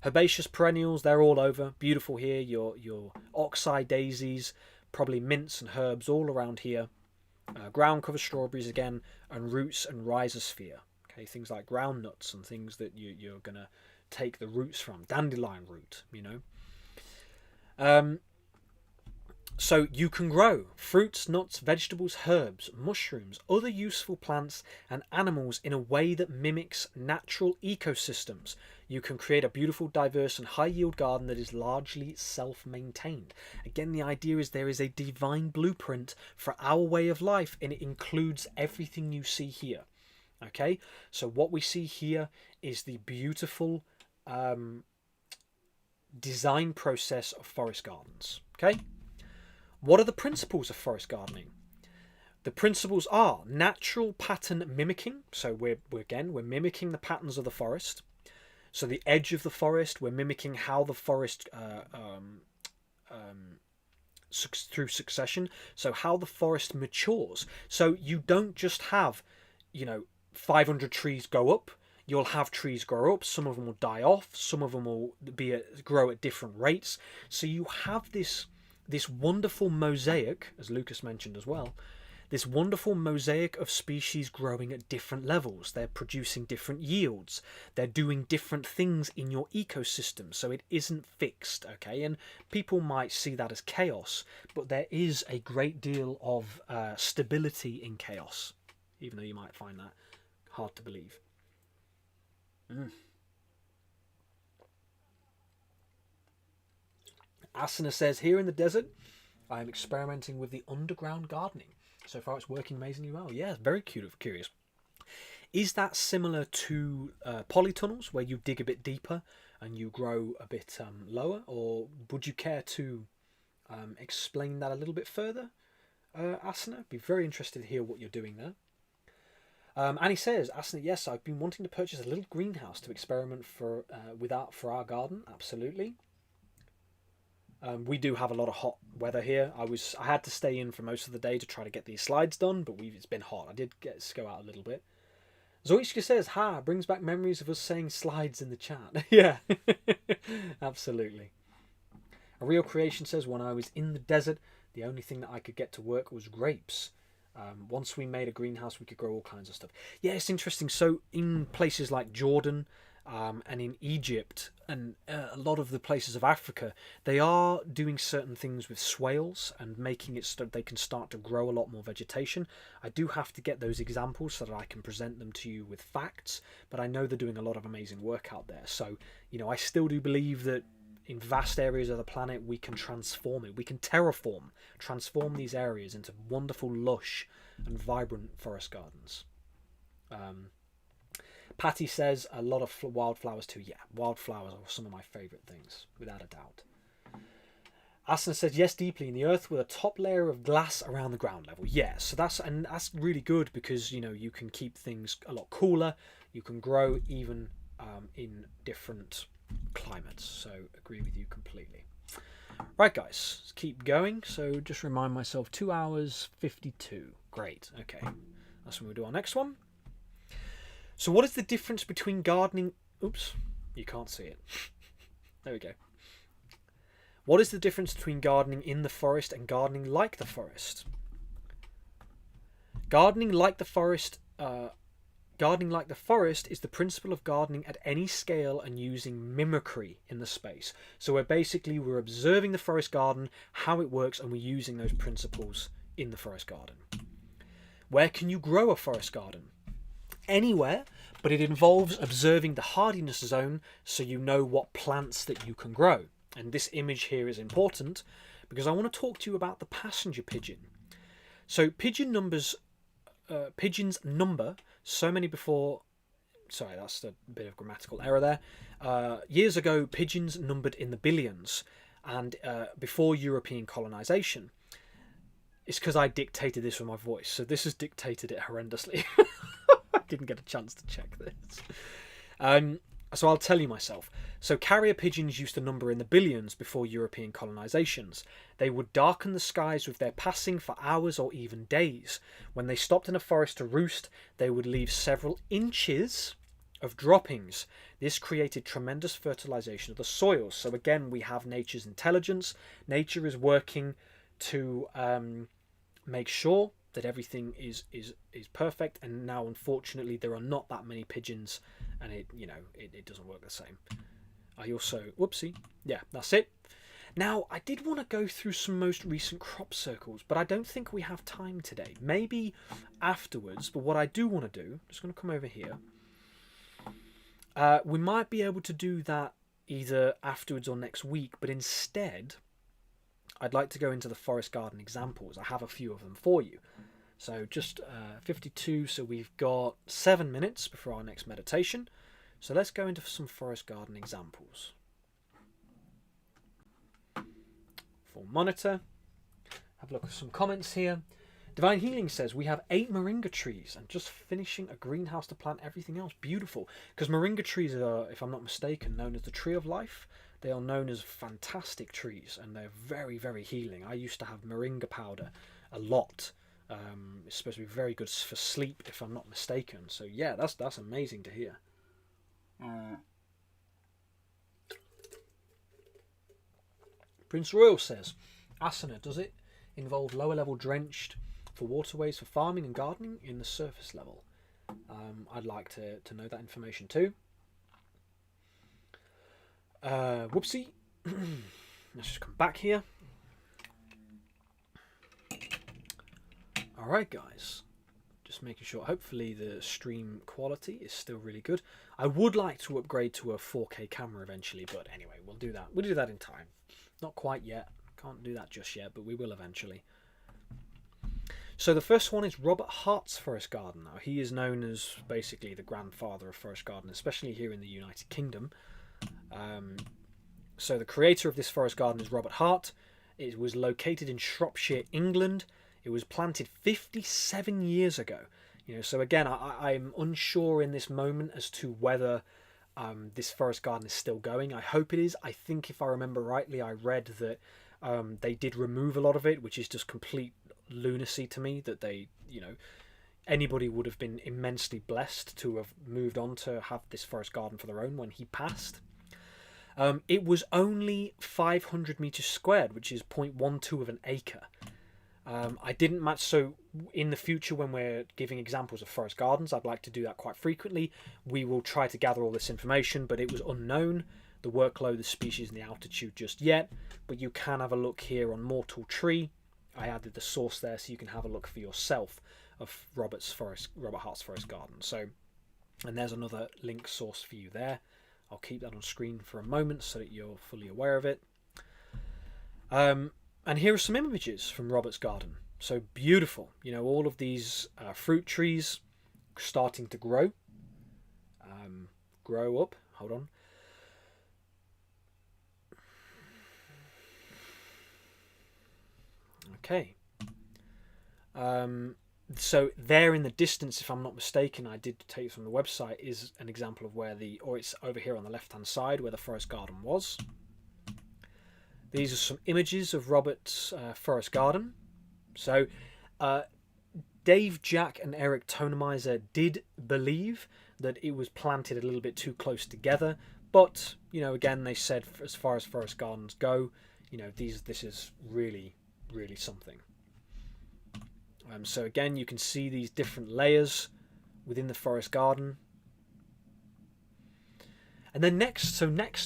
Herbaceous perennials, they're all over. Beautiful here. Your oxeye daisies, probably mints and herbs all around here. Ground cover strawberries again, and roots and rhizosphere. Okay, things like groundnuts and things that you're going to take the roots from. Dandelion root, you know. So you can grow fruits, nuts, vegetables, herbs, mushrooms, other useful plants and animals in a way that mimics natural ecosystems. You can create a beautiful, diverse and high-yield garden that is largely self-maintained. Again, the idea is there is a divine blueprint for our way of life, and it includes everything you see here. Okay, so what we see here is the beautiful design process of forest gardens. Okay. What are the principles of forest gardening? The principles are natural pattern mimicking. So we're mimicking the patterns of the forest. So the edge of the forest, we're mimicking how the forest through succession. So how the forest matures. So you don't just have, 500 trees go up. You'll have trees grow up. Some of them will die off. Some of them will grow at different rates. So you have this wonderful mosaic, as Lucas mentioned as well, this wonderful mosaic of species growing at different levels. They're producing different yields. They're doing different things in your ecosystem, so it isn't fixed, okay? And people might see that as chaos, but there is a great deal of stability in chaos, even though you might find that hard to believe. Asana says, here in the desert, I am experimenting with the underground gardening. So far it's working amazingly well. Yeah, very curious. Is that similar to polytunnels, where you dig a bit deeper and you grow a bit lower? Or would you care to explain that a little bit further, Asana? Be very interested to hear what you're doing there. And he says, Asana, yes, I've been wanting to purchase a little greenhouse to experiment for our garden. Absolutely. We do have a lot of hot weather here. I had to stay in for most of the day to try to get these slides done, but it's been hot. I did get to go out a little bit. Zoichka says, brings back memories of us saying slides in the chat. Yeah, absolutely. A Real Creation says, when I was in the desert, the only thing that I could get to work was grapes. Once we made a greenhouse, we could grow all kinds of stuff. Yeah, it's interesting. So in places like Jordan, and in Egypt and a lot of the places of Africa, they are doing certain things with swales and making it so they can start to grow a lot more vegetation. I do have to get those examples so that I can present them to you with facts, but I know they're doing a lot of amazing work out there. So, I still do believe that in vast areas of the planet, we can transform it. We can transform these areas into wonderful, lush and vibrant forest gardens. Patty says a lot of wildflowers too. Yeah, wildflowers are some of my favourite things, without a doubt. Asana says, yes, deeply in the earth with a top layer of glass around the ground level. Yeah, so that's really good because, you can keep things a lot cooler. You can grow even in different climates. So agree with you completely. Right, guys, let's keep going. So just remind myself, 2 hours 52. Great. Okay, that's when we'll do our next one. So what is the difference between gardening... Oops, you can't see it. There we go. What is the difference between gardening in the forest and gardening like the forest? Gardening like the forest is the principle of gardening at any scale and using mimicry in the space. So we're observing the forest garden, how it works, and we're using those principles in the forest garden. Where can you grow a forest garden? Anywhere, but it involves observing the hardiness zone so you know what plants that you can grow. And this image here is important because I want to talk to you about the passenger pigeon. So pigeons number so sorry, that's a bit of grammatical error there. Years ago, pigeons numbered in the billions, and before European colonisation. It's because I dictated this with my voice, so this has dictated it horrendously. I didn't get a chance to check this. So I'll tell you myself. So carrier pigeons used to number in the billions before European colonisations. They would darken the skies with their passing for hours or even days. When they stopped in a forest to roost, they would leave several inches of droppings. This created tremendous fertilisation of the soils. So again, we have nature's intelligence. Nature is working to make sure that everything is perfect, and now unfortunately there are not that many pigeons, and it doesn't work the same. I also that's it. Now I did want to go through some most recent crop circles, but I don't think we have time today. Maybe afterwards. But what I do want to do, I'm just going to come over here. We might be able to do that either afterwards or next week, but instead I'd like to go into the forest garden examples. I have a few of them for you. So just 52, so we've got 7 minutes before our next meditation. So let's go into some forest garden examples. For monitor, have a look at some comments here. Divine Healing says, we have 8 moringa trees and just finishing a greenhouse to plant everything else. Beautiful. Because moringa trees are, if I'm not mistaken, known as the tree of life. They are known as fantastic trees, and they're very, very healing. I used to have moringa powder a lot. It's supposed to be very good for sleep, if I'm not mistaken. So yeah, that's amazing to hear. Prince Royal says, asana, does it involve lower level drenched for waterways for farming and gardening in the surface level? I'd like to know that information too. Whoopsie. Let's just come back here. Alright guys, just making sure, hopefully the stream quality is still really good. I would like to upgrade to a 4K camera eventually, but anyway, we'll do that. We'll do that in time. Not quite yet, can't do that just yet, but we will eventually. So the first one is Robert Hart's Forest Garden. Now he is known as basically the grandfather of forest garden, especially here in the United Kingdom. So the creator of this forest garden is Robert Hart. It was located in Shropshire, England. It was planted 57 years ago. So again, I'm unsure in this moment as to whether this forest garden is still going. I hope it is. I think if I remember rightly, I read that they did remove a lot of it, which is just complete lunacy to me, that they, anybody would have been immensely blessed to have moved on to have this forest garden for their own when he passed. It was only 500 meters squared, which is 0.12 of an acre. I didn't match, so in the future when we're giving examples of forest gardens, I'd like to do that quite frequently. We will try to gather all this information, but it was unknown, the workload, the species and the altitude just yet. But you can have a look here on Mortal Tree. I added the source there so you can have a look for yourself of Robert Hart's Forest Garden. So, and there's another link source for you there. I'll keep that on screen for a moment so that you're fully aware of it. And here are some images from Robert's garden. So beautiful. All of these fruit trees starting to grow. Grow up. Hold on. Okay. So there in the distance, if I'm not mistaken, I did take it from the website, is an example of where it's over here on the left-hand side where the forest garden was. These are some images of Robert's forest garden. So Dave, Jack and Eric Tonemizer did believe that it was planted a little bit too close together. But, again, they said as far as forest gardens go, this is really, really something. So again, you can see these different layers within the forest garden. And then next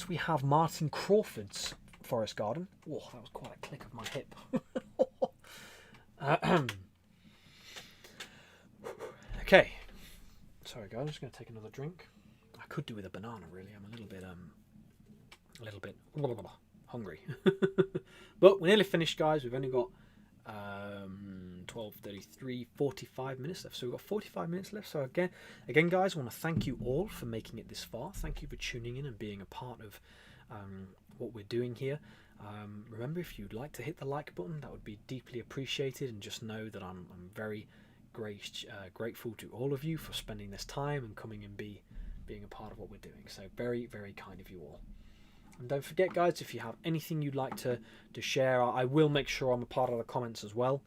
we have Martin Crawford's forest garden. Oh, that was quite a click of my hip. Okay. Sorry guys, I'm just going to take another drink. I could do with a banana really. I'm a little bit hungry. But we're nearly finished guys. We've only got 12 12:33, 45 minutes left. So we've got 45 minutes left. So again, guys, I want to thank you all for making it this far. Thank you for tuning in and being a part of what we're doing here. Remember, if you'd like to hit the like button, that would be deeply appreciated. And just know that I'm very grateful to all of you for spending this time and coming and being a part of what we're doing. So very, very kind of you all. And don't forget, guys, if you have anything you'd like to share, I will make sure I'm a part of the comments as well.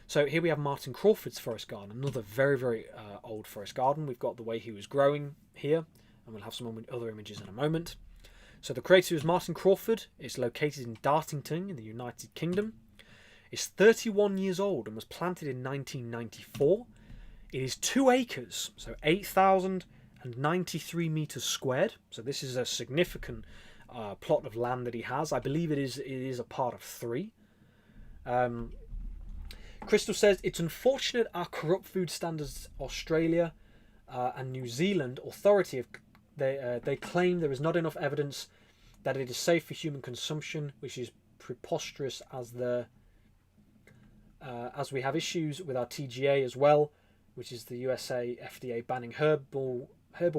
So here we have Martin Crawford's forest garden, another very, very old forest garden. We've got the way he was growing here, and we'll have some other images in a moment. So the creator is Martin Crawford. It's located in Dartington in the United Kingdom. It's 31 years old and was planted in 1994. It is 2 acres, so 8,093 meters squared. So this is a significant plot of land that he has. I believe it is a part of 3. Crystal says, it's unfortunate our corrupt food standards Australia and New Zealand authority they claim there is not enough evidence that it is safe for human consumption, which is preposterous as we have issues with our TGA as well, which is the USA FDA banning herbal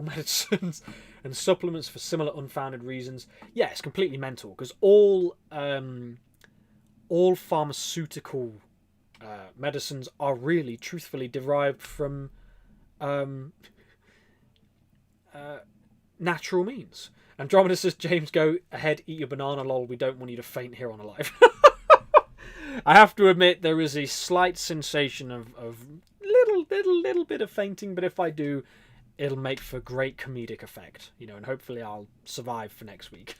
medicines and supplements for similar unfounded reasons. Yeah, it's completely mental, because all pharmaceutical medicines are really, truthfully, derived from natural means. Andromeda says, James, go ahead, eat your banana, lol. We don't want you to faint here on a live. I have to admit, there is a slight sensation of little bit of fainting, but if I do, it'll make for great comedic effect, and hopefully I'll survive for next week.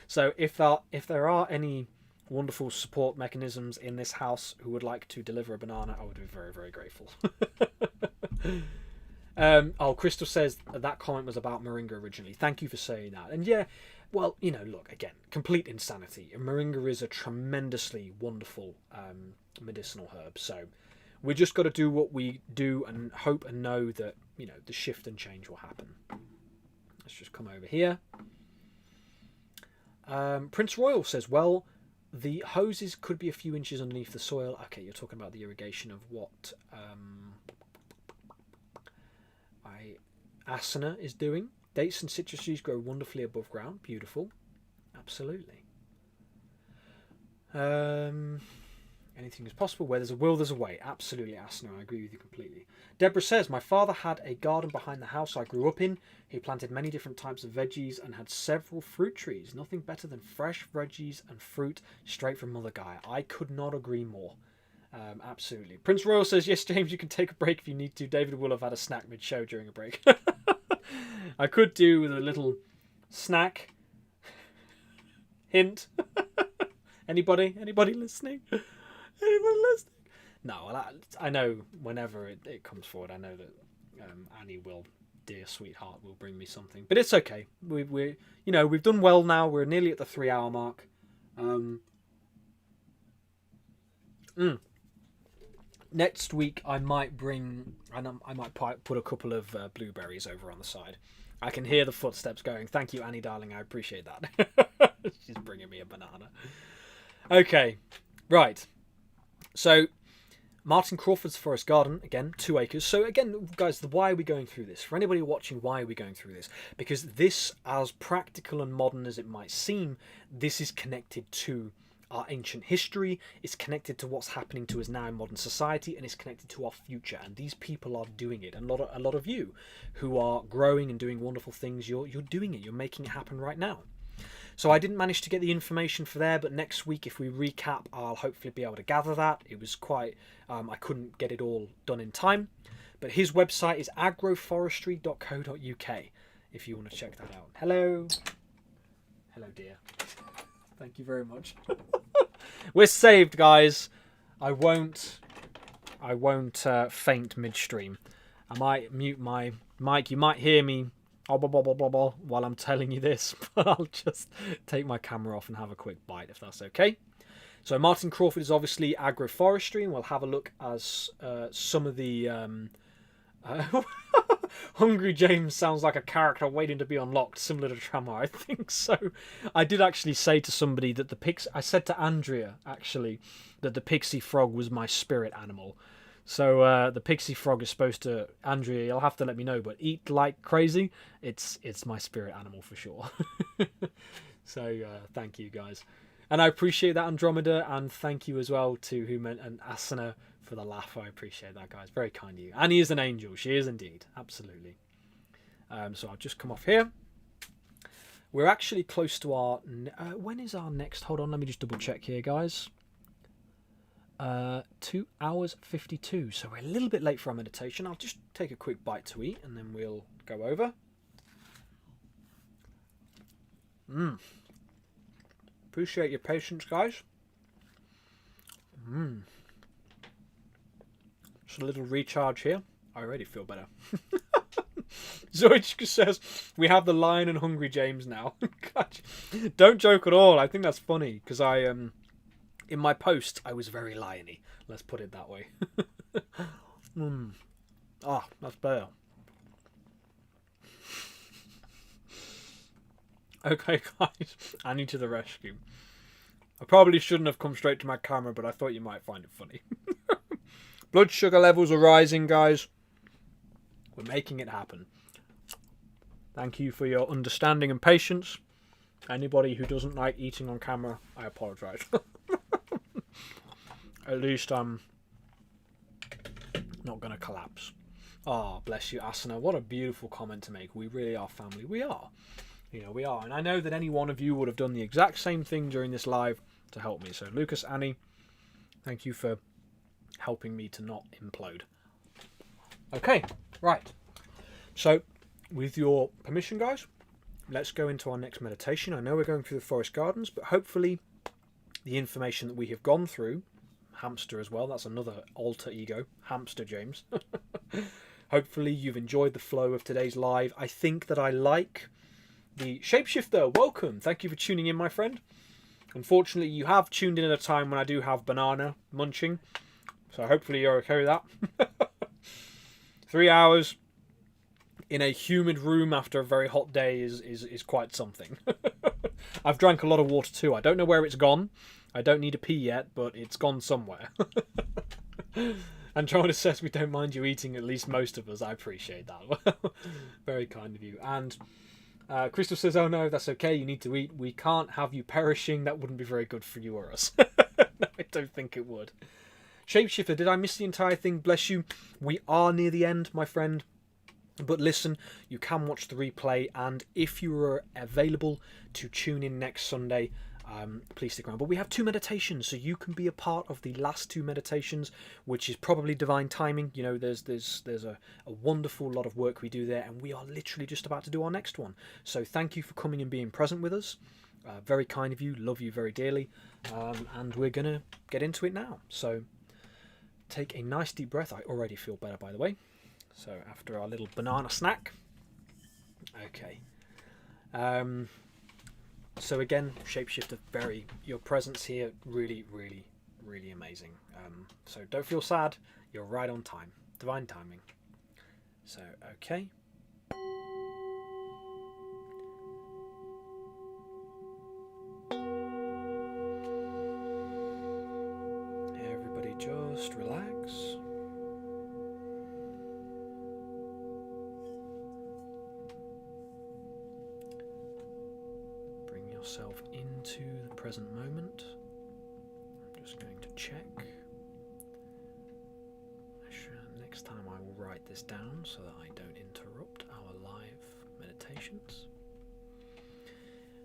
So if there are any wonderful support mechanisms in this house who would like to deliver a banana, I would be very, very grateful. Crystal says that comment was about moringa originally. Thank you for saying that. And yeah, well, look, again, complete insanity. And moringa is a tremendously wonderful medicinal herb. So we just got to do what we do and hope and know that, the shift and change will happen. Let's just come over here. Prince Royal says, well, the hoses could be a few inches underneath the soil. Okay, you're talking about the irrigation of what Asana is doing. Dates and citrus trees grow wonderfully above ground. Beautiful. Absolutely. Anything is possible. Where there's a will, there's a way. Absolutely, Asana. I agree with you completely. Deborah says, my father had a garden behind the house I grew up in. He planted many different types of veggies and had several fruit trees. Nothing better than fresh veggies and fruit straight from Mother Gaia. I could not agree more. Absolutely. Prince Royal says, yes, James, you can take a break if you need to. David will have had a snack mid-show during a break. I could do with a little snack hint. Anybody listening? Anyone listening? No, I know whenever it comes forward, I know that Annie will, dear sweetheart, will bring me something. But it's okay. We've done well now. We're nearly at the 3-hour mark. Next week I might bring, and I might put a couple of blueberries over on the side. I can hear the footsteps going. Thank you, Annie, darling. I appreciate that. She's bringing me a banana. Okay, right. So, Martin Crawford's forest garden, again, 2 acres. So again, guys, why are we going through this? For anybody watching, why are we going through this? Because this, as practical and modern as it might seem, this is connected to our ancient history, it's connected to what's happening to us now in modern society, and it's connected to our future. And these people are doing it. And a lot of you who are growing and doing wonderful things, you're doing it. You're making it happen right now. So I didn't manage to get the information for there, but next week, if we recap, I'll hopefully be able to gather that. It was quite, I couldn't get it all done in time. But his website is agroforestry.co.uk, if you want to check that out. Hello. Hello, dear. Thank you very much. We're saved, guys. I won't faint midstream. I might mute my mic. You might hear me while I'm telling you this, but I'll just take my camera off and have a quick bite, if that's okay. So Martin Crawford is obviously agroforestry, and we'll have a look as some of the Hungry James sounds like a character waiting to be unlocked, similar to Tramar. I think so. I did actually say to somebody that I said to Andrea, actually, that the pixie frog was my spirit animal. So the pixie frog is supposed to, Andrea, you'll have to let me know, but eat like crazy. It's my spirit animal for sure. So thank you guys. And I appreciate that, Andromeda, and thank you as well to Human and Asana for the laugh. I appreciate that, guys. Very kind of you. Annie is an angel. She is indeed. Absolutely. So I'll just come off here. We're actually close to our... when is our next... Hold on, let me just double check here, guys. 2 hours 52. So we're a little bit late for our meditation. I'll just take a quick bite to eat, and then we'll go over. Appreciate your patience, guys. Just a little recharge here. I already feel better. Zoichka says, we have the Lion and Hungry James now. Gosh, don't joke at all. I think that's funny, because in my post, I was very liony. Let's put it that way. That's better. Okay, guys. Annie to the rescue. I probably shouldn't have come straight to my camera, but I thought you might find it funny. Blood sugar levels are rising, guys. We're making it happen. Thank you for your understanding and patience. Anybody who doesn't like eating on camera, I apologise. At least I'm not going to collapse. Oh, bless you, Asana. What a beautiful comment to make. We really are family. We are. You know, we are. And I know that any one of you would have done the exact same thing during this live to help me. So, Lucas, Annie, thank you for helping me to not implode. Okay, right. So, with your permission, guys, let's go into our next meditation. I know we're going through the forest gardens, but hopefully the information that we have gone through, Hamster as well, that's another alter ego, Hamster James. Hopefully you've enjoyed the flow of today's live. I think that I like the Shapeshifter. Welcome. Thank you for tuning in, my friend. Unfortunately, you have tuned in at a time when I do have banana munching. So hopefully you're okay with that. 3 hours in a humid room after a very hot day is quite something. I've drank a lot of water too. I don't know where it's gone. I don't need a pee yet, but it's gone somewhere. Andromeda says we don't mind you eating, at least most of us. I appreciate that. Very kind of you. And Crystal says, oh no, that's okay. You need to eat. We can't have you perishing. That wouldn't be very good for you or us. No, I don't think it would. Shapeshifter, did I miss the entire thing? Bless you. We are near the end, my friend. But listen, you can watch the replay, and if you are available to tune in next Sunday, please stick around. But we have 2 meditations, so you can be a part of the last 2 meditations, which is probably divine timing. You know, there's a wonderful lot of work we do there, and we are literally just about to do our next one. So thank you for coming and being present with us. Very kind of you, love you very dearly, and we're gonna get into it now. So take a nice deep breath. I already feel better, by the way. So after our little banana snack. Okay. So again, Shapeshifter, your presence here, really, really, really amazing. So don't feel sad. You're right on time. Divine timing. So, okay. Everybody just relax. Yourself into the present moment. I'm just going to check. Next time I will write this down so that I don't interrupt our live meditations.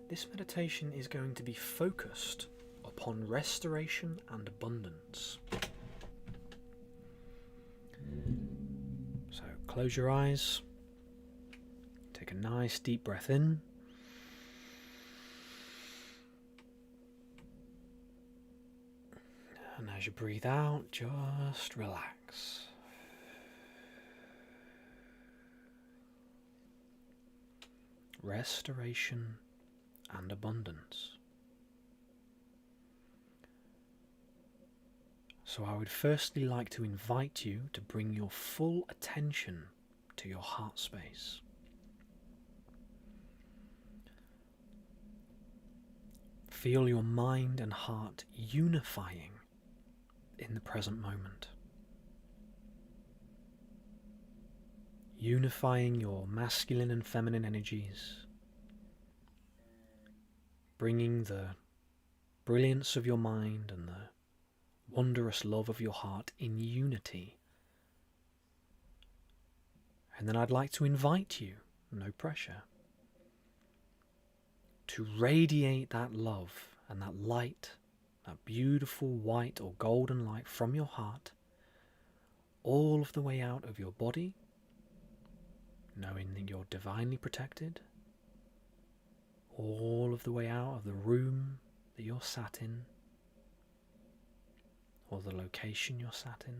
This meditation is going to be focused upon restoration and abundance. So close your eyes. Take a nice deep breath in. And as you breathe out, just relax. Restoration and abundance. So I would firstly like to invite you to bring your full attention to your heart space. Feel your mind and heart unifying in the present moment. Unifying your masculine and feminine energies, bringing the brilliance of your mind and the wondrous love of your heart in unity. And then I'd like to invite you, no pressure, to radiate that love and that light, that beautiful white or golden light from your heart, all of the way out of your body, knowing that you're divinely protected, all of the way out of the room that you're sat in, or the location you're sat in.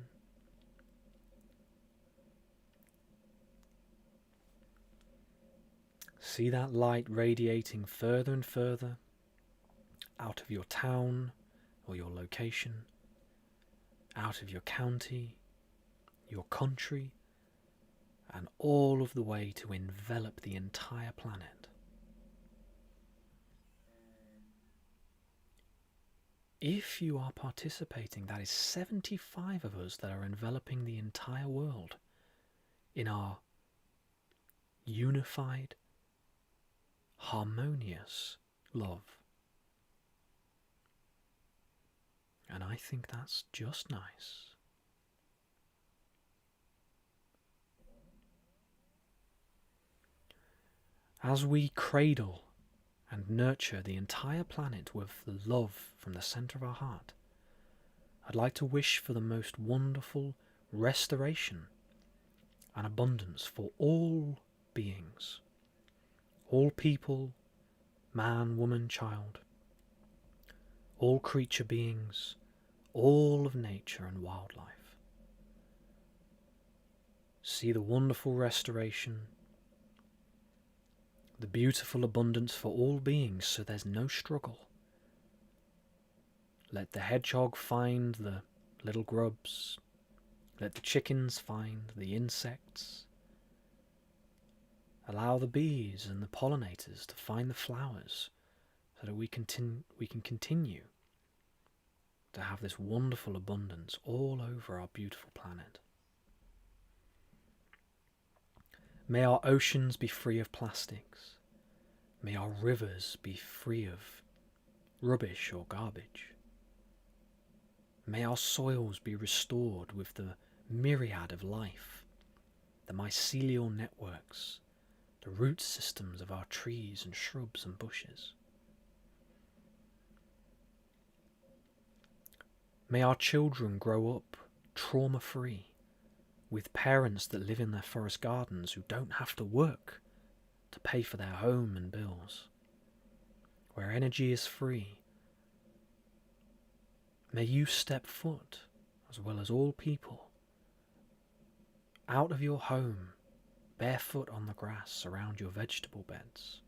See that light radiating further and further out of your town or your location, out of your county, your country, and all of the way to envelop the entire planet. If you are participating, that is 75 of us that are enveloping the entire world in our unified, harmonious love. And I think that's just nice. As we cradle and nurture the entire planet with the love from the centre of our heart, I'd like to wish for the most wonderful restoration and abundance for all beings, all people, man, woman, child, all creature beings, all of nature and wildlife. See the wonderful restoration, the beautiful abundance for all beings, so there's no struggle. Let the hedgehog find the little grubs. Let the chickens find the insects. Allow the bees and the pollinators to find the flowers, so that we can continue to have this wonderful abundance all over our beautiful planet. May our oceans be free of plastics. May our rivers be free of rubbish or garbage. May our soils be restored with the myriad of life, the mycelial networks, the root systems of our trees and shrubs and bushes. May our children grow up trauma-free, with parents that live in their forest gardens who don't have to work to pay for their home and bills, where energy is free. May you step foot, as well as all people, out of your home, barefoot on the grass around your vegetable beds.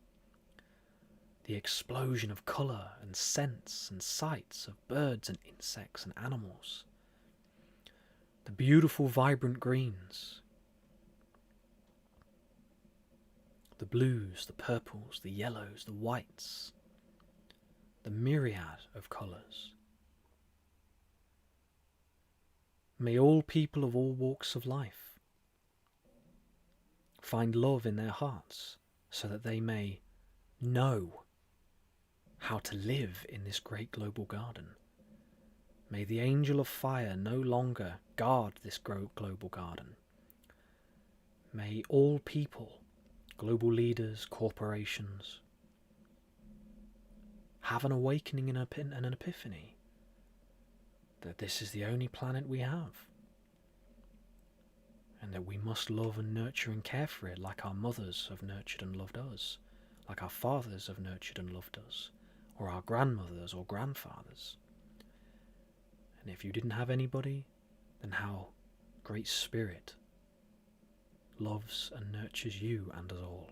The explosion of colour and scents and sights of birds and insects and animals. The beautiful vibrant greens. The blues, the purples, the yellows, the whites. The myriad of colours. May all people of all walks of life find love in their hearts, so that they may know how to live in this great global garden. May the angel of fire no longer guard this global garden. May all people, global leaders, corporations, have an awakening and an epiphany that this is the only planet we have, and that we must love and nurture and care for it like our mothers have nurtured and loved us, like our fathers have nurtured and loved us, or our grandmothers or grandfathers. And if you didn't have anybody, then how Great Spirit loves and nurtures you and us all.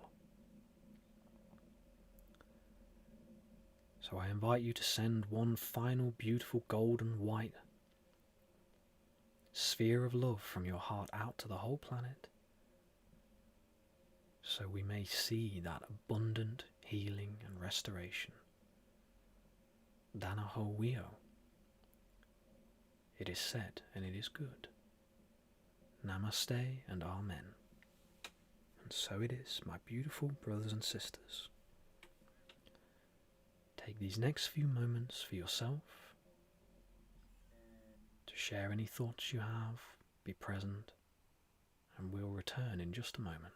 So I invite you to send one final beautiful golden white sphere of love from your heart out to the whole planet, so we may see that abundant healing and restoration. Dana ho wio. It is said, and it is good. Namaste and Amen. And so it is, my beautiful brothers and sisters. Take these next few moments for yourself to share any thoughts you have, be present, and we'll return in just a moment.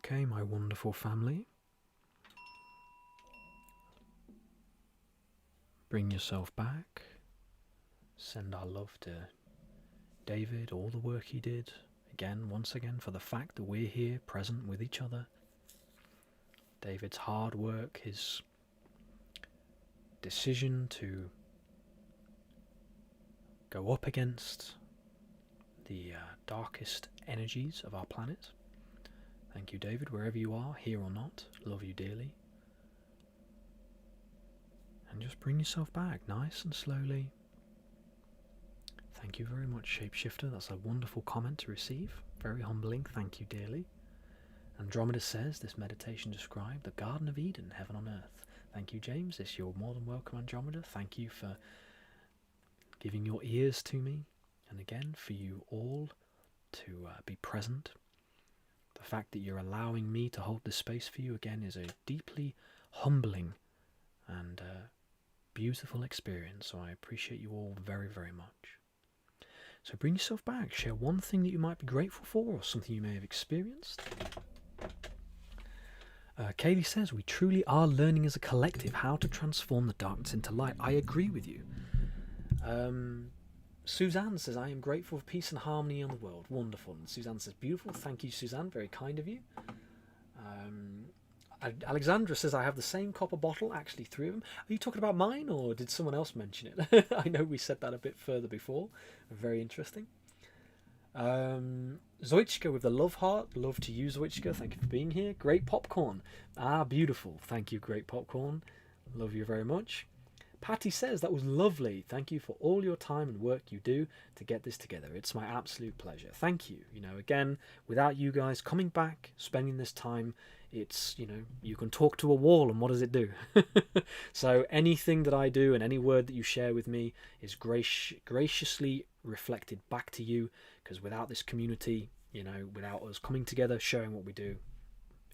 Okay, my wonderful family. Bring yourself back. Send our love to David, all the work he did. Again, once again, for the fact that we're here, present with each other. David's hard work, his decision to go up against the darkest energies of our planet. Thank you, David, wherever you are, here or not. Love you dearly. And just bring yourself back, nice and slowly. Thank you very much, Shapeshifter. That's a wonderful comment to receive. Very humbling. Thank you dearly. Andromeda says, this meditation described the Garden of Eden, heaven on earth. Thank you, James. This you're more than welcome, Andromeda. Thank you for giving your ears to me. And again, for you all to be present. The fact that you're allowing me to hold this space for you again is a deeply humbling and beautiful experience. So I appreciate you all very, very much. So bring yourself back. Share one thing that you might be grateful for or something you may have experienced. Kaylee says, we truly are learning as a collective how to transform the darkness into light. I agree with you. Suzanne says, I am grateful for peace and harmony in the world. Wonderful. And Suzanne says, beautiful. Thank you, Suzanne. Very kind of you. Alexandra says, I have the same copper bottle, actually 3 of them. Are you talking about mine, or did someone else mention it? I know we said that a bit further before. Very interesting. Zoichka with the love heart. Love to you, Zoichka. Thank you for being here. Great popcorn. Ah, beautiful. Thank you, great popcorn. Love you very much. Patty says, that was lovely. Thank you for all your time and work you do to get this together. It's my absolute pleasure. Thank you. You know, again, without you guys coming back, spending this time, it's, you know, you can talk to a wall and what does it do? So anything that I do and any word that you share with me is graciously reflected back to you, because without this community, you know, without us coming together, sharing what we do,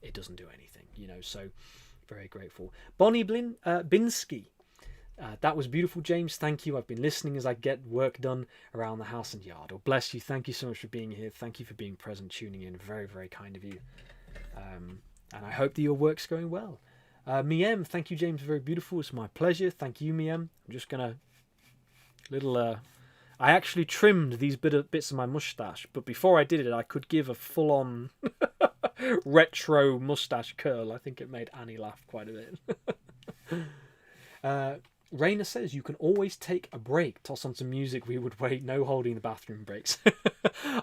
it doesn't do anything, you know, so very grateful. Bonnie Binsky. That was beautiful, James. Thank you. I've been listening as I get work done around the house and yard. Oh, bless you. Thank you so much for being here. Thank you for being present, tuning in. Very, very kind of you. And I hope that your work's going well. Miem, thank you, James. Very beautiful. It's my pleasure. Thank you, Miem. I'm just going to... I actually trimmed these bits of my moustache, but before I did it, I could give a full-on retro moustache curl. I think it made Annie laugh quite a bit. Raina says, you can always take a break. Toss on some music. We would wait. No holding the bathroom breaks.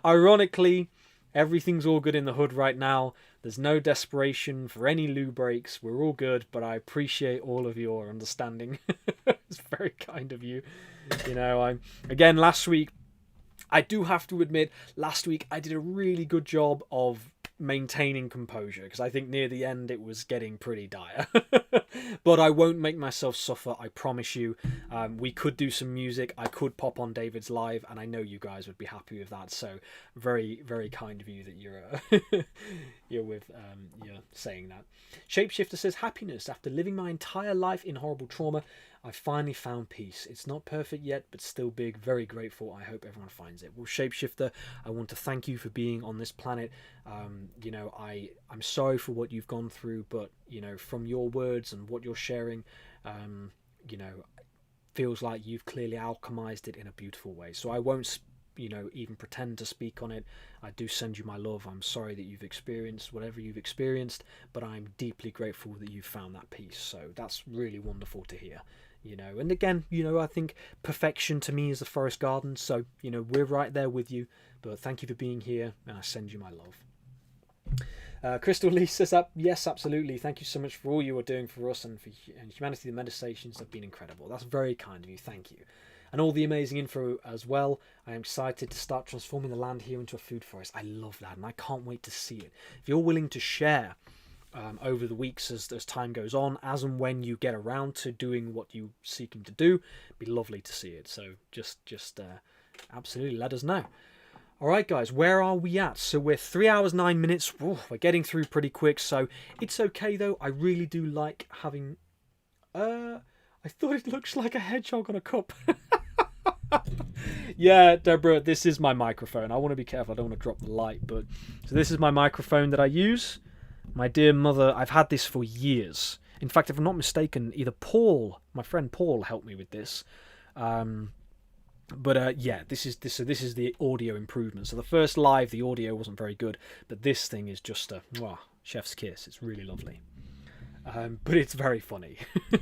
Ironically, everything's all good in the hood right now. There's no desperation for any loo breaks. We're all good, but I appreciate all of your understanding. It's very kind of you. You know, again, last week, I do have to admit, last week I did a really good job of maintaining composure, because I think near the end it was getting pretty dire. But I won't make myself suffer, I promise you. We could do some music. I could pop on David's live, and I know you guys would be happy with that. So very, very kind of you that you're saying that. Shapeshifter says, happiness. After living my entire life in horrible trauma, I finally found peace. It's not perfect yet, but still big. Very grateful. I hope everyone finds it. Well, Shapeshifter, I want to thank you for being on this planet. You know, I'm sorry for what you've gone through, but, you know, from your words and what you're sharing, you know, feels like you've clearly alchemized it in a beautiful way. So I won't, even pretend to speak on it. I do send you my love. I'm sorry that you've experienced whatever you've experienced, but I'm deeply grateful that you found that peace. So that's really wonderful to hear. And again, I think perfection to me is the forest garden. So, we're right there with you. But thank you for being here, and I send you my love. Crystal Lee says that, yes, absolutely. Thank you so much for all you are doing for us and for humanity. The meditations have been incredible. That's very kind of you. Thank you. And all the amazing info as well. I am excited to start transforming the land here into a food forest. I love that, and I can't wait to see it. If you're willing to share over the weeks as time goes on, as and when you get around to doing what you're seeking to do, it'd be lovely to see it. So just absolutely let us know. All right, guys, where are we at? So we're 3 hours 9 minutes. Ooh, we're getting through pretty quick, so it's okay though. I really do like having. I thought it looks like a hedgehog on a cup. Yeah, Deborah, this is my microphone. I want to be careful. I don't want to drop the light, but so this is my microphone that I use. My dear mother, I've had this for years. In fact, if I'm not mistaken, either Paul, my friend Paul, helped me with this. Yeah, this is the audio improvement. So the first live, the audio wasn't very good, but this thing is just a chef's kiss. It's really lovely. But it's very funny.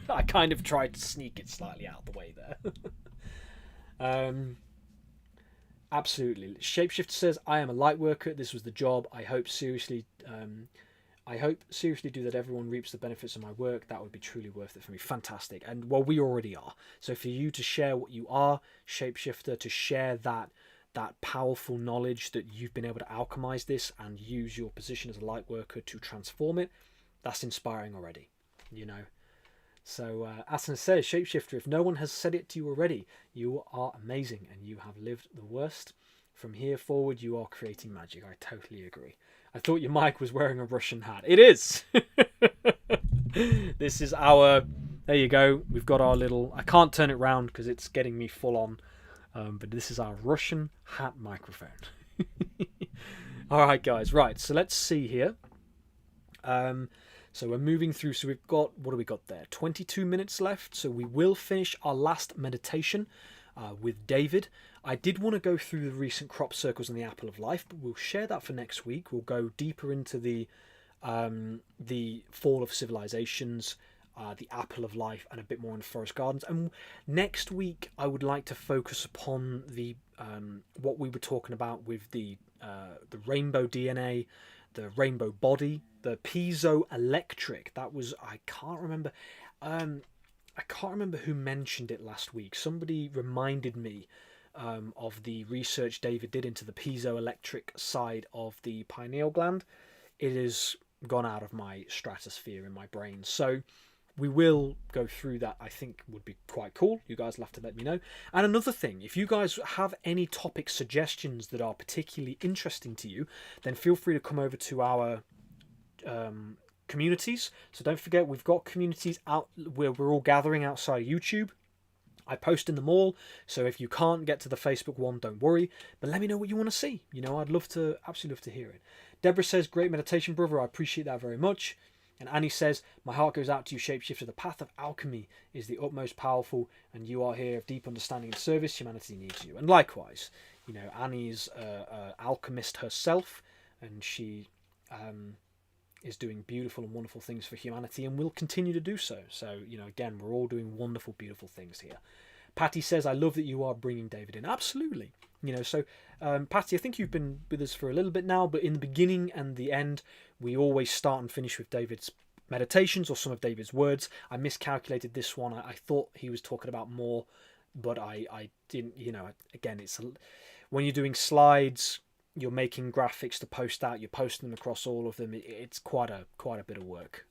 I kind of tried to sneak it slightly out of the way there. Absolutely. Shapeshifter says, I am a light worker. This was the job. I hope seriously do that everyone reaps the benefits of my work. That would be truly worth it for me. Fantastic. And well, we already are. So for you to share what you are, Shapeshifter, to share that powerful knowledge that you've been able to alchemize this and use your position as a light worker to transform it, that's inspiring already, So Asana says, Shapeshifter, if no one has said it to you already, you are amazing and you have lived the worst. From here forward, you are creating magic. I totally agree. I thought your mic was wearing a Russian hat. It is. This is our... There you go. We've got our little... I can't turn it round because it's getting me full on. But this is our Russian hat microphone. All right, guys. Right, so let's see here. So we're moving through. So we've got... What do we got there? 22 minutes left. So we will finish our last meditation with David. I did want to go through the recent crop circles and the apple of life, but we'll share that for next week. We'll go deeper into the fall of civilisations, the apple of life, and a bit more on forest gardens. And next week, I would like to focus upon the what we were talking about with the rainbow DNA, the rainbow body, the piezoelectric. That was I can't remember who mentioned it last week. Somebody reminded me of the research David did into the piezoelectric side of the pineal gland. It has gone out of my stratosphere in my brain. So we will go through that. I think would be quite cool. You guys will have to let me know. And another thing, if you guys have any topic suggestions that are particularly interesting to you, then feel free to come over to our communities. So don't forget, we've got communities out where we're all gathering outside of YouTube. I post in them all, so if you can't get to the Facebook one, don't worry. But let me know what you want to see. I'd absolutely love to hear it. Deborah says, great meditation, brother. I appreciate that very much. And Annie says, my heart goes out to you, Shapeshifter. The path of alchemy is the utmost powerful, and you are here of deep understanding and service. Humanity needs you. And likewise, Annie's an alchemist herself, and she is doing beautiful and wonderful things for humanity and will continue to do so. So, again, we're all doing wonderful, beautiful things here. Patty says, I love that you are bringing David in. Absolutely. Patty, I think you've been with us for a little bit now, but in the beginning and the end, we always start and finish with David's meditations or some of David's words. I miscalculated this one. I thought he was talking about more, but I didn't, again, when you're doing slides, you're making graphics to post out, you're posting them across all of them. It's quite a bit of work.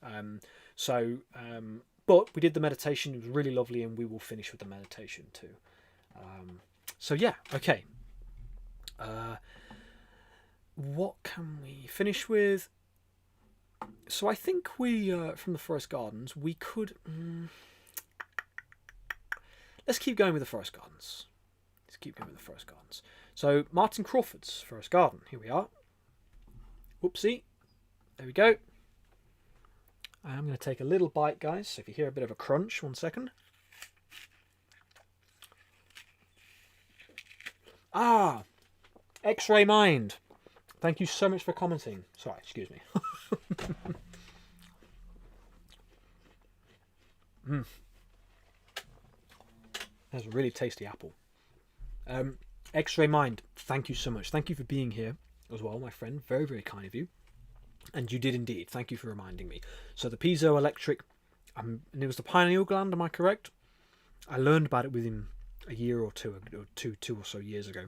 But we did the meditation. It was really lovely, and we will finish with the meditation too. Okay. What can we finish with? So I think we, from the forest gardens, we could... let's keep going with the forest gardens. So Martin Crawford's forest garden. Here we are. Whoopsie. There we go. I'm going to take a little bite, guys. So if you hear a bit of a crunch, 1 second. Ah, X-Ray Mind. Thank you so much for commenting. Sorry, excuse me. That's a really tasty apple. X-Ray Mind, thank you so much. Thank you for being here as well, my friend. Very, very kind of you. And you did indeed. Thank you for reminding me. So the piezoelectric, and it was the pineal gland, am I correct? I learned about it within a year or two or so years ago.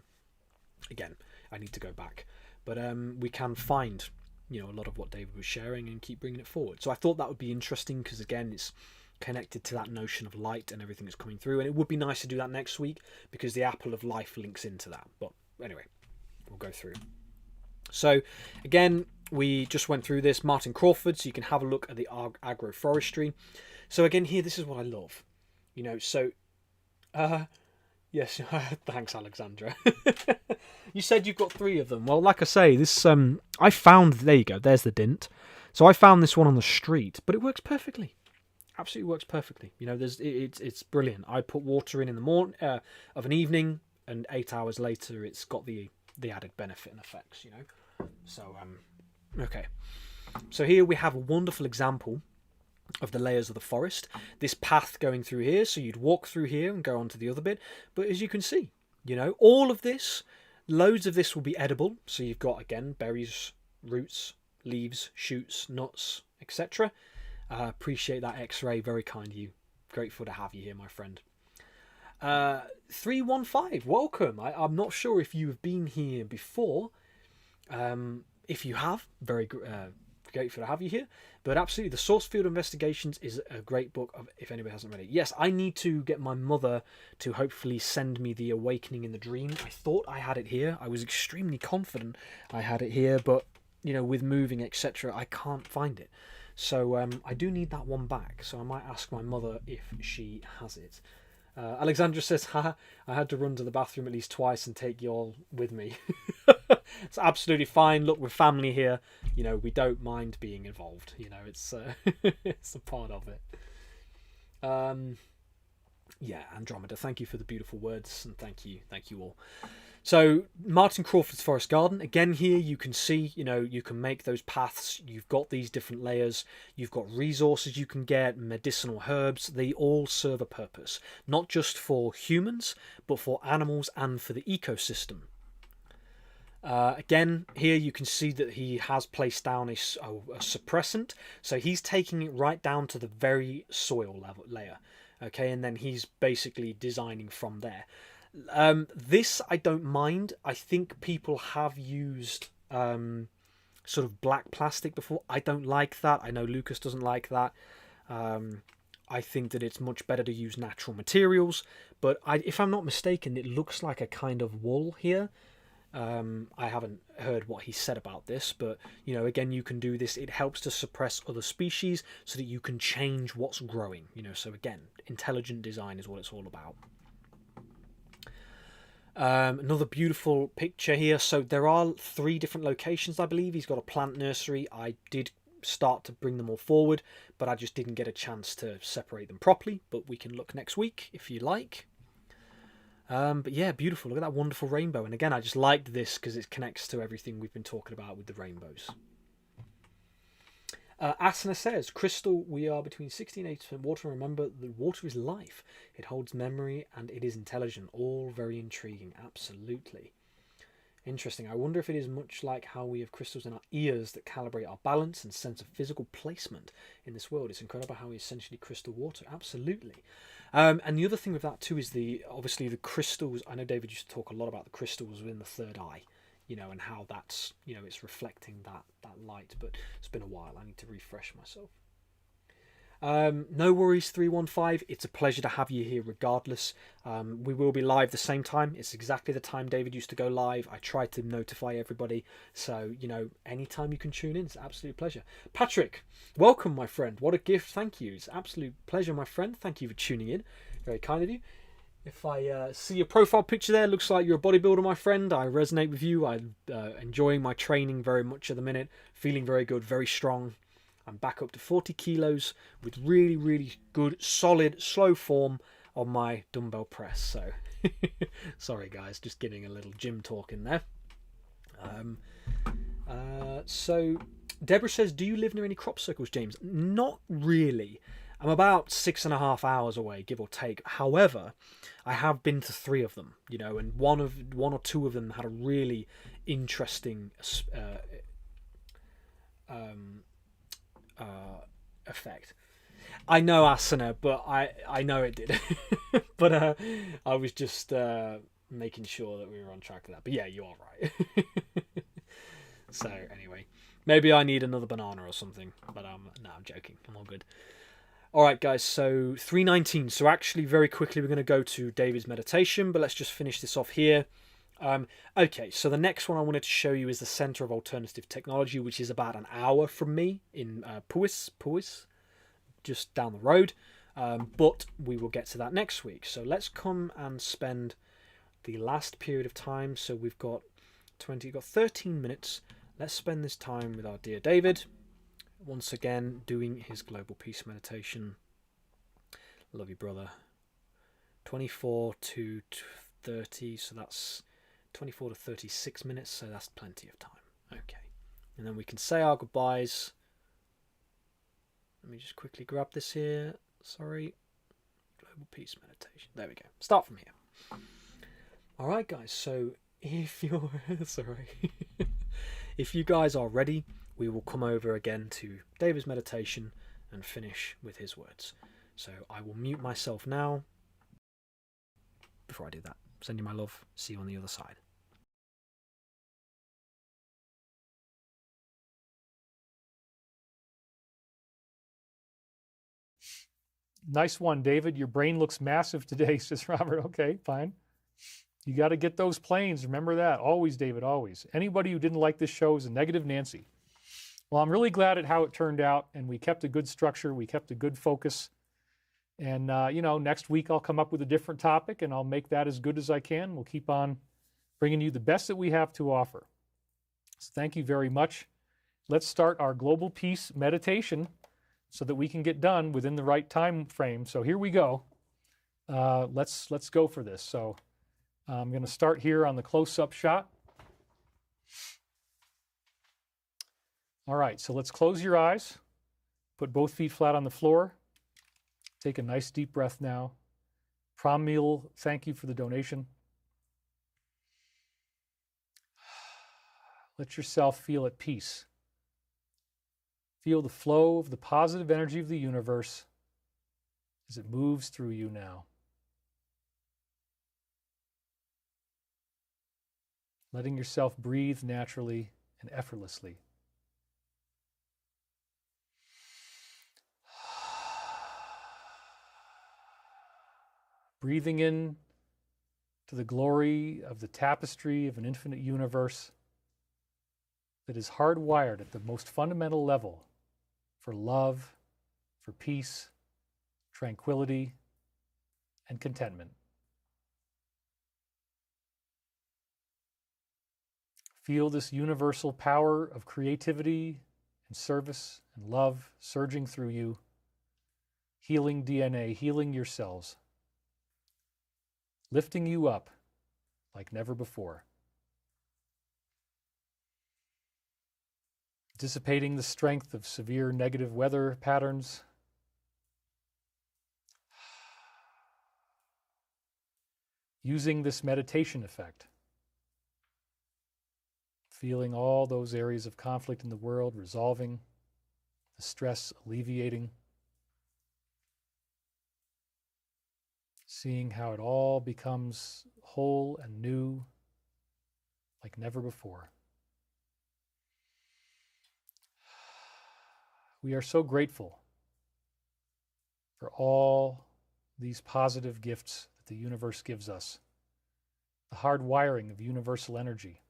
Again, I need to go back. But we can find, a lot of what David was sharing and keep bringing it forward. So I thought that would be interesting because, again, it's connected to that notion of light and everything that's coming through. And it would be nice to do that next week because the apple of life links into that. But anyway, we'll go through. So, again, we just went through this. Martin Crawford, so you can have a look at the agroforestry. So, again, here, this is what I love. Yes, thanks, Alexandra. You said you've got 3 of them. Well, like I say, this I found. There you go. There's the dint. So I found this one on the street, but it works perfectly. Absolutely works perfectly. It's brilliant. I put water in the morning of an evening, and 8 hours later, it's got the added benefit and effects. So okay. So here we have a wonderful example of the layers of the forest. This path going through here, so you'd walk through here and go on to the other bit. But as you can see, all of this, loads of this will be edible. So you've got, again, berries, roots, leaves, shoots, nuts, etc. Appreciate that, X-Ray. Very kind of you. Grateful to have you here, my friend. 315, welcome. I'm not sure if you have been here before. If you have, very grateful to have you here. But absolutely, the Source Field Investigations is a great book, if anybody hasn't read it. Yes, I need to get my mother to hopefully send me The Awakening in the Dream. I thought I had it here. I was extremely confident I had it here, but, with moving, etc., I can't find it. So I do need that one back. So I might ask my mother if she has it. Alexandra says, haha, I had to run to the bathroom at least twice and take you all with me. It's absolutely fine. Look, we're family here. We don't mind being involved. It's it's a part of it. Yeah, Andromeda, thank you for the beautiful words, and thank you all. So Martin Crawford's Forest Garden, again here you can see, you can make those paths. You've got these different layers. You've got resources you can get, medicinal herbs. They all serve a purpose, not just for humans, but for animals and for the ecosystem. Again, here you can see that he has placed down a suppressant. So he's taking it right down to the very soil layer. Okay, and then he's basically designing from there. This I don't mind. I think people have used sort of black plastic before. I don't like that. I know Lucas doesn't like that. I think that it's much better to use natural materials. But if I'm not mistaken, it looks like a kind of wool here. I haven't heard what he said about this, but again, you can do this. It helps to suppress other species so that you can change what's growing. So again, intelligent design is what it's all about. Another beautiful picture here. So there are 3 different locations, I believe. He's got a plant nursery. I did start to bring them all forward, but I just didn't get a chance to separate them properly. But we can look next week if you like. But yeah, beautiful. Look at that wonderful rainbow. And again, I just liked this because it connects to everything we've been talking about with the rainbows. Asana says, Crystal, we are between 60 and 80% water. Remember, the water is life. It holds memory and it is intelligent. All very intriguing. Absolutely. Interesting. I wonder if it is much like how we have crystals in our ears that calibrate our balance and sense of physical placement in this world. It's incredible how we essentially crystal water. Absolutely. And the other thing with that too is obviously the crystals. I know David used to talk a lot about the crystals within the third eye, and how that's, it's reflecting that light. But it's been a while. I need to refresh myself. No worries, 315. It's a pleasure to have you here regardless. We will be live the same time. It's exactly the time David used to go live. I try to notify everybody. So, anytime you can tune in, it's an absolute pleasure. Patrick, welcome, my friend. What a gift. Thank you. It's an absolute pleasure, my friend. Thank you for tuning in. Very kind of you. If I see your profile picture there, looks like you're a bodybuilder, my friend. I resonate with you. I'm enjoying my training very much at the minute. Feeling very good, very strong. I'm back up to 40 kilos with really, really good, solid, slow form on my dumbbell press. So sorry guys, just getting a little gym talk in there. So Deborah says, do you live near any crop circles, James? Not really. I'm about 6.5 hours away, give or take. However, I have been to 3 of them, you know, and one or two of them had a really interesting effect. I know, Asana, but I know it did. But I was just making sure that we were on track with that. But yeah, you are right. So anyway, maybe I need another banana or something. But no, I'm joking. I'm all good. All right, guys. So 319. So actually, very quickly, we're going to go to David's meditation. But let's just finish this off here. Okay, so the next one I wanted to show you is the Center of Alternative Technology, which is about an hour from me in Puis, just down the road. But we will get to that next week. So let's come and spend the last period of time. So we've got 13 minutes. Let's spend this time with our dear David, once again doing his global peace meditation. Love you, brother. 24 to 30, so that's 24 to 36 minutes, so that's plenty of time. Okay, and then we can say our goodbyes. Let me just quickly grab this here. Sorry. Global peace meditation. There we go. Start from here. All right, guys. So if you're sorry, if you guys are ready, we will come over again to David's meditation and finish with his words. So I will mute myself now. Before I do that, send you my love. See you on the other side.
Nice one, David. Your brain looks massive today, says Robert. Okay, fine. You got to get those planes. Remember that. Always, David, always. Anybody who didn't like this show is a negative Nancy. Well, I'm really glad at how it turned out, and we kept a good structure. We kept a good focus. And, you know, next week I'll come up with a different topic, and I'll make that as good as I can. We'll keep on bringing you the best that we have to offer. So thank you very much. Let's start our global peace meditation so that we can get done within the right time frame. So here we go. Let's go for this. So I'm going to start here on the close-up shot. All right, so let's close your eyes. Put both feet flat on the floor. Take a nice deep breath now. Pramil, thank you for the donation. Let yourself feel at peace. Feel the flow of the positive energy of the universe as it moves through you now. Letting yourself breathe naturally and effortlessly. Breathing in to the glory of the tapestry of an infinite universe that is hardwired at the most fundamental level for love, for peace, tranquility, and contentment. Feel this universal power of creativity and service and love surging through you, healing DNA, healing your cells, lifting you up like never before. Dissipating the strength of severe negative weather patterns. Using this meditation effect. Feeling all those areas of conflict in the world resolving, the stress alleviating. Seeing how it all becomes whole and new like never before. We are so grateful for all these positive gifts that the universe gives us. The hardwiring of universal energy.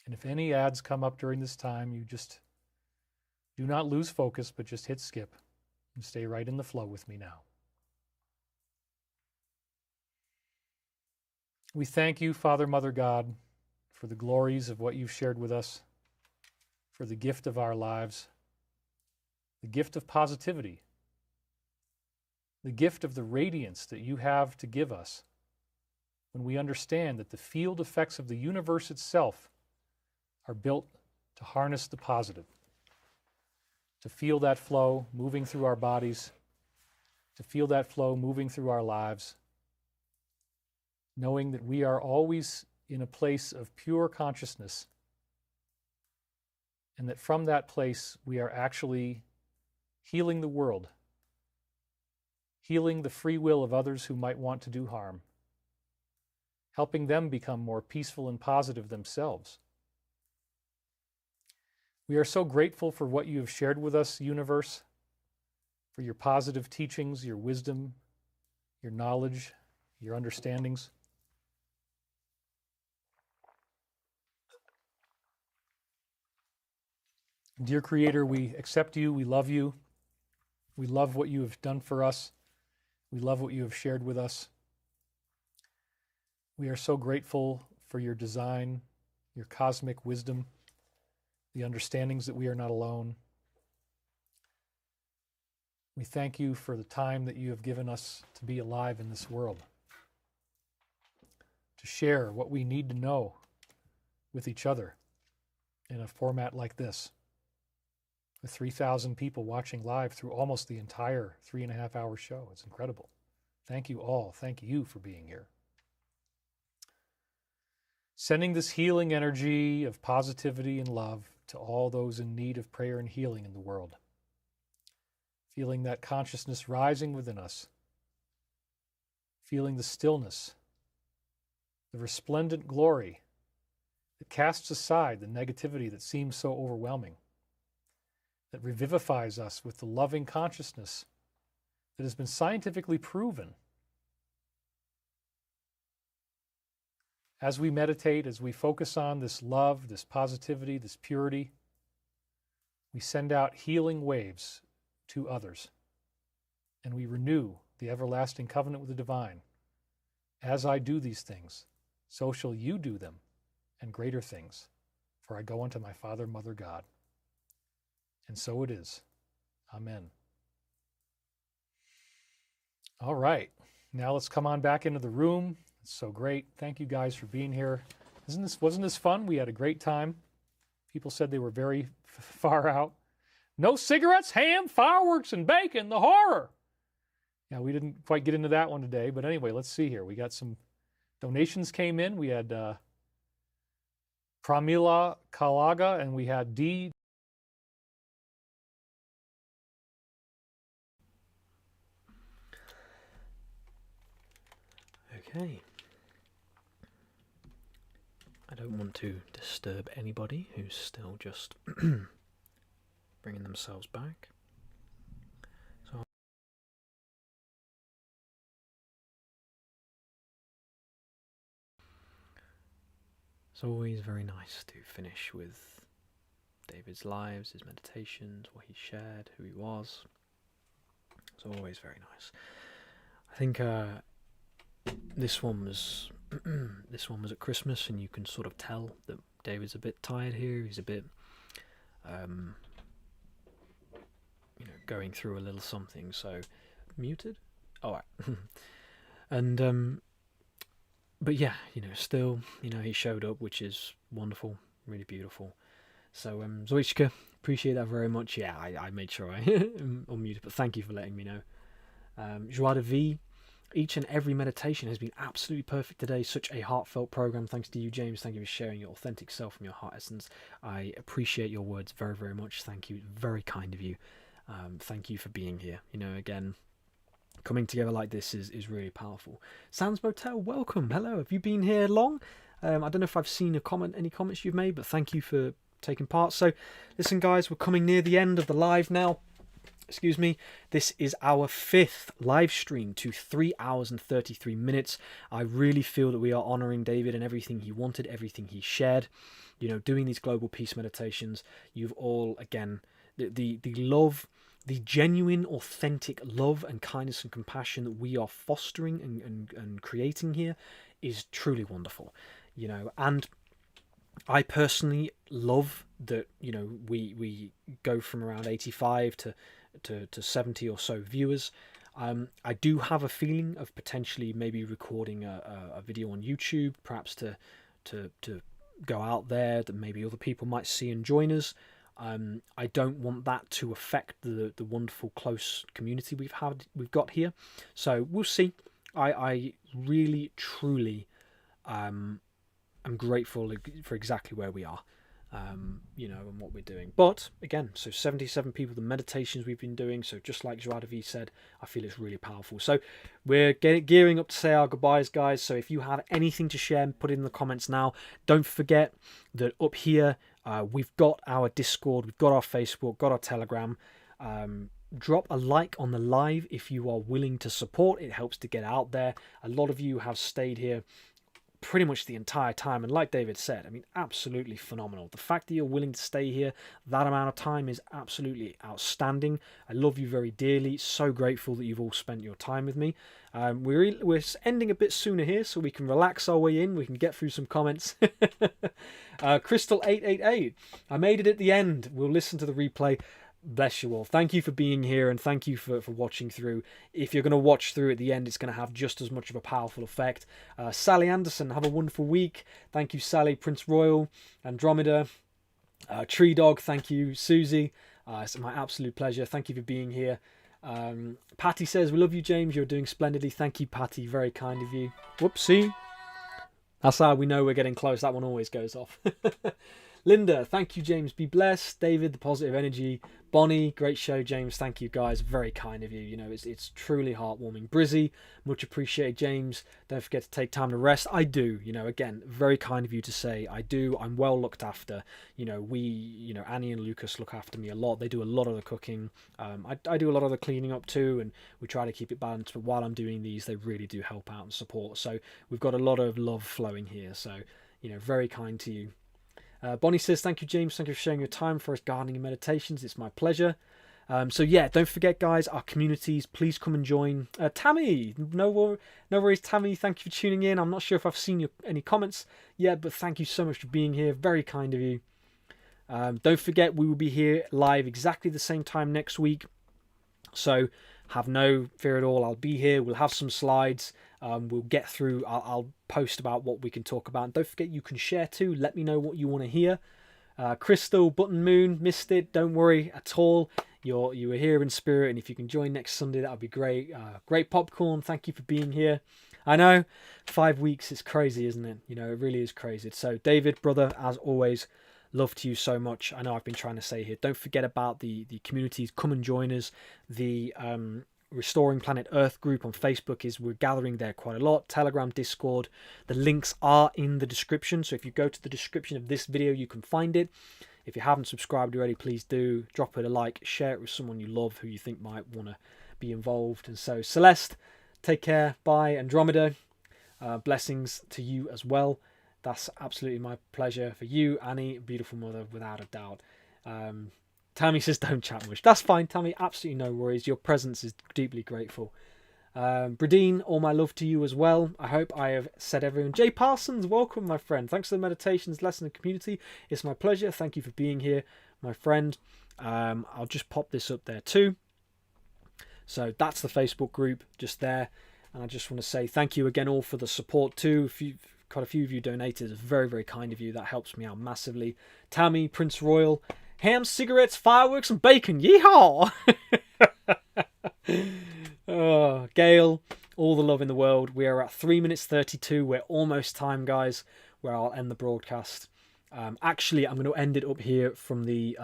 And if any ads come up during this time, you just do not lose focus, but just hit skip and stay right in the flow with me now. We thank you, Father, Mother, God, for the glories of what you've shared with us, for the gift of our lives, the gift of positivity, the gift of the radiance that you have to give us when we understand that the field effects of the universe itself are built to harness the positive, to feel that flow moving through our bodies, to feel that flow moving through our lives, knowing that we are always in a place of pure consciousness, and that from that place we are actually healing the world, healing the free will of others who might want to do harm, helping them become more peaceful and positive themselves. We are so grateful for what you have shared with us, universe, for your positive teachings, your wisdom, your knowledge, your understandings. Dear Creator, we accept you, we love you, we love what you have done for us, we love what you have shared with us. We are so grateful for your design, your cosmic wisdom, the understandings that we are not alone. We thank you for the time that you have given us to be alive in this world, to share what we need to know with each other in a format like this, with 3,000 people watching live through almost the entire 3.5-hour show. It's incredible. Thank you all. Thank you for being here. Sending this healing energy of positivity and love to all those in need of prayer and healing in the world. Feeling that consciousness rising within us. Feeling the stillness, the resplendent glory that casts aside the negativity that seems so overwhelming, that revivifies us with the loving consciousness that has been scientifically proven. As we meditate, as we focus on this love, this positivity, this purity, we send out healing waves to others, and we renew the everlasting covenant with the divine. As I do these things, so shall you do them, and greater things, for I go unto my Father, Mother, God. And so it is. Amen. All right. Now let's come on back into the room. It's so great. Thank you guys for being here. Wasn't this fun? We had a great time. People said they were very far out. No cigarettes, ham, fireworks, and bacon, the horror. Yeah, we didn't quite get into that one today, but anyway, let's see here. We got some donations came in. We had Pramila Kalaga, and we had D.
Okay. I don't want to disturb anybody who's still just bringing themselves back. So it's always very nice to finish with David's lives, his meditations, what he shared, who he was. It's always very nice. I think this one was at Christmas, and you can sort of tell that David's a bit tired here. He's a bit, going through a little something. So, muted. All right. And but yeah, still, he showed up, which is wonderful, really beautiful. So, Zoichka, appreciate that very much. Yeah, I made sure I unmuted, but thank you for letting me know. Joie de vie. Each and every meditation has been absolutely perfect today. Such a heartfelt program. Thanks to you, James. Thank you for sharing your authentic self from your heart essence. I appreciate your words very, very much. Thank you. Very kind of you. Thank you for being here. Again, coming together like this is really powerful. Sands Motel, welcome. Hello. Have you been here long? I don't know if I've seen any comments you've made, but thank you for taking part. So, listen, guys, we're coming near the end of the live now. Excuse me, this is our 5th live stream to 3 hours and 33 minutes. I really feel that we are honouring David and everything he wanted, everything he shared. Doing these global peace meditations, you've all, again, the love, the genuine, authentic love and kindness and compassion that we are fostering and creating here is truly wonderful. And I personally love that, we go from around 85 to 70 or so viewers. I do have a feeling of potentially maybe recording a video on YouTube, perhaps to go out there that maybe other people might see and join us. I don't want that to affect the wonderful close community we've got here. So we'll see. I really truly am grateful for exactly where we are. And what we're doing. But again, so 77 people, the meditations we've been doing. So just like Joadavi said, I feel it's really powerful. So we're gearing up to say our goodbyes, guys. So if you have anything to share, put it in the comments now. Don't forget that up here, we've got our Discord, we've got our Facebook, got our Telegram. Drop a like on the live if you are willing to support. It helps to get out there. A lot of you have stayed here pretty much the entire time, and like David said, I mean, absolutely phenomenal. The fact that you're willing to stay here that amount of time is absolutely outstanding. I love you very dearly. So grateful that you've all spent your time with me. We're ending a bit sooner here, so we can relax our way in. We can get through some comments. Crystal888, I made it at the end. We'll listen to the replay. Bless you all. Thank you for being here, and thank you for watching through. If you're going to watch through at the end, it's going to have just as much of a powerful effect. Sally Anderson, have a wonderful week. Thank you, Sally. Prince Royal, Andromeda, Tree Dog, thank you. Susie, it's my absolute pleasure. Thank you for being here. Patty says, we love you, James. You're doing splendidly. Thank you, Patty. Very kind of you. Whoopsie. That's how we know we're getting close. That one always goes off. Linda, thank you, James. Be blessed. David, the positive energy. Bonnie, great show, James. Thank you, guys. Very kind of you. You know, it's truly heartwarming. Brizzy, much appreciated, James. Don't forget to take time to rest. I do. You know, again, very kind of you to say I do. I'm well looked after. You know, Annie and Lucas look after me a lot. They do a lot of the cooking. I do a lot of the cleaning up too, and we try to keep it balanced. But while I'm doing these, they really do help out and support. So we've got a lot of love flowing here. So, you know, very kind to you. Bonnie says, thank you, James. Thank you for sharing your time for us gardening and meditations. It's my pleasure. So yeah, don't forget, guys, our communities, please come and join. Tammy, no worries, Tammy. Thank you for tuning in. I'm not sure if I've seen any comments yet, but thank you so much for being here. Very kind of you. Don't forget, we will be here live exactly the same time next week. So have no fear at all. I'll be here. We'll have some slides. We'll get through. I'll post about what we can talk about. And don't forget, you can share too. Let me know what you want to hear. Crystal, Button Moon, missed it. Don't worry at all. You were here in spirit, and if you can join next Sunday, that would be great. Great Popcorn, thank you for being here. I know, 5 weeks is crazy, isn't it? You know, it really is crazy. So, David, brother, as always, love to you so much. I know I've been trying to say here. Don't forget about the communities. Come and join us. The Restoring Planet Earth group on Facebook we're gathering there quite a lot. Telegram, Discord. The links are in the description. So if you go to the description of this video, you can find it. If you haven't subscribed already, please do. Drop it a like. Share it with someone you love who you think might want to be involved. And so, Celeste, take care. Bye. Andromeda, blessings to you as well. That's absolutely my pleasure. For you, Annie, beautiful mother, without a doubt. Tammy says don't chat much. That's fine, Tammy. Absolutely no worries. Your presence is deeply grateful. Bradine, all my love to you as well. I hope I have said everyone. Jay Parsons, welcome, my friend. Thanks for the meditations, lesson, and community. It's my pleasure. Thank you for being here, my friend. I'll just pop this up there too. So that's the Facebook group just there. And I just want to say thank you again all for the support too. Quite a few of you donated. It's very, very kind of you. That helps me out massively. Tammy, Prince Royal, ham, cigarettes, fireworks, and bacon. Yeehaw! Oh, Gail, all the love in the world. We are at 3 minutes 32. We're almost time, guys, where I'll end the broadcast. Actually, I'm going to end it up here from the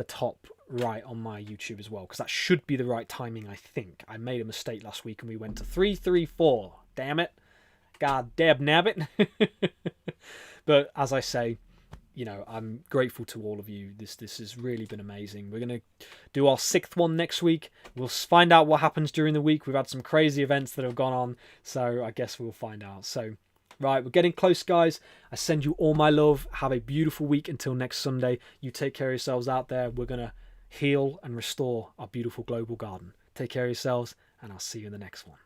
top right on my YouTube as well, because that should be the right timing, I think. I made a mistake last week and we went to 3:34. Damn it. God dab nabbit. But as I say, you know, I'm grateful to all of you. This has really been amazing. We're going to do our 6th one next week. We'll find out what happens during the week. We've had some crazy events that have gone on, so I guess we'll find out. So, right, we're getting close, guys. I send you all my love. Have a beautiful week until next Sunday. You take care of yourselves out there. We're going to heal and restore our beautiful global garden. Take care of yourselves, and I'll see you in the next one.